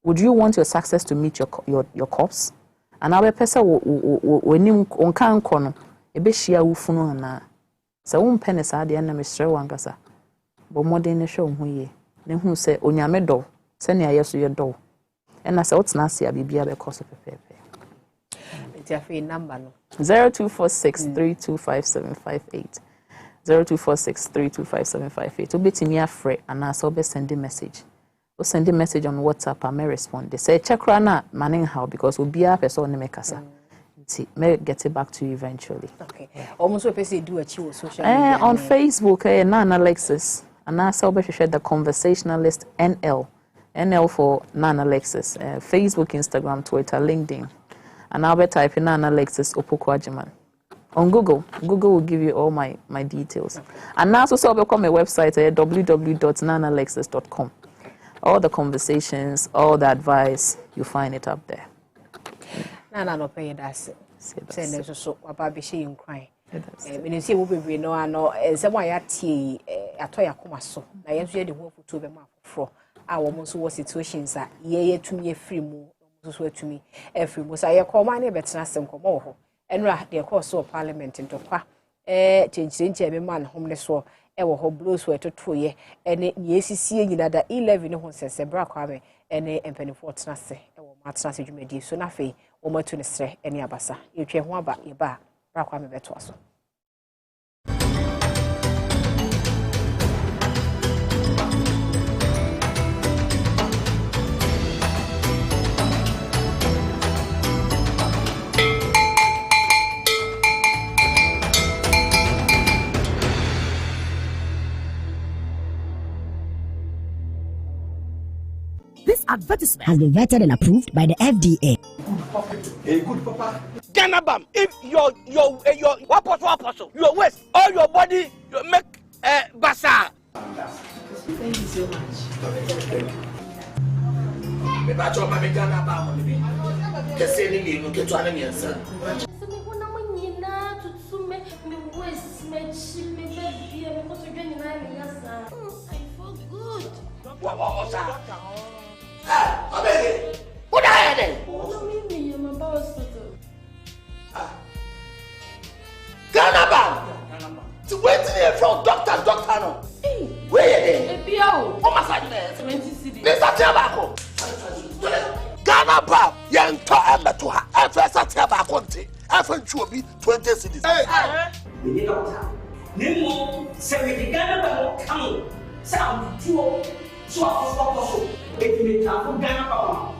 Speaker 18: Would you want your success to meet your course? And our person when you on can corner a bit share wufuno na. So one penny sad the enemy sure one gasa. But more than a show who then who say on your meadow, send your yes to your door. And I said, what's nasty? I'll be because of a paper.
Speaker 14: Number no
Speaker 18: 0246325758 0246325758 obetimi afre and also be send a message o send a message on WhatsApp and may respond they say check rana manning how because we be a person na make asa may get it back to you eventually.
Speaker 14: Okay. Almost what person do achieve social media
Speaker 18: on Facebook Nana Alexis and also be share the conversationalist NL for Nana Alexis Facebook, Instagram, Twitter, LinkedIn. And I'll be typing Nana Alexis Opokwajiman. On Google will give you all my details. Okay. And now also become my website at www.nanalexis.com. All the conversations, all the advice, you find it up there.
Speaker 14: Nana no pay that. Say so about be saying crying. When you see we know I know someone yati atoya koma so. Na yenso ye de ho foto be ma fro. A wo mo so wo situations a ye to me free mu. So to me every most I call my neighbor Tenasem Como and the course of parliament into qua change every man homeless war ever ho blows were to 2 year and yes seeing that 11 who says a braquame and a penny for Tenase or Martinas you may do so nothing or more to the stray any abassa. You care one about your bar braquame betuaso.
Speaker 16: advertisement has been vetted and approved by the FDA.
Speaker 12: Hey, good papa. Ganabam, if your what apostle, your waist, all your body, you make bazaar.
Speaker 2: Thank you so much.
Speaker 12: Thank you. Me ba cho mami Ganabam on me. Kese ni ni no keto ana mi ansa. What I had then? Ganabam! To wait here from doctor no. Where you there? Oh my side there. 70 cedi. This a tobacco. Ganabam! Yen to embe to her. First a tobacco nti. Efan chu obi 20 cedis. Hey. Me doctor. Nemo se we Ganabam come. Sound two. So if you have Ganabam,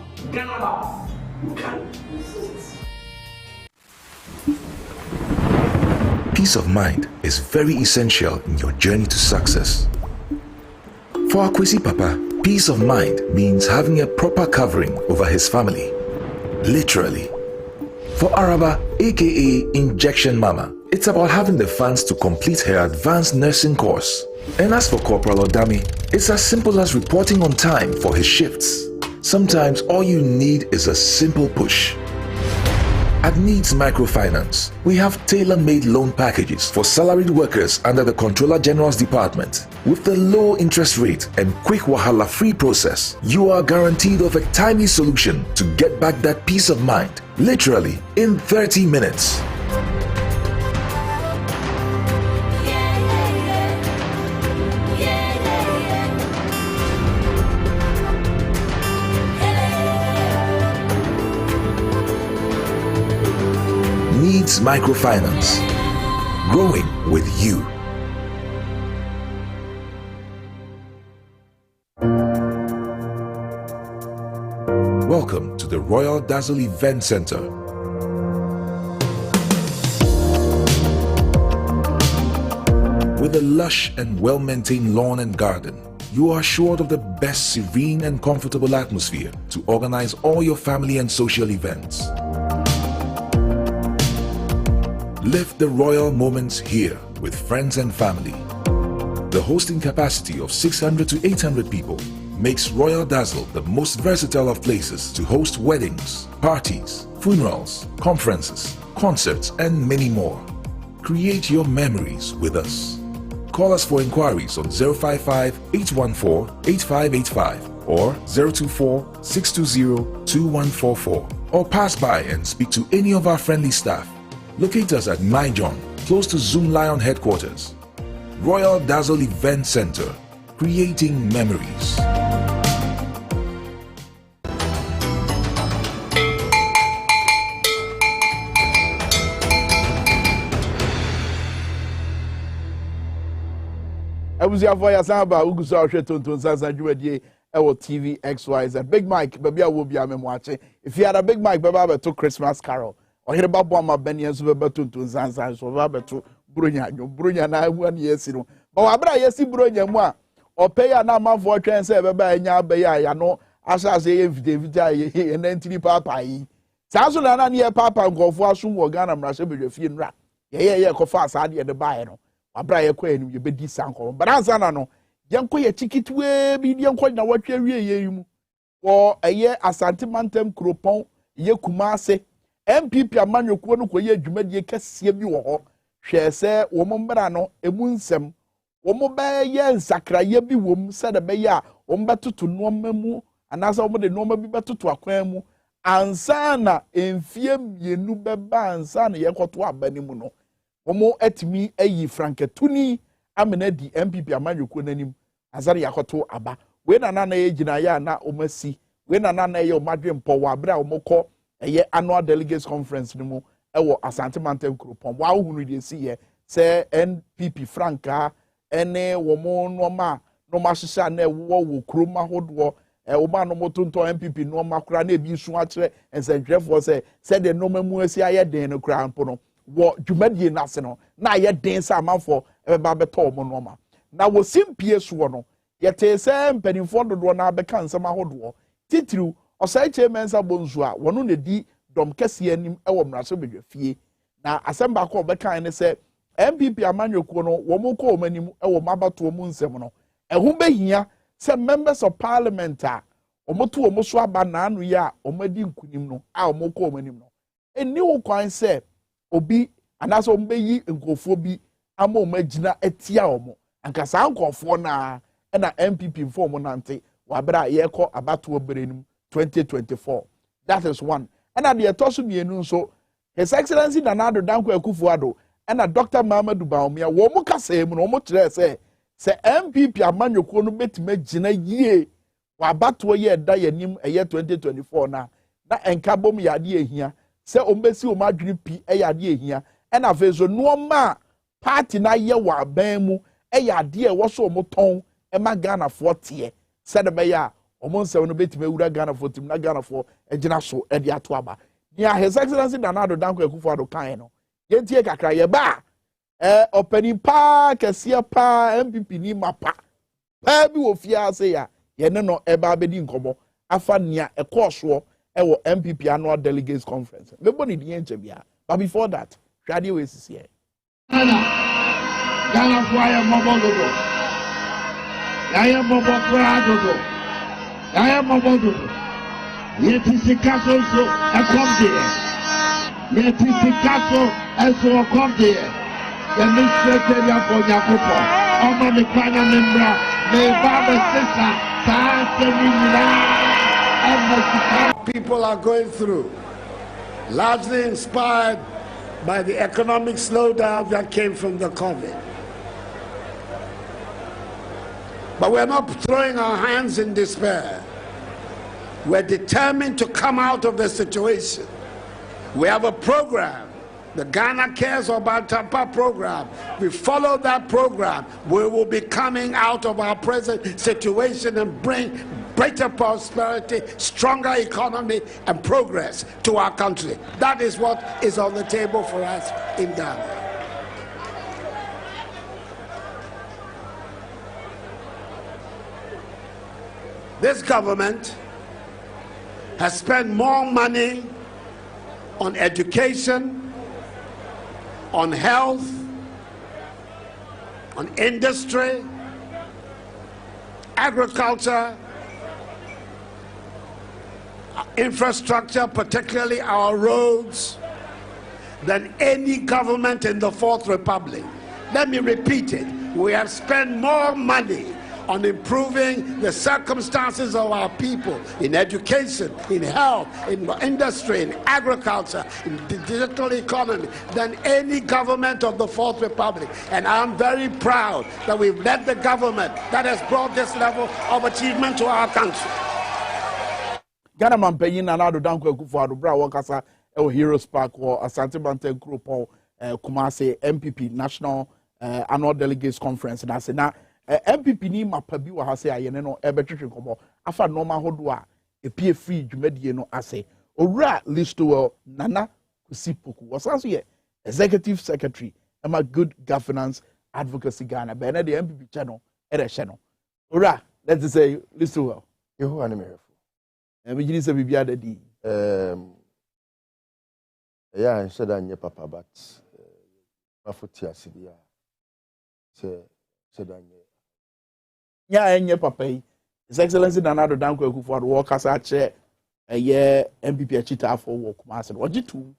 Speaker 12: you can resist.
Speaker 10: Peace of mind is very essential in your journey to success. For Akwesi Papa, peace of mind means having a proper covering over his family. Literally. For Araba, aka Injection Mama, it's about having the funds to complete her advanced nursing course. And as for Corporal Odami, it's as simple as reporting on time for his shifts. Sometimes all you need is a simple push. At Needs Microfinance, we have tailor-made loan packages for salaried workers under the Controller General's Department. With the low interest rate and quick wahala-free process, you are guaranteed of a timely solution to get back that peace of mind, literally in 30 minutes. Needs Microfinance. Growing with you. Welcome to the Royal Dazzle Event Center. With a lush and well-maintained lawn and garden, you are assured of the best serene and comfortable atmosphere to organize all your family and social events. Live the royal moments here with friends and family. The hosting capacity of 600 to 800 people makes Royal Dazzle the most versatile of places to host weddings, parties, funerals, conferences, concerts, and many more. Create your memories with us. Call us for inquiries on 055-814-8585 or 024-620-2144 or pass by and speak to any of our friendly staff. Locate us at Myjohn, close to Zoom Lion headquarters. Royal Dazzle Event Center, creating memories.
Speaker 1: Ebusia for ya samba ugusa ohwe Tonton Sansan dwuadie ewo TV XYZ. Big Mike baby awo bia memwache. If you had a Big Mike baba to Christmas Carol. Ohere babo ama bani enso beba Tonton Sansan so baba to bronya na hu an yesi no. Ba wa bra yesi bronya mu a opay ya na manfo twen se beba anya abaya ya no asase ye video ye nantini papa yi. Sanso na ne papa nkofo aso wo Ghana mrase bedwafie nra. Ye kofa asade de bae no. Abra ye kwa enu ye bedi sanko. Baranza na no yenko ye tikitwe bi yenko na watwe wie ye yimu. Wo eye Asante Mantem Kropon ye Kumase MPP amanyokuo no koye adwumadie kase bi wo ho. Hwe se wo mbra no emu nsem. Wo ba ye nsakraye bi wom se de be ya wo mbetoto no mamu anasa wo de no ma bi betoto akwan mu ansa na emfie mienu beba ansa na ye koto abanimu no. Omo etimi ayi franketuni amena di MPP amanyokuo nanim azare yakoto aba we na ye gina ya na omasi we na ye omadwe mpo wa bra omokọ eye annual delegates conference ni mu ewo Asante Mantem Kropon wa ohunu de si ye se NPP franka ene womo noma hyehyɛ na wo kroma hodo wo ma no motonto MPP no makura na ebi su akire ensentwefo se de noma mu asi aye den no kura mpo no wo dwumadie nase no na ye den sa amanfo eba beto mo noma na wo simpie so no ye te se mpanimfo dodo na beka nsɛm ahodo titiriw osai chairmansa bonzo a wono ne di dom kese anim e wo mraso bedwafie na asemba ko obekan ne se MPP amanyekuo no wo mo ko omanim e wo mabato mu nsem no ehu behia se members of parliament a omoto wo so aba na anu ya omadi nkunim no a omoko omanim no eni wo kwan se obi anaso ombeyi nkofo bi ama omagina etia omo anka sa nkofo na MPP mfo nante wabra yeko abato oberenum 2024 that is one the etosu mienu nso His Excellency Nanado Danko Akufo-Addo and Dr. Mamadou Bawumia wo mu kasa mu no mo kire se MPP amanyekuo no betime gina yie wa bato ye da yanim eye 2024 na enka bom yade ehia se ombesi o madwiri pi yade ehia and afezo no ma party na ye wa ban mu yade e wo so mo ton e ma Ghana fo tie se de be ya omo nsem no betime wura Ghana fo tim na Ghana fo egina so e de ato aba nia His Excellency Nanado Danko Akufo-Addo kan no yentie kakra ye ba opening pa kese pa MPP ni mapa pa bi wo fia se ya ye ne no e ba bedi nkomo afa nia e course wo MPP annual delegates conference mebo ni die nche bia but before that hwade we sisi e
Speaker 3: Ghana for ya mobododo ya mobododo ya mobododo yeti sikaso so e come there yeti sikaso e so come there the minister ya for Nyakopo oma me kwanya membra me baba sister sa
Speaker 6: people are going through, largely inspired by the economic slowdown that came from the COVID. But we're not throwing our hands in despair. We're determined to come out of the situation. We have a program, the Ghana Cares About Tapa program. We follow that program. We will be coming out of our present situation and bring greater prosperity, stronger economy, and progress to our country. That is what is on the table for us in Ghana. This government has spent more money on education, on health, on industry, agriculture, infrastructure, particularly our roads, than any government in the Fourth Republic. Let me repeat it. We have spent more money on improving the circumstances of our people in education, in health, in industry, in agriculture, in the digital economy than any government of the Fourth Republic. And I'm very proud that we've led the government that has brought this level of achievement to our country.
Speaker 1: Ghana Mampenyin Nanado Danko Akufo-Addo bra wakasa Heroes Park or Asante Banten Krupo Kumasi MPP National Annual Delegates Conference na se na MPP ni mapa bi wa ha se ayene no ebetwetwe komo afa normal hodo a epie free dwumadie no ase owura listo Nana Kusipoku wasanso ye Executive Secretary ema Good Governance Advocacy Ghana be na the MPP channel e de hye no owura let's say listo
Speaker 23: yehu anemefo
Speaker 1: begini se bibia da di
Speaker 23: yeah said anye papa but mafuti asibia said anye
Speaker 1: ya enye papa yi His Excellency Nanado Danko Akufo-Addo wo kasa che eye MPP achita afọ wo kuma se ojitu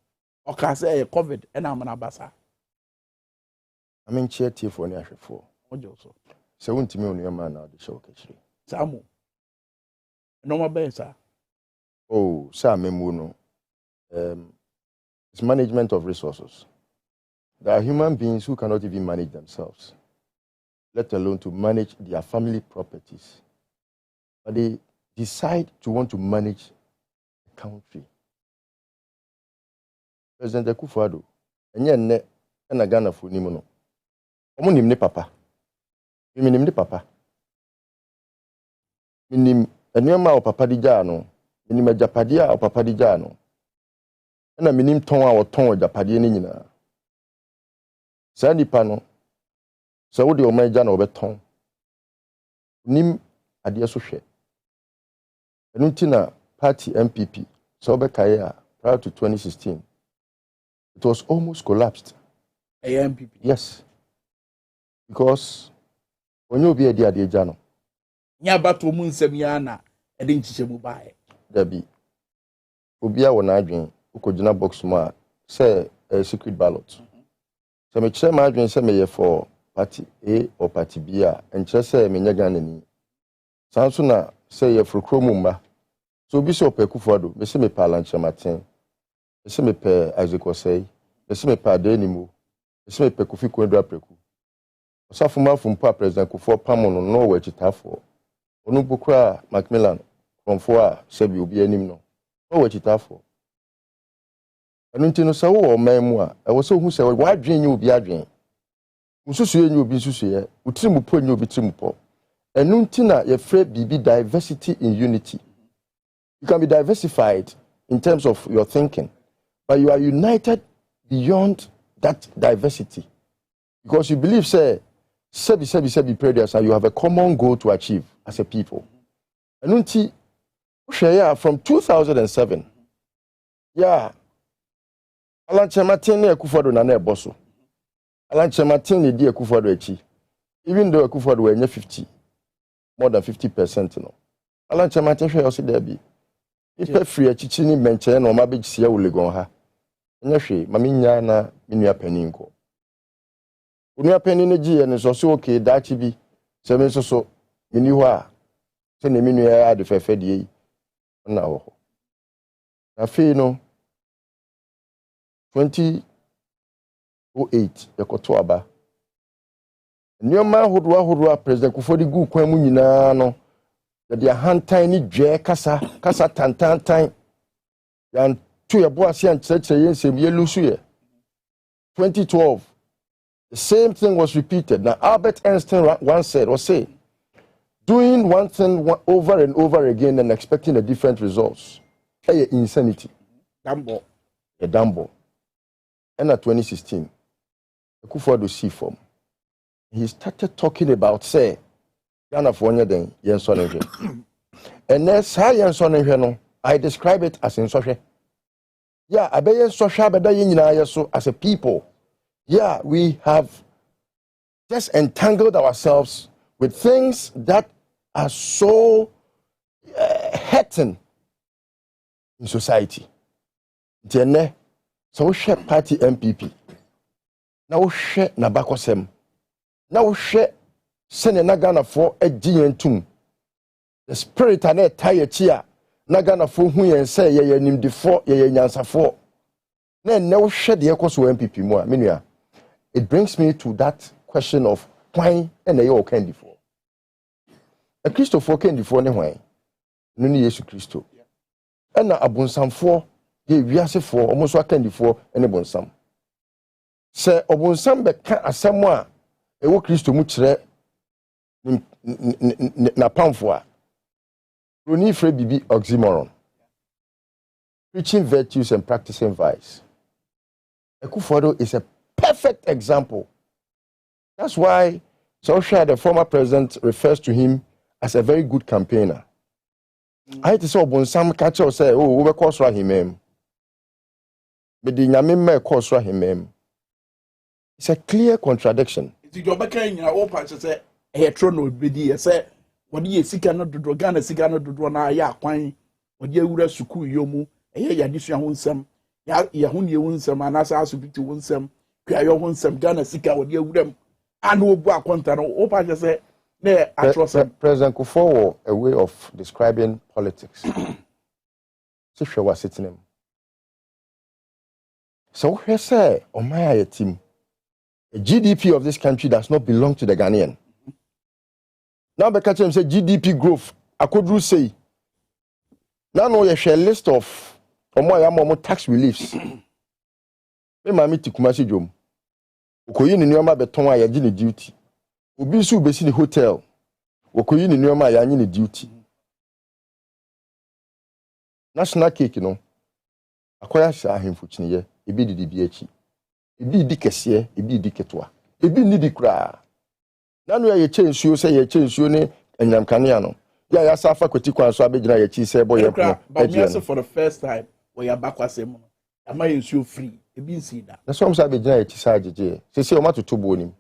Speaker 1: o kasa eye COVID na amana basa
Speaker 23: amen che tiefo ne ahwefo
Speaker 1: ojo so
Speaker 23: se wontimi onu yama na de show kachiri
Speaker 1: samu no ma be sa
Speaker 23: oh sa memu no it's management of resources. There are human beings who cannot even manage themselves, let alone to manage their family properties. But they decide to want to manage the country. President Akufo-Addo, enye nne na Ghana fo ni mu no. Omo nim ne papa. Mi nim ne papa. Mi nim enema o papa di ja no. Mi nim ajapade a o papa di ja no. Na mi nim ton a o ton ajapade ni nyina. Sa nipa no sa wo de o ma ja na o beton. Nim ade so hwe. Enuntina party MPP, Sobe Kaya, prior to 2016, it was almost collapsed.
Speaker 1: MPP?
Speaker 23: Yes. Because when you be a dear jano.
Speaker 1: Nyabatu Munsemiana, and then Chichemubai.
Speaker 23: There be. Obia Wanadrin, Ukojina Boxma, say a secret ballot. So me chair margin say me for party A or party B, and just say me nyaganani. Sansuna say ye for Kromumba. So be so pekufuado, me say me palancha matin, me say me pe Isaac say, me say me pa Denimu, me say me pe Kofi Kwendra preku. Osafuma fumpa President Kufuor Pamono no we chitafo. Onu bukra Macmillan from four sebi obi anim no. No we chitafo. Enu nti no se wo man mu a, e wo se hu se wa dwen nyi obi adwen. Mususu ye nyi obi susu ye, utirimu po nyi obi tirimu po. Enu nti na ye free bibi diversity in unity. You can be diversified in terms of your thinking, but you are united beyond that diversity. Because you believe, say, sebi prayers, and you have a common goal to achieve as a people. And from 2007, yeah, Alan Chematin Kufuor na na bosso. Alan Chematin ni di Kufuor echi. Even though Kufuor were 50, more than 50%, no. Alan Chematin share also there be. Ipe free echichi ni menche na ma be sia wulegon ha. Nya hwe mami nya na menua panin ko. Unua panin ne ji ne so okay dachi bi se me so meni ho a se ne menua ade fefe de yi na ho. Na fe no 2008 yakoto aba. Nyoma hodwa President Kufuor di gu kwan mu nyina no the hantai ni dwe kasa tantantan yan tu ya bo ase an cheche yensem ye lusu ye 2012 the same thing was repeated. Now Albert Einstein once said or say doing one thing over and over again and expecting a different results is insanity.
Speaker 1: Dambo.
Speaker 23: A dambo. And at 2016 Kufuor do see form. He started talking about say Ghana for den yen so ne hwe. And that's how yen so ne hwe no I describe it as in social. Yeah, abeyen social beda yen nyina yeso as a people. Yeah, we have just entangled ourselves with things that are so hurting in society. Jene so share party MPP. Now share na bakosem. Now share sene na Ghana for a tum. The spirit ane tire chia na Ghana for hu yen say ye nimdifo ye nyansafo. Na no share the ekos MPP mo a menua. It brings me to that question of why and ye candy for. A Christopher candy for ne why. No ni Yesu Christo. And na abunsamfo ye wiase for almost candy for any bonsam. Say obunsam be ka asemo a ewo Christo mu kire na pamfo a Roni Fre Bibi oxymoron. Preaching virtues and practicing vice. Kufuor is a perfect example. That's why Social, the former president, refers to him as a very good campaigner. I to say Bonsam catch or say, oh, we course him. But the Yamima course him. It's a clear contradiction.
Speaker 1: It's your back in your own parts say a tron be the say what ye seek not to do Ghana Sigana do na ya kwan what ye would suku yomu a ye addition wonsam ya hun ye wonsam and as asubiti wonsam kwa your wonsam Ghana Sika what ye would them and no bo akonta no o pa say na atrocem.
Speaker 23: President Kufuor a way of describing politics. So she was sitting him. So he say on my team. The GDP of this country does not belong to the Ghanaian. Now, because him say GDP growth, I could say. Now, no, you share a list of tax reliefs. Me mami ti kumasi jom. Okoyi ni nyoma beton a yaji ni duty. Obi su besi ni hotel. Okoyi ni nyoma yaji ni duty. National cake no. Akoya sha ahemfo chiniye, ebi didi bi echi. Ebi di kese, ebi di ketwa. Ebi ni di kra. Nanu ya ye nsuo se ye nsuo ne enyam kanea no. Yeah, ya safa kwatikwan so abegyina ya chi say boy
Speaker 1: ya. But me also for the first time we are back was am. Am I so free? E bi nsi da.
Speaker 23: Na so am say abegyina ya chi say ajeje. Sese o matoto bo onim.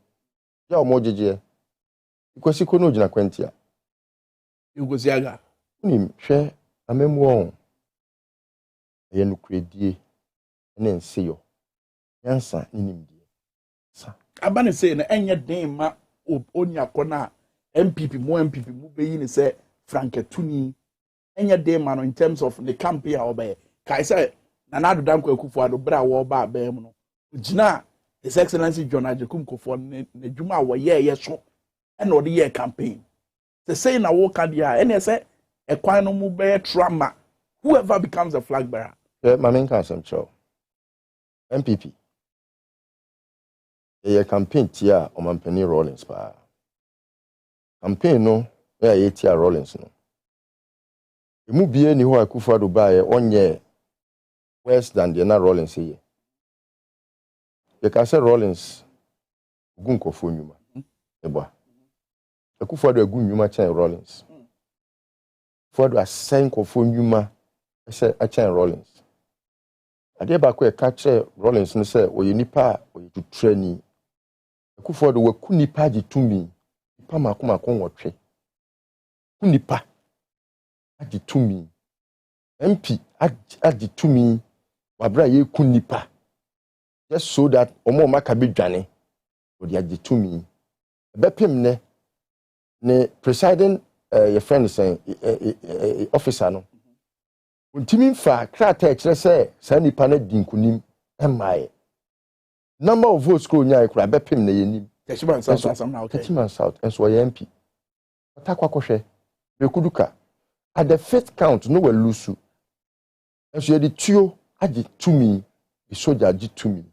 Speaker 23: Ya o mo jeje. Ikwasi ko no gina kwantia.
Speaker 1: Igosi aga.
Speaker 23: Nim hwe amemu on. Ye no kredie. Na nse yo. Yansa nim die. Sa.
Speaker 1: Abane say na enye den ma onya kona MPP mu be ni say Franketuni enye den ma no in terms of the campaign obey. Kai say Nana Danko Akufo-Addo bra wo ba ba mu no. Gina His Excellency John Ajekum Kofo ne dwuma wo ye so e na odi ye campaign. Say na wo ka dia ene say e kwan no mu be trauma whoever becomes a flag bearer.
Speaker 23: Yeah, my main concern chow. MPP. Ye campaign tia o mampani Rollins pa. Campaign no ye tia Rollins no. Emu bie ni ho Akufo-Addo ba ye onye worse than the na Rollins here. You can say Rollins gun kofo nyuma. Eba. Akufo-Addo agun nyuma chen Rollins. Akufo-Addo asen kofo nyuma a chen Rollins. Ade ba ko e ka che Rollins no say oye nipa oye to training. Akufo-Addo wa ku nipa ji tumi. Nipa makoma nwotwe. Ku nipa aji tumi. MP aji tumi. Wabra ye ku nipa. Just so that omo maka be dwane odi aji tumi. Bepem ne presiding your friend saying officer no. Untimi mfa krata e kire say sa nipa na dinkunim emaye. Number of votes ko nya ekura bepem na yenim.
Speaker 1: Techiman South now.
Speaker 23: Techiman South enso ye MP. Atakwa kohwe bekuduka. At the fifth count no we lose. Enso ye di tuo aji tumi. The soldier aji tumi.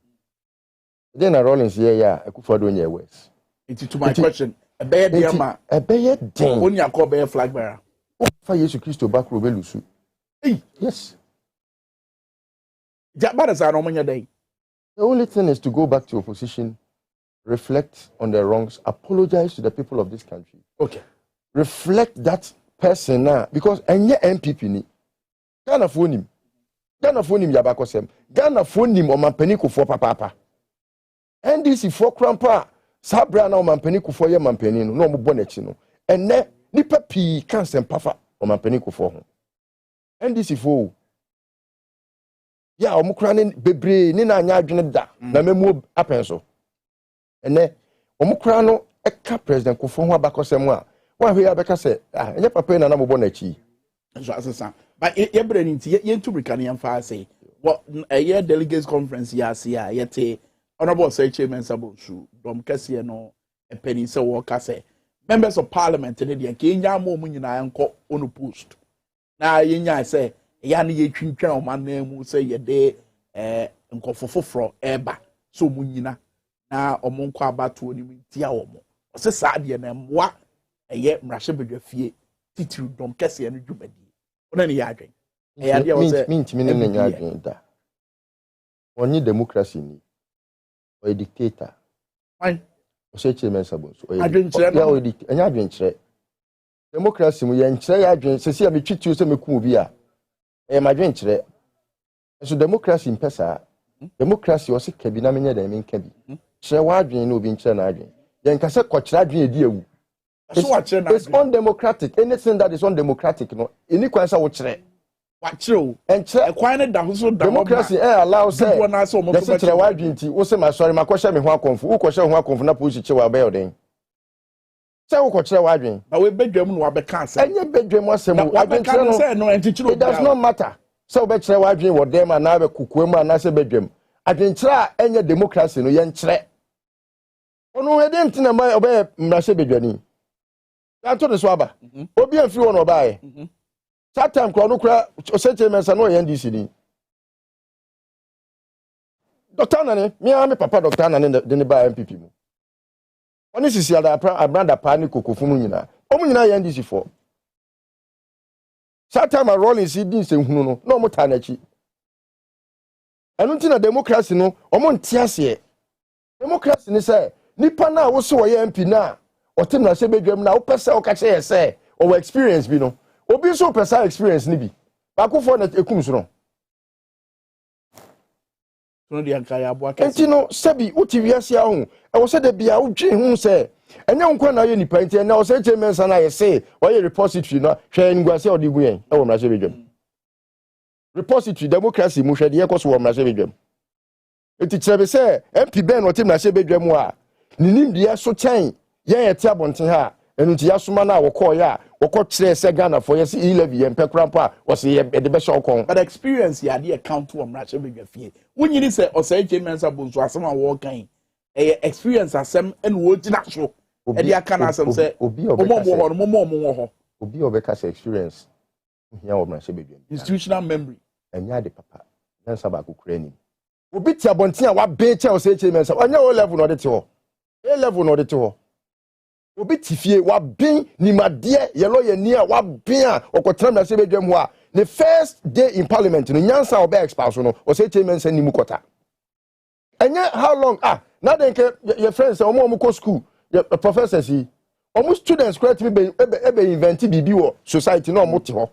Speaker 23: Then a Rollins here ya Akufo-Addo nya west.
Speaker 1: It to my question. A bear diama.
Speaker 23: A bear den.
Speaker 1: Onya ko bear flag bearer.
Speaker 23: Fa Yesu Kristo back robe lusu.
Speaker 1: Hey,
Speaker 23: yes.
Speaker 1: The
Speaker 23: only thing is to go back to your position, reflect on the wrongs, apologize to the people of this country.
Speaker 1: Okay.
Speaker 23: Reflect that person now, because any MPP ni Ghana phone him yabakosem. Ghana phone him o mampani Kufuor papa. NDC for crampa sabra na o mampani Kufuor ye mampani no mo bonechi no. Enne nipa pi kansem pafa o mampani Kufuor ho. NDC for ya o mukra ne bebre ni na anya adwene da na memu apenso. Enne o mukra no eka president Kufuor ho abakosem a wa hwe abeka se enye papa na mo bonechi.
Speaker 1: So asesa but ye brand nti ye ntu brika na yemfa say what a year delegates conference ya sia yete honorable say chairman sabosu dom kase no e penny say wo kase members of parliament ne de Kenya mo mu nyina enko onu post na ye nya say ya na ye twintwan o man na mu say ye de nkofofofro eba so mu nyina na omo nko abato ni ntia omo se sa de na mwa eye mrahye bedwafie titiru dom kase no dwumadi ona ni yadwen eyade wo se
Speaker 23: mintimi ne nya adwen da onye democracy ni o dictator
Speaker 1: fine
Speaker 23: o se chairman sabonso o
Speaker 1: ya
Speaker 23: o dictator enya adwen kire democracy mu ye nkire ya adwen se se ya metwiti o se meku obi a madwen kire so democracy impesa democracy o se kabi na menye da men kabi kire wa adwen na obi nkire na adwen ye nkase ko kire adwen edi ewu. It's undemocratic. Anything that is undemocratic, no. Any kwansa wo kire.
Speaker 1: Wa kire.
Speaker 23: And
Speaker 1: kwan da so da.
Speaker 23: Democracy allows say. Yes, kire wa dwinti. Wo se ma sorry ma kwhye me ho akonfo. Wo kwhye ho akonfo na police kire wa ba yoden. Say wo kire wa dwin.
Speaker 1: Na we bedwam no wa be kan say.
Speaker 23: Enye bedwam asem.
Speaker 1: Adwen kire no enti kire.
Speaker 23: It does not matter. So be kire wa dwin wo dem na be kukuam na se bedwam. Adwen kire a enye democracy no ye nkire. Ono we dem tina ma obe mrahye bedwani. Anto de swaba obi anfi won obae that time kro no kra oseche mensa no NDC ni Dr. Nane me papa Dr. Nane de ne ba MPP mu oni sisi ada abranda pa ni kokofu mu nyina omu nyina NDC for that time rolling si din se hunu no mo ta na chi anu nti na democracy no omo ntiase democracy ni say nipa na wo so wo MP na otim na se bedwam na wo pese o ka che se or experience bi no obi so person experience ni bi ba ko for na ekum so no
Speaker 1: no de anka ya boa ka
Speaker 23: enti no sabi uti wiase a ho e wo se de bia udwe hu se enye nkwa na ye nipa enti na wo se chairman sana ye say wo ye repository no hwe ngwase odi gu yen e wo mra se bedwam repository democracy mu hwe de ye koso wo mra se bedwam enti kyerebe se MP Ben wo tim na se bedwam a ninim de so chen ye ye ti abonten ha enu ti yasoma na wo call ya wo ko kire se Ghana for yes 11 ye mpekrampa wo se ye de be show kon
Speaker 1: but experience ya de account wo mra se bedwa fie wunyini se o se chairman sa bonso asem a wo kan experience asem en wo gina so e de aka na asem se
Speaker 23: obi
Speaker 1: wo ho
Speaker 23: obi obeka se experience hia wo mra se bedwa
Speaker 1: institutional memory
Speaker 23: enya de papa na saba ko kura ni obi ti abonten a wa be che o se chairman sa onya o level no de te ho e level no de te ho obi tifie wa bin ni made yelo ye ni a wa bin a okotra na se bedwam ho a the first day in parliament no nyansa obe expose no o say chairman say ni mukota enya how long na den ke your friends say omo ko school your professors yi omo students correct me be invent bibi wo society no omo te ho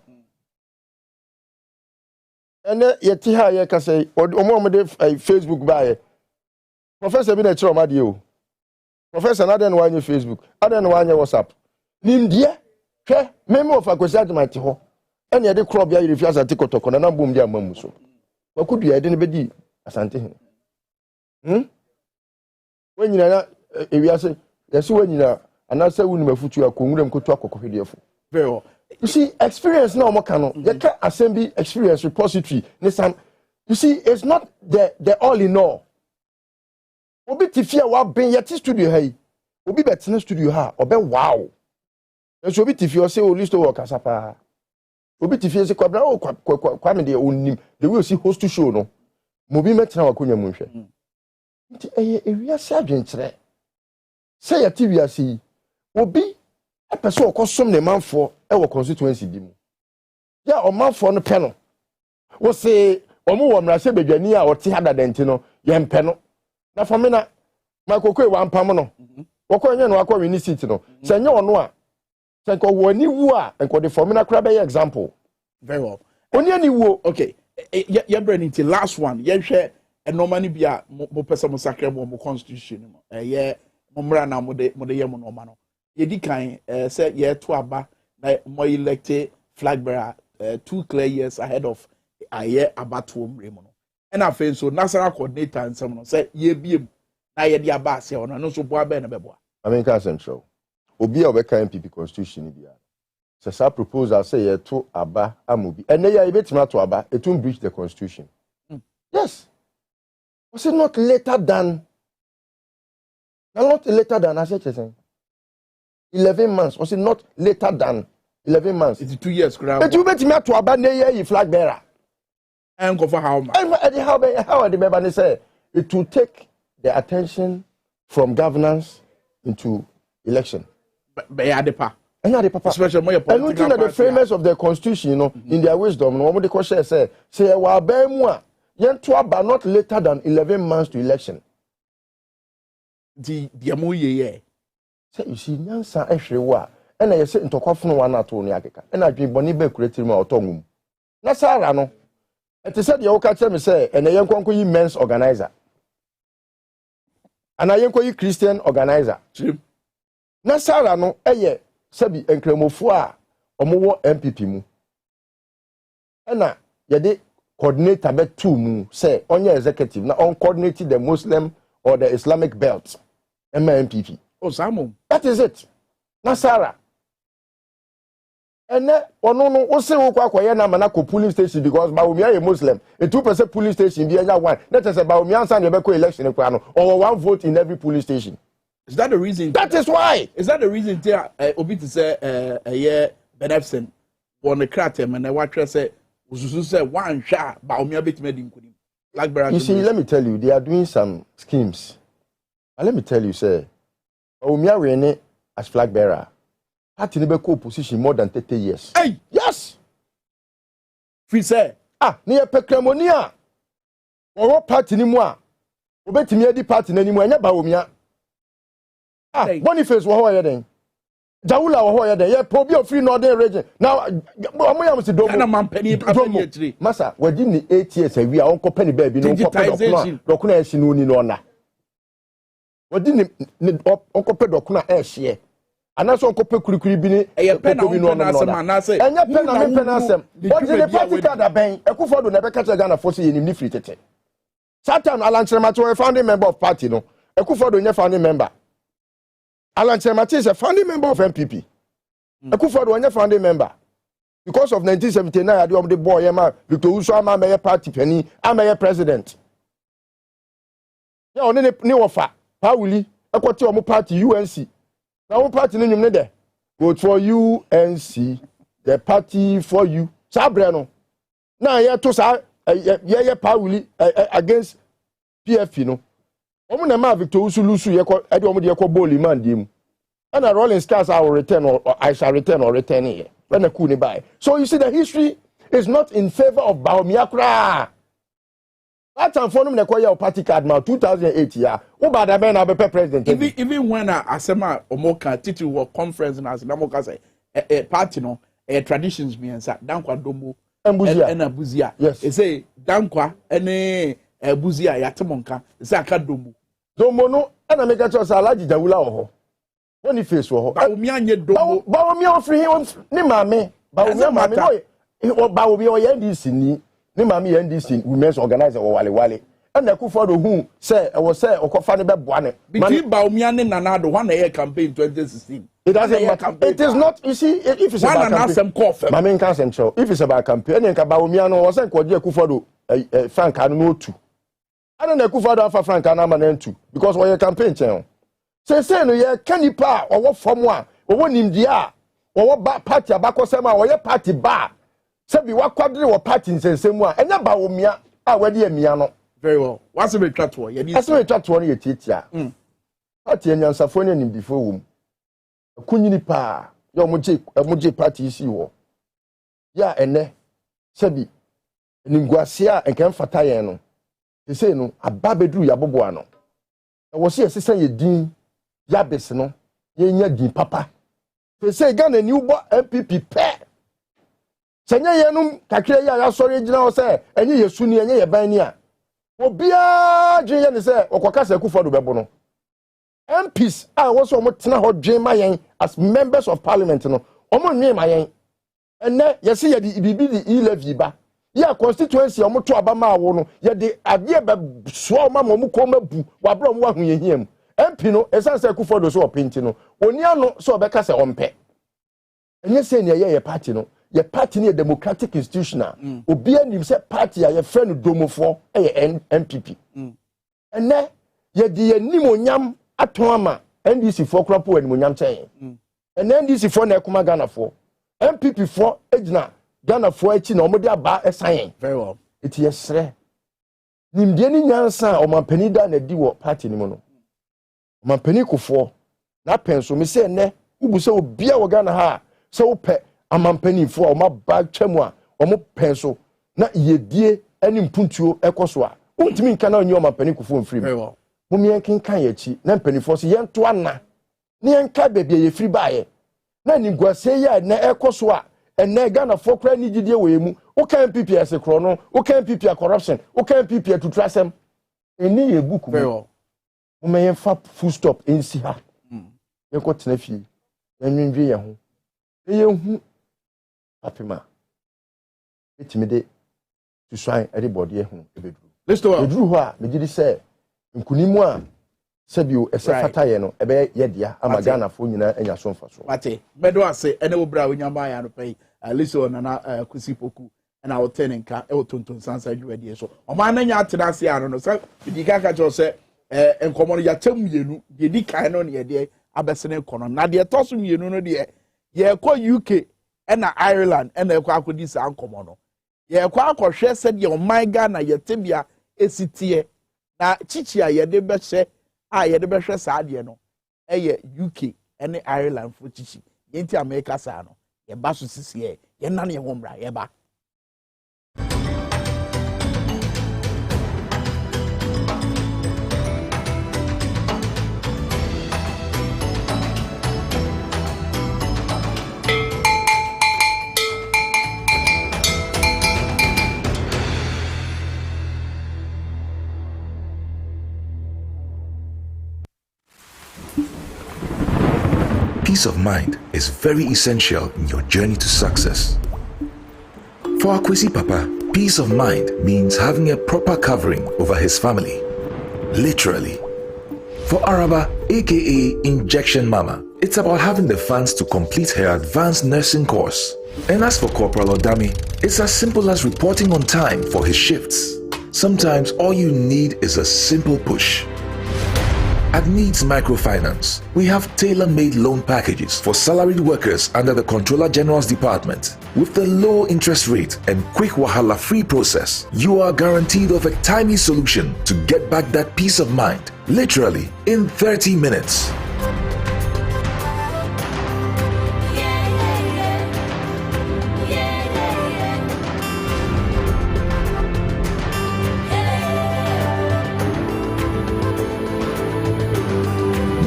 Speaker 23: ene ye ti ha ye ka say omo de Facebook ba professor bi na chiro ma de o Professor Naden wanye Facebook, Aden wanye WhatsApp. Nimdie, hwe, memo of akwesi adimati ho. Ene ye de club ya yirifi asante kotoko na nambum dia mamu so. Wakudu ya de ne bedi asante he. Wanyina na ewiase, yesi wanyina anase wunu mafutu akonwurem kotu akokohwedefo.
Speaker 1: Very well.
Speaker 23: You see, experience na omo no. You can assembly experience repository. Listen, you see, it's not the all in all. Obi tifia wa ben yeti studio hai obi betene studio ha obe wow enso obi tifia o say o list work asapa obi tifia se kwabra o kwa me de onim the way o see host show no mo bi metena wa konya mu hwe nti ewiase adwenkyere say yeti wiase obi epese o kosom ne manfo e wo constituency bi mu ya o manfo no pe no wo say omo wo mra se bedwani a o te hada denti no ye mpe no na famina makoko e wampam no woko nye no akwa wini seat no se nye ono a se ko woni wu a enko de famina kra be example
Speaker 1: very well
Speaker 23: oni ani wu
Speaker 1: okay ye brand into last one ye hwe normally bia mo pesa mo sacre mo constitution mo ye mo mra na mo de ye mo no ma no ye di kan se ye to aba na mo elected flag bearer 2 clear years ahead of aye abato mre mo no and afen so national coordinator and some no say ye biem na ye dia ba se ono no so boa be na be boa
Speaker 23: I mean can central obi a obeka MPP constitution bia se sa proposal say ye to aba amobi ene ya ebetima to aba it won't breach the constitution. Yes, was it not later than I said 11 months, was it not later than 11 months?
Speaker 1: It's 2 years crowd
Speaker 23: it will betima to aba ne ye flag bearer.
Speaker 1: And go for how much?
Speaker 23: How the Bebani say it will take the attention from governance into election.
Speaker 1: But Papa.
Speaker 23: Especially more political the framers of the constitution, you know, in their wisdom, no one question say wa be mu a yen to aba not later than 11 months to election.
Speaker 1: The amoye
Speaker 23: say you see nyansa ehwe wo a na ye say ntokofo no wa na to ne akeka na adwen boni be kureti mu a otongum. Na sara no it said you catch me say and yenkonko yi men's organizer and yenkonko yi Christian organizer na sara no eye sabi enkremofo a omowo MPP mu na ye de coordinator be two mu say onye executive na on coordinate the Muslim or the Islamic belt MPP.
Speaker 1: Oh Samo,
Speaker 23: that is it. Na sara ene ono no wo se wo kwa koye na mana ko police station because Bawumia a Muslim a 2% police station bi anya one that is Bawumia answer the be election kwa no or one vote in every police station.
Speaker 1: Is that the reason?
Speaker 23: That is why.
Speaker 1: Is that the reason obi to say a benefit on the kratem and what say ususu say one sha Bawumia betime di nkudi like Barack.
Speaker 23: You see, let me tell you, they are doing some schemes. And let me tell you, sir, Bawumia rene as flag bearer. Party never co-opposition more than 30 years.
Speaker 1: Hey,
Speaker 23: yes.
Speaker 1: Free say,
Speaker 23: near Pecremonia. Or what party ni moi? Obetimi di party ni mo enya Bawumia. Boniface wo ho ye den. Jawula wo hoye de ye pobi of free northern region now omo yam si domo
Speaker 1: na mampani papa ni etri
Speaker 23: masa wadi ni 8 years awi a onko pani ba bi no onko dokuna ehye no ni no na wadi ni onko pe dokuna ehye anaso onko pe kurikuri bi ni
Speaker 1: popo bi no na asema na say
Speaker 23: enya pe na me pe na asem wadi the party card aben Ekufodo na be ka Ghana for say yenim ni free tete Satan Alan Chiremati was founding member of party no Ekufodo nye founding member Alan Chiremati is a founding member of MPP Ekufodo was a founding member because of 1979 I do the boy Emma Victor Uso ama mayor party penny ama president ya oni ni wofa Pauli ekwoti omo party UNC na omo party ni nyum ne de vote for UNC the party for you sabre no na ye to sa ye Pauli against PFP no omo na ma Victor Uso lusu ye ko e de omo de ye ko bowling man di mu and a rolling stars I will return or I shall return or return here when a kuni buy. So you see the history is not in favor of Baomiakra. That time for them the party card now 2008 year. Who bad that man president?
Speaker 1: Even when Asema Omoka Titi work conference and as Namoka say a party no traditions me and say Dankwa Domo and Abuzia. Yes. They say Dankwa and Abuzia Yatamonka Zaka Domo. Domo no and I make a choice Alaji Jawula oho. When face wo Baumia nye domo Baumia ofri ni mame Baumia mame no Baumia o NDC ni mame NDC women's organizer wo wale and Ekufodo hu say e wo say okofa ne beboa ne between Baumia ne Nanado one year campaign 2016 it doesn't matter it is not you see if it's about campaign mame can central if it's about campaign nka Baumia no wo say kwaje Ekufodo franka no otu ana Ekufodo afa franka na ma na ntu because wo campaign chen say no ye kanipa owo form a owo nimdia owo party abakosema owo party ba se bi wakwadre wo party nsensemu a enya ba wo mia a wade amia no very well what's the twato ye dis ase twato no ye tietia party enyansafo ne nimdifo wo akunyini pa ye omoje party si wo ya ene se bi ningwase a enkan fata yen no say no ababedru yabobo ano e wo se esesa ye din Yabes no yenya di papa say Ghana ni ubo MPP pe senya yenum kakire ya sori gina o say enye yesu ni enye ye ban ni a obia dwen ne say okokasa Ekufodo bebo no MPs wo so mo tena ho dwen ma yen as members of parliament no omo nwe ma yen enne yesi ye di bibi di e-levy ba ya constituency omo to aba ma wo no ye di ade be so ma mo ko mabu wa bro mo wa hu ye hiam MP no esan se Ekufodo so opinti no oni ano so obeka se ompe enye se ne ye party no ye party ne democratic institutional obi anim se party ya ye friend domofo ye MPP ene ye di anim onyam aton ama NDC for krapo anim onyam chen ene NDC for na ekuma Ghana for MPP for ejina Ghana for echi na omode aba esan very well it yesre nimdie ni nyansa o mampani da na di wo party ni mo no mampani kofo na penso me se ne ubu se obia wo Ghana ha se wo pe amampani fo o ma ba twam a o mo penso na yedie ani mpuntuo ekoso a untimi nka na onye o mampani kofo mfiri me mo mi enkin kan ya chi na mpani fo se yento ana ne enka bebia ye firi baaye na ni guase ya na ekoso a enne Ghana fo kra ni gidie we mu o kan MPP ase kro no o kan MPP corruption o kan MPP atutrasem eni ye book mu Umeyen fa full stop ensi ha. Ye ko tena fie. Enwindwe ye ho. Ye hu apima. Etimi de tusan everybody ye hu ebedru. Let's go. Edru ho a me gidi se nkunimu a sebio ese fata ye no ebe ye dia ama Ghana fo nyina enya so mfa so. Mate, medo ase ene wo bra onyamba ya no pay. Listen na kusipoku na wo teninka e wo Tonton Sansan dwuadie so. O ma na nya atena ase ano no so di kaka cho se enkomo ya temienu de di kan no ne de abesene kono na de toso mienu no de ye ko UK na Ireland na ekwa akodi sa ankomo no ye kwa akohwe se de o my Ghana ye tebia esitie na chichi a ye de behye a ye de behwe sa de no eye UK na Ireland fo chichi ye nti America sa no ye ba so sisie ye na ne ho mra ye ba
Speaker 10: peace of mind is very essential in your journey to success. For Akwesi Papa, peace of mind means having a proper covering over his family. Literally. For Araba, aka Injection Mama, it's about having the funds to complete her advanced nursing course. And as for Corporal Odami, it's as simple as reporting on time for his shifts. Sometimes all you need is a simple push. At Needs Microfinance, we have tailor-made loan packages for salaried workers under the Controller General's Department. With the low interest rate and quick wahala-free process, you are guaranteed of a timely solution to get back that peace of mind, literally in 30 minutes.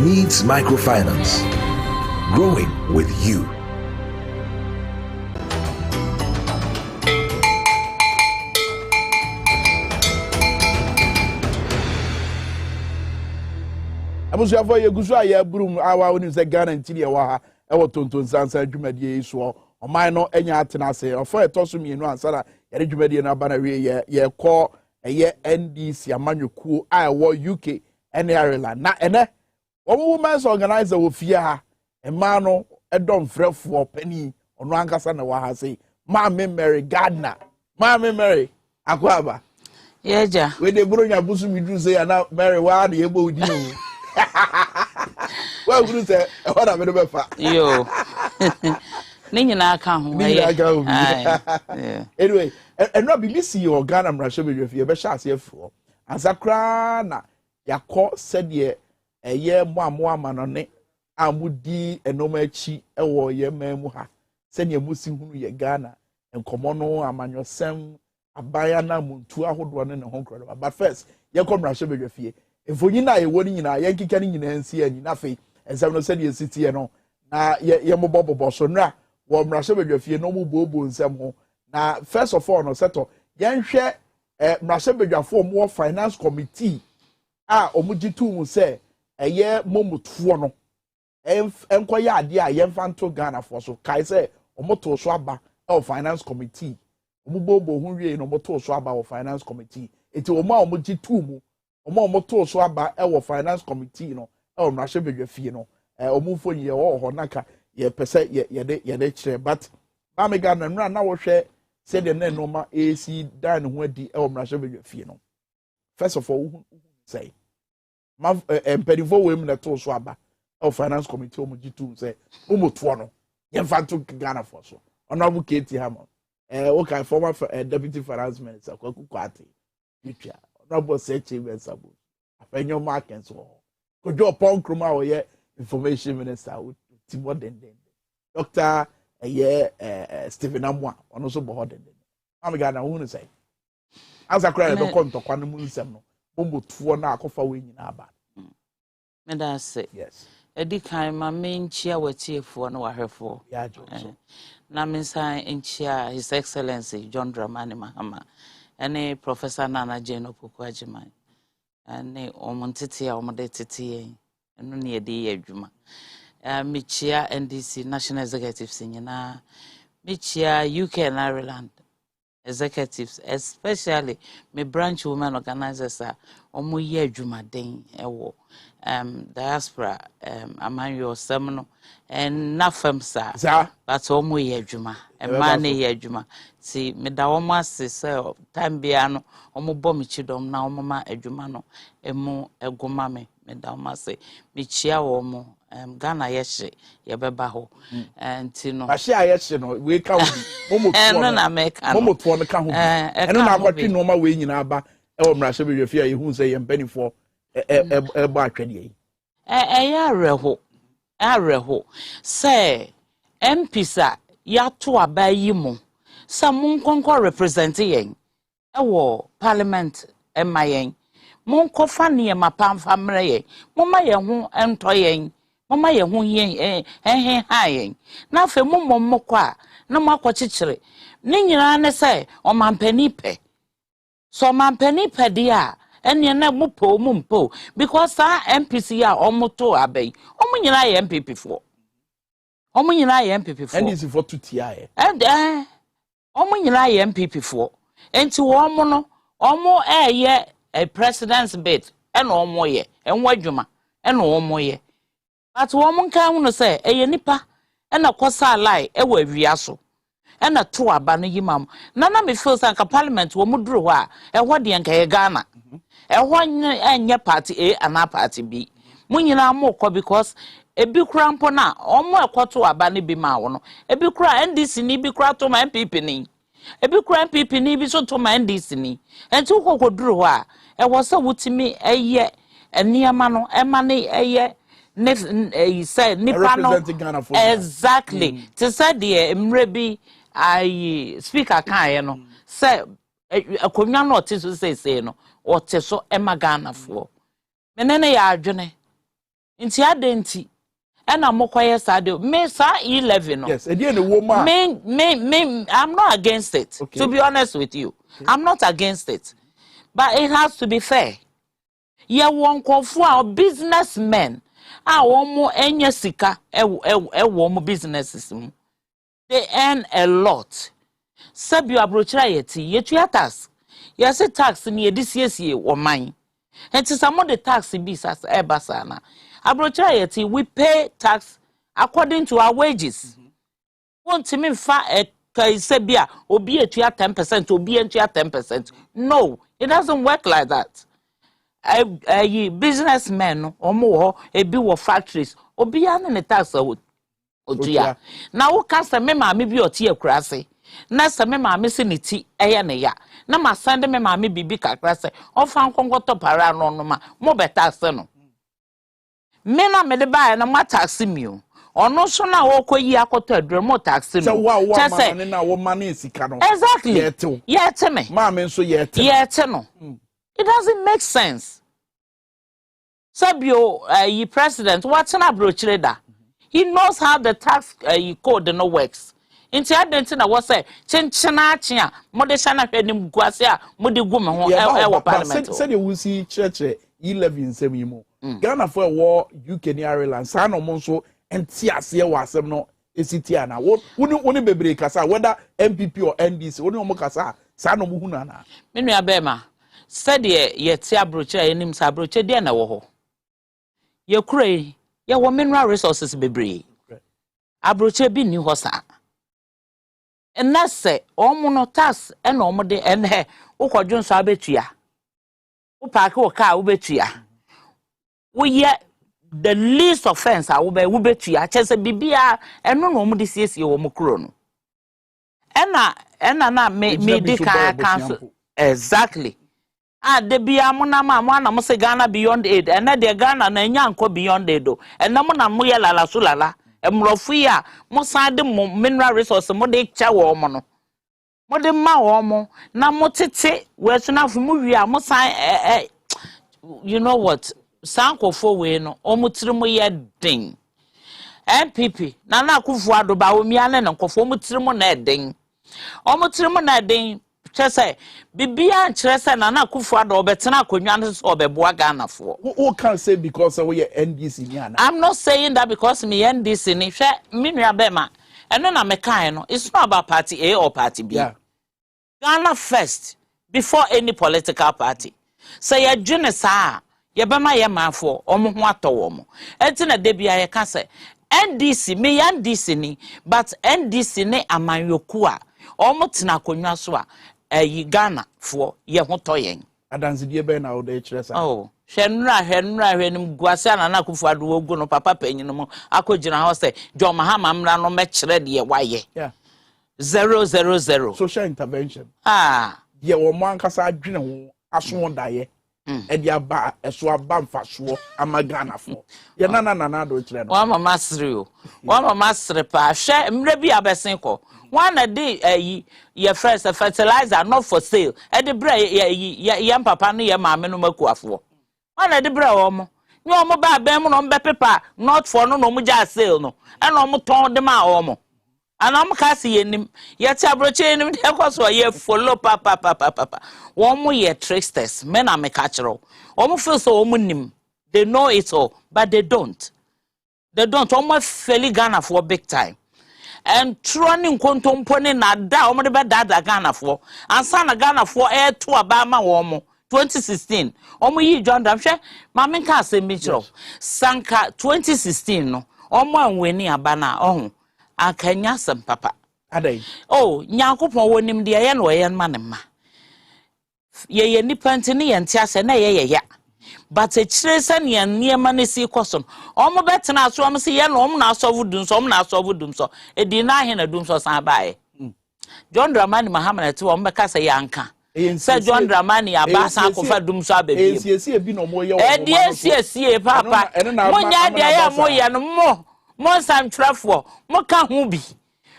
Speaker 10: Needs Microfinance. Growing with you.
Speaker 1: Abusuafo yegusu aye brum awa oni se Ghana ntiri wa ha e wo Tonton Sansan dwumadie yi so oman no enya atena ase ofo etoso mienu ansara yare dwumadie na bana we ye kọ eye NDC amanyokuo a wo UK ene Ireland na ene women's organizer wo fie ha ema no edom frefo pani ono ankasa na wa ha sei Mama Mary Gardner Mama Mary akwaba
Speaker 7: yeja
Speaker 1: we de bronya busu midru say na Mary wa na yebo odi o well guru say e hoda me do be fa
Speaker 7: yo ni nyina aka ho
Speaker 1: anyway no BBC o Ghana mrasho be fie be sha ase afro ansakra na yakọ sede eye mo amanone amudi enoma achi ewo ye mamu ha sede musi hunu ye Ghana enkomo no amanyosem abaya na muntu ahodo ne ho nkro but first ye komrasho be fie efonyi na ye woni nyina ye nkika ni nyina nsi ani na fe ensem no sede sitie no na ye mobobobo so nra wo mrasho be fie no mo bobo nsem ho na first of all no seto ye nhwe mrasho be dwafo mo finance committee omujitu mu se eye momutuo no enkoya ade a ye mfanto Ghana for so kai se omoto so aba finance committee omubobo hu wie no omoto so aba o finance committee eti omujitu mu omoto so aba finance committee no mrashe bedwafie no omufo ye wo ho naka ye pese ye de kire but mama Ghana nra na wo hwe se de na no ma AC dan ho adi mrashe bedwafie no first of all say emperifo we mu na to so aba finance committee omujitu say omoto no ye mfanto Ghana for so honorable KT Hamon okay former deputy finance minister Kwaku Kwate Yitwa honorable Sechi Sabo afenyo market so kojo pon kroma wo ye information minister Timo Denden Dr. Stephen Amwa ono so bo hoden am Ghana hu say azakra be kontokwa no mu nsem no bombotuo na akofa we nyina aba
Speaker 7: me da say
Speaker 1: yes
Speaker 7: edi kan ma menchia watiefo na wahwefo
Speaker 1: ya jo
Speaker 7: na mensan enchia his excellency John Dramani Mahama ene professor Nana Jane Opoku-Agyeman ene omontete a omode tete eno ne edi adwuma mechia NDC national executives nyina mechia UK and Ireland executives, especially my branch women organizers are omuye adwumaden ewo diaspora amanyo seminal and nafemsa but omuye adwuma emane ye adwuma si me da omo ase se time bia no omo bom chidom na omo ma adwuma no emu egoma me da omo ase me chia wo mo Ghana yeshe yebeba ho ntino
Speaker 1: ahye ayeshe no we ka ho
Speaker 7: no na meka
Speaker 1: momo to no ka ho eno na akwatwe no ma we nyina aba e wo mrashe be hwefia ye hu se ye mpanifo ba atwede
Speaker 7: areho se MPsa ya to abayi mu sa mun konko represent yen ewo parliament emayen mun ko fa ne ma pamfa mre yen moma ye hu ento yen mama ye hu yen hayen na fe mommo kwa na makwachichire ni nyina ne se o mampani pe so mampani pe dia ene na mupo mumpo because MPC ya omoto abey omo nyina ye MPP fo Omo nyina ye MPP for.
Speaker 1: NDC for tutia.
Speaker 7: Omo nyina ye MPP for. Enti wo mo no, omo ye a president's bid. E no omo ye. Enwa dwuma. E no omo ye. But wo mo nka hu no say eye nipa e na kosa lai e wa wiaso. E na to aba no yimam. Na me feel say ka parliament wo mu duro ho a e ho de nka ye Ghana. E ho enye party A and party B. Munyina mo ko because ebi kura mpo na omo ekoto aba ne bi ma wo no ebi kura NDC ni bi kura to ma MPP ni ebi kura MPP ni bi so to ma NDC ni enti ukokoduru ho a e wo se wutimi eye eniama no e ma ne eye ne say nipa no exactly to say the mre bi ai speaker kan ye no say akonwa no otiso say no otiso e magana fo menene ya adwene nti adenti ena mokoye sade me sa 11 no
Speaker 1: yes again the woman
Speaker 7: me I'm not against it to be honest with you I'm not against it but it has to be fair ye won kofo a businessmen a womo enye sika e womo businesses mu they earn a lot sabi abrochira yeti yetua tax yes tax ni edisiesie wo man enti some the tax be as ebasana abrochira yeti we pay tax according to our wages won't me fa kaisebia obi etua 10% obi etua 10% no it doesn't work like that businessmen omo ho ebi wo factories obi ya ne tax otua na wo kasa me maame bi oti akurase na se me maame se ne ti eye ne ya na ma sande me maame bibi kakra se ofa nkonkoto para no no ma mo beta se no me na me de ba na ma tax mi o ono so na wo koyi akoto adure mo tax mi
Speaker 1: so wa ma na wo ma na sika no
Speaker 7: exactly yete me
Speaker 1: maame nso
Speaker 7: yete no it doesn't make sense sabio president what's an abrochire da he knows how the tax code no works inti adenti na wo say chenchena achia mo de shana hwenim guase a mo de gu me ho e wo parliament
Speaker 1: say you see church 11 sem yimo Ghana for war UK ni Ireland sa no mo nso enti ase wo asem no esiti ana woni bebre kasa whether MPP or NDC woni mo kasa sa no mo hu na
Speaker 7: me nua be ma said ye ti abroche enim sa abroche de na wo ho ye kurai ye wo mineral resources bebre abroche bi ni ho sa enase omuno tax e na omode enhe ukodwon so abetua wo park wo car wo betua wo ye the least offense a wo betua chese bibia eno na omode siesie wo mokro no ena na me di kan cancel exactly de bia mo na ma mo na mo se Ghana beyond aid ena de Ghana na nya nko beyond aid do ena mo na mo ye lala so lala emrofu ya mo san de mo mineral resource mo de cha wo mo no mo de ma wo mo na mo tete we so na fu mo wi a mo san you know what san kofo we no o mo tiri mo ye den MPP na Akufo Addo ba o mi ane na kofo mo tiri mo na den o mo tiri mo na den chese bibia nchirese na Akufo Addo obetena akonwa no so obeboa Ghana fo
Speaker 1: who can say because we NDC ni ana
Speaker 7: I'm not saying that because me NDC ni hwe me nua bema eno na me kan no it's not about party A or party B Ghana first before any political party say ya dwene saa ye bema ye manfo omo ho atowo mo enti na de bia ye ka say NDC me NDC ni but NDC ne amanyoku a omo tena akonwa so a Ghana for ye ho toyen
Speaker 1: adanse die be na wo de kire sa
Speaker 7: oh hwenra hwenim guase na Akufo Addo ogu no papa panyin mo akogina ho se John Mahama mra no me kire de waye 000
Speaker 1: social intervention
Speaker 7: ye
Speaker 1: wo mo ankasa adwene ho aso daye e dia ba eso aba mfaso ama Ghana fo ye na do kire no
Speaker 7: wa mama sre o wa mama sre pa hwe mre bi abesen ko one day your first fertilizer not for sale e de bra ye papa no ye maame no makuafo one de bra wo mo ni o mo ba ben mo no mbe paper not for no mo ja sale no e no mo ton de ma wo mo ana mo ka se yenim ye ti abroche yenim de ko so ye follow papa wo mo ye tricksters men na me ka kiro wo mo feel so wo mo nim they know it all but they don't They don't almost fairly Ghana for big time. And training contompone na da omo de be da Ghana for. And sana Ghana for air to Obama womo 2016. Omo yi John Dram hwe ma me ka se mitro. Sanka 2016 no. Omo anweni abana ohun. Akanya sem papa.
Speaker 1: Adai.
Speaker 7: Oh, Nyankopon wonim de ye no ye ma ne ma. Ye nipa ntini ye ntiase na ye. But a tracer near money see custom. Omo betena so am see ye no na asovu dum so na asovu dum so. E di na he na dum so san bae. John Dramani Mahamana to omo beka say yanka. Say John Dramani abasa ko fa dum so abebi.
Speaker 1: Esi bi no mo ye
Speaker 7: wo. E di esi papa. Mo nya dia ya mo ye no mo san trafo. Mo ka ho bi.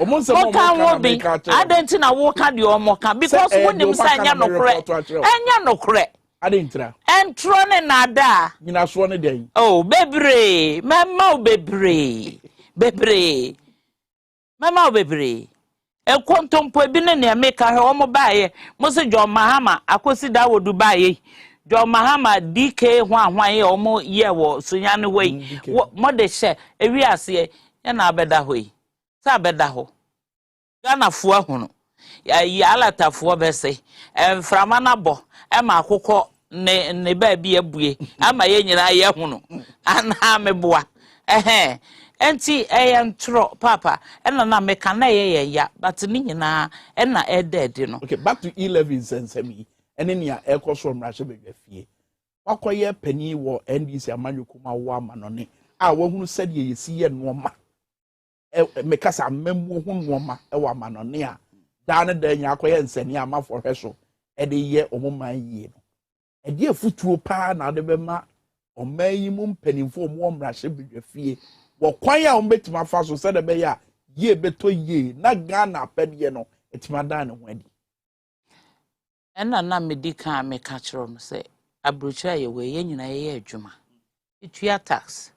Speaker 7: Mo ka ho bi. Adenti na wo ka de omo ka because wonim say nya no kre. Enya no kre.
Speaker 1: Adentra.
Speaker 7: Entrone nada.
Speaker 1: Nyina so ne den.
Speaker 7: Oh, bebre. Mama bebre. Bebre. Mama bebre. E kontompo bi ne ne make ha omo baaye. Mo se John Mahama akosi da wo Dubai. John Mahama DK hwan ye omo ye wo sunya ne wei. Mo de hye ewi ase ye na abeda ho yi. Sa abeda ho. Gana fo ahunu. Ya alata fo be se. Enframa na bo. E ma akokọ ne ba bi abue ama ye nyina ye hunu ana meboa enti ntro papa na meka na ye ya but ni nyina na edede no.
Speaker 1: Okay, back to 11 sensemi ene nia ekoso mrahye bedwafie wakoye pani wo NDC amanyukuma wo amanone a wahunu sade yesi ye noma meka sa memmu hu noma wo amanone a da ne da nya akoye nsani amafo hweso ede ye omoman yie no ede afutuo pa na de bema oman yi mu mpanimfo mo mrahye bedwafie wo kwan a ombetima fa so se de be ya ye beto ye na Ghana pede no etima dan ne ho adi
Speaker 7: na medika me ka kiro no se abrochira ye we ye nyina ye adwuma etua tax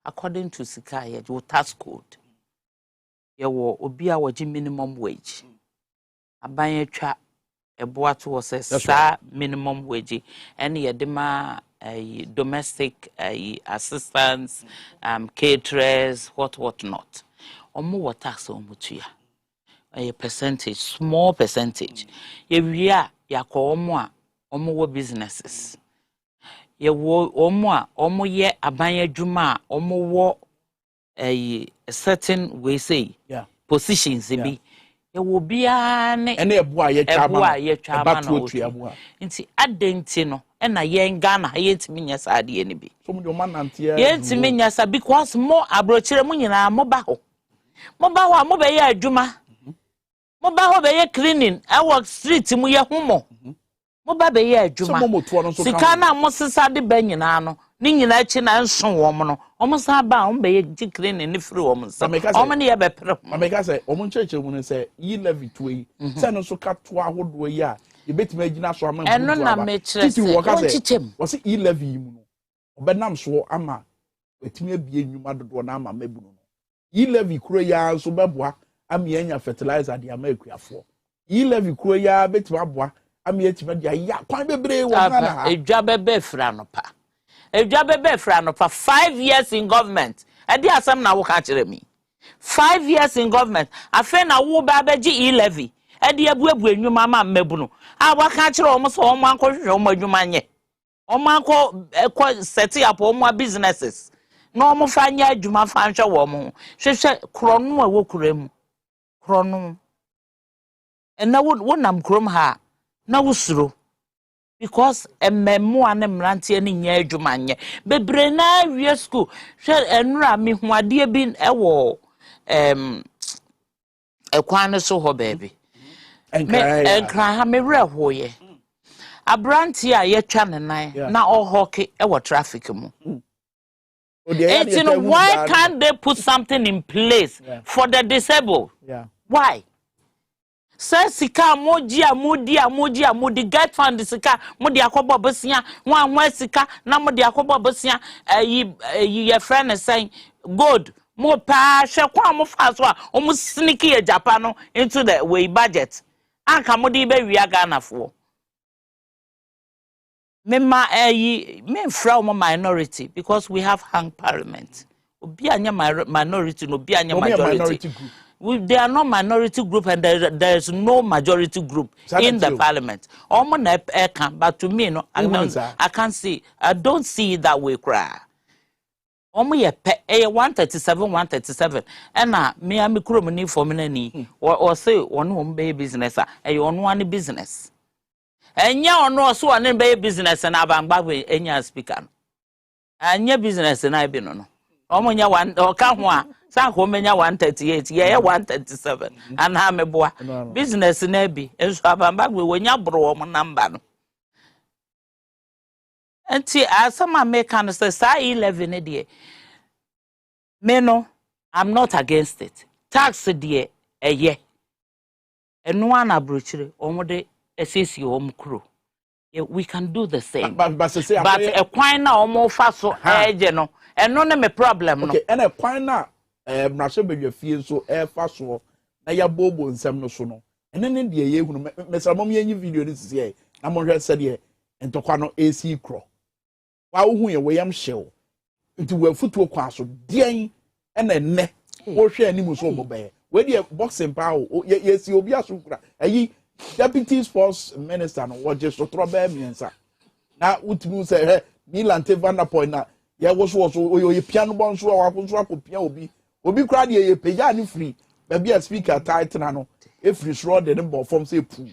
Speaker 7: according to sika ye wo tax code ye wo obi a woji minimum wage aban atwa eboa to wo se sa minimum wage ene ye de ma domestic assistance caterers what not omo wo tax omo tua a percentage small percentage ye wi a yakọ omo wo businesses ye wo omo ye aban adwuma omo wo a certain way say positions bi ye wo bia ne
Speaker 1: ene eboa ye twama
Speaker 7: no nti adenti no na ye Ghana ye ntimi nya saade ne bi
Speaker 1: so mo de manantia
Speaker 7: ye ntimi nya sa because mo abrochire mo nyina mo ba ho mo be ye adwuma mo ba ho be ye cleaning I work street mu ye homo mo ba be ye adwuma sika na mo sesa de ba nyina no ni nyina chi na nso wo mo no omo sa ba o be ye cleaning ni free wo mo sa omo ne ye be pre
Speaker 1: ameka say omo ncheche mu ne say yi levy to yi say no so ka to ahodo yi a ye betima agina so ama
Speaker 7: eno na me kire se
Speaker 1: wo se yi levy mu no obenam so ama etimi abie nnwuma dodo na ama mabu no yi levy kuro ya so beboa ami anya fertilizer de ama ekuafo yi levy kuro ya betima aboa ami etima de ya kwan bebre wo Ghana ha
Speaker 7: edwa bebe fra no pa 5 years in government edi asem na wo ka kire mi 5 years in government afa na wo ba beji e levy edi abuabu enwuma ma mabu no a wa ka kire o mo so o mo ankohwe o mo adwuma nye o mo anko set up o mo businesses no mo fa nya adwuma fa nhwe wo mo hwehwe krono a wo kuremu krono na wo nam krom ha na wo suro because ememu ane mrantie ne nya adwuma nye bebre na wie school hwe enura me huade bi ewo ekwan so ho baby enkra ha me wre hoye abrantie a ye twa ne nan na ohoke ewo traffic mu why can't they put something in place for the disabled? Why? Say sika modi get fund sika modi akobo bosia wan sika na modi akobo bosia your friend is saying good mo pa hwe kwa mo fa so a o sneaky e Japan no into the way budget anka modi be wi Ghana fo me fra minority because we have hung parliament Obi anya minority no obi anya majority. They are not minority group and there is no majority group in the parliament. But to me, no, I can't see. I don't see it that way. Cry. 137. And me am crummy for me or say one baby business. One business. And ya no so an baby business and Abang any speaker. And your business and I been no. Omonya one or can't. San Homenya 138, yeah, 137. And I'm a boy. Business in Ebi, and so I'm back when you bro number. And see, as some make say 11 a day. Meno, I'm not against it. Tax a day a year. And one abruchary, almost a CC home crew. We can do the same. But a quine now more fast so no, and no name a problem.
Speaker 1: Okay, and a quine now. Mrashe feel so fast so na ya bobo nsem no so no ene ne de ye hunu mesamom ye video this here na mo hwe said ye entokwa no AC kro wa wo hu ye we yam hyew nti wa futuo kwa so den ene ne wo hwe animu so mo be we de boxing pa o ye si obi asukura ayi deputy sports minister no wo je so trobe miensa na utunu se Milan te Van der Point na ye wo so ye piano bon so wa ko so akopia obi kra de ye peja ni free ba bia speaker title na no e free sro de number form say pu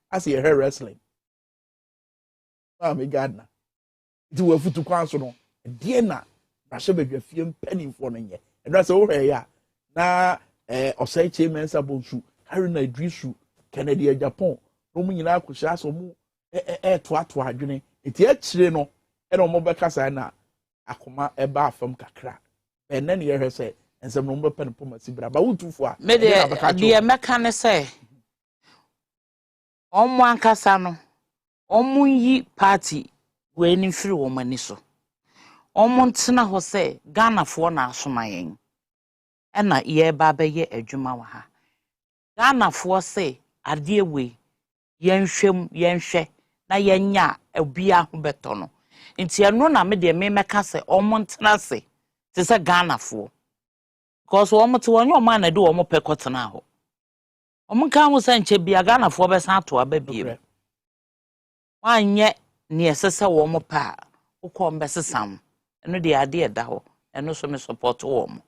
Speaker 1: as ye hair wrestling me gardener it we futu kwan so no de na Rashe bedwa fie mpani fo no nye e do say wo hwe ya na osai che mensa bonsu Harry na Idrisu Kennedy Japan no mu nyina akohya so mu to adwene eti a kire no e no mo be kasa na akoma e ba afam kakra be na ne ye hwe say and some number pen pomasi bra ba wutufo a
Speaker 7: me de meka ne say omo ankasa no omo yi party we ni firi wo mani so omo ntena ho say Ghana fo na asoma yen e na ye ba be ye adwuma wa ha Ghana fo say ade we yen hwɛ na yenya obia ho beto no nti eno na me de me meka say omo ntena se te say Ghana fo because woman to one your man do omo pekotena ho omo kan wo sanche bia Ghana fo be san to ababiem wanye ne esese wo mo pa ukọ mbesesam eno de ade eda ho eno so me support wo mo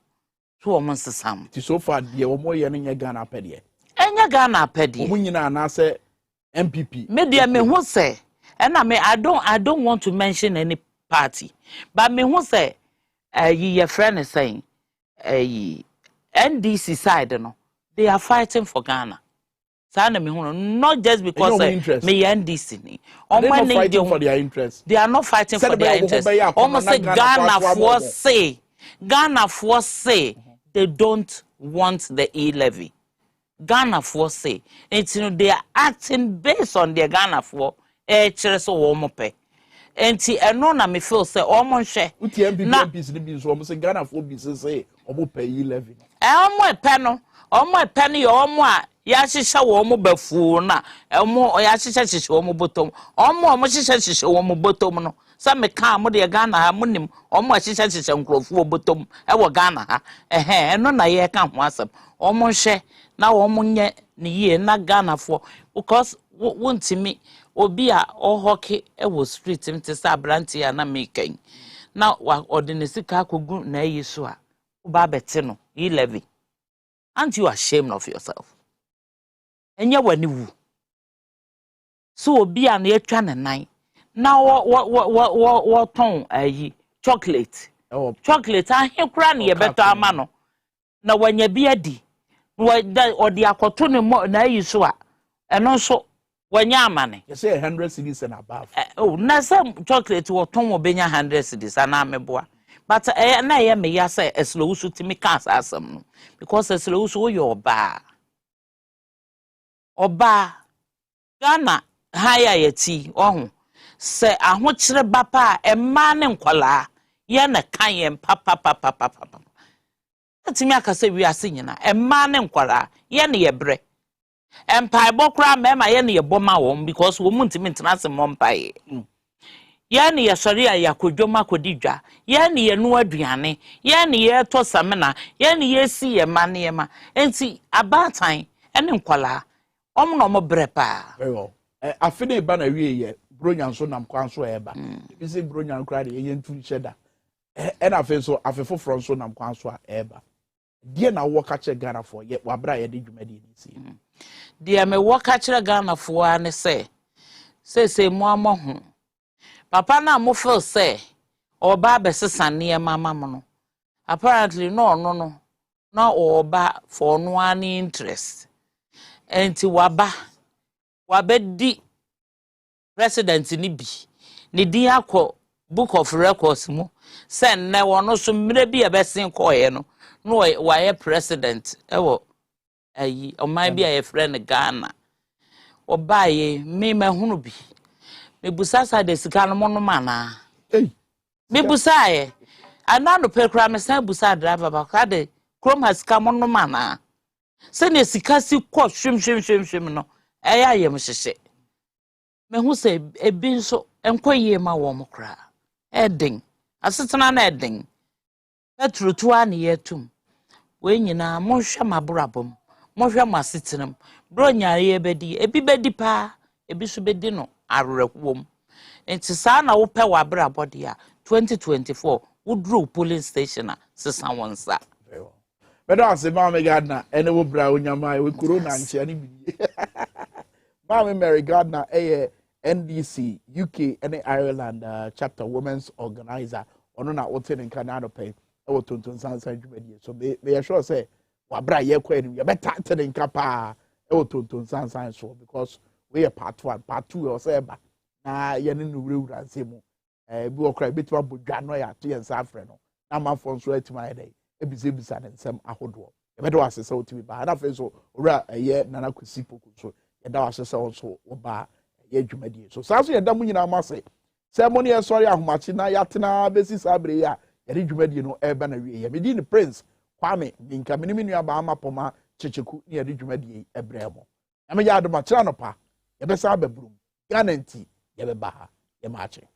Speaker 7: so wo mo nsesam
Speaker 1: ti so far de wo mo ye no nye Ghana pede
Speaker 7: enya Ghana pede
Speaker 1: wo nyina na say MPP
Speaker 7: media me hu say ena me I don't want to mention any party but me hu say your friend is saying NDC side no they are fighting for Ghana. Not just because me NDC ni.
Speaker 1: They are not fighting for their interest.
Speaker 7: They are not fighting for their interest. Almost say Ghana for say they don't want the e-levy. Ghana for say it's they are acting based on their Ghana for so womope. Enti eno na me feel say omo hwe
Speaker 1: uti MPP ni bi so omo say Ghana for bi say omo pay e-levy
Speaker 7: omo epe no yo omo a ya hihye wo omo bafu na omo ya hihye omo botom omo hihye omo botom no sa me ka mo de Ghana ha munim omo hihye nkrofu botom e wo Ghana ha eno na ye ka ho asem omo hwe na omo nye ne ye na Ghana for because wontimi obi a ohoke e wo street mte sa branti ya na mekan na wa ordinary ka kogu na yesu a uba bete no e-levy aren't you ashamed of yourself enye wani wu so obi a na etwa ne nan na wo ton ayi chocolate ahekura na ye beto ama no na wanya bi adi odi akoto ne mo na yesu a eno so wanya amane
Speaker 1: you say 100 cedis and above
Speaker 7: na some chocolate wo ton wo benya 100 cedis ana meboa but na ye me ya say eslo so timi cans asem no because eslo so yo oba Ghana haya yeti ohun se ahokyere bapa emma ne nkwala ye na kan ye papa timi akase wi ase nyina emma ne nkwala ye na ye bre empire bokra mema ye na ye boma won because wo muntimi ntenase mompai yani ye sori a yakodwoma kodidwa yani ye no aduane yani ye to samena yani ye si ye mane ma enti abatan ene nkwala omno mo brepa
Speaker 1: afine ba na wie ye bronya nso nam kwan so eba bi se bronya nkra de ye ntu cheda ena afi so afefo fro nso nam kwan so eba die na wo ka che Ghana for ye wabra ye de dwumadi ni si
Speaker 7: die me wo ka che Ghana for ane se mo amohu papa na mo feel say oba besesa ne mama mo no apparently no na oba for no any interest enti wabedi president ni bi ni din akọ book of records mu say na wono so mire bi ebesen koye no waye president ewo ayi oman bi aye friend Ghana obaye me mahunu bi me busasa de sika no mono mana me busaye ana no pekra me san busa driver ba ka de krom hasika mono mana se ne sika si kọ hwem no eya yem hyehye me hu se ebi nso enkoye ma wo mo kra edin asetena na edin petrutu an yetum we nyina mo hwa mabrabom mo hwa masetenam bro nyaare ebedi ebi bedi pa ebi so bedi no arrekwom enti sa na wo pe wa brabode a 2024 wo draw polling station a sesa wonsa
Speaker 1: bedo ase ma me Gardner ene wo bra onyama we corona nche ani bi ma Mary Gardner NDC UK and Ireland chapter women's organizer ono na wote ne nka na no pay e Tonton Sansan dwumadi so me sure say wabra ye kwa ni ye beta te ne nka pa e Tonton Sansan so because we are part 1 part 2 or say ba na ye ne no wura nsemu bi okra betima bodwa no ya to ye nsa afre no na manfo nso atima ye dey ebisa ne nsem ahodo ye bedo asese otimi ba na fe so ora ye nana kwesi poku so ye da asese so oba ye dwumadi so saso ye da mu nyina amase ceremony e sorry ahomachi na yatena besi sabre ya ye dwumadi no eba na wie ye medi ni prince kwame nka menimi nua ba amapoma checheku ne ye dwumadi ebremo ame ya adoma kira no pa ye besa babrum Ghana nti ye beba ha ye maache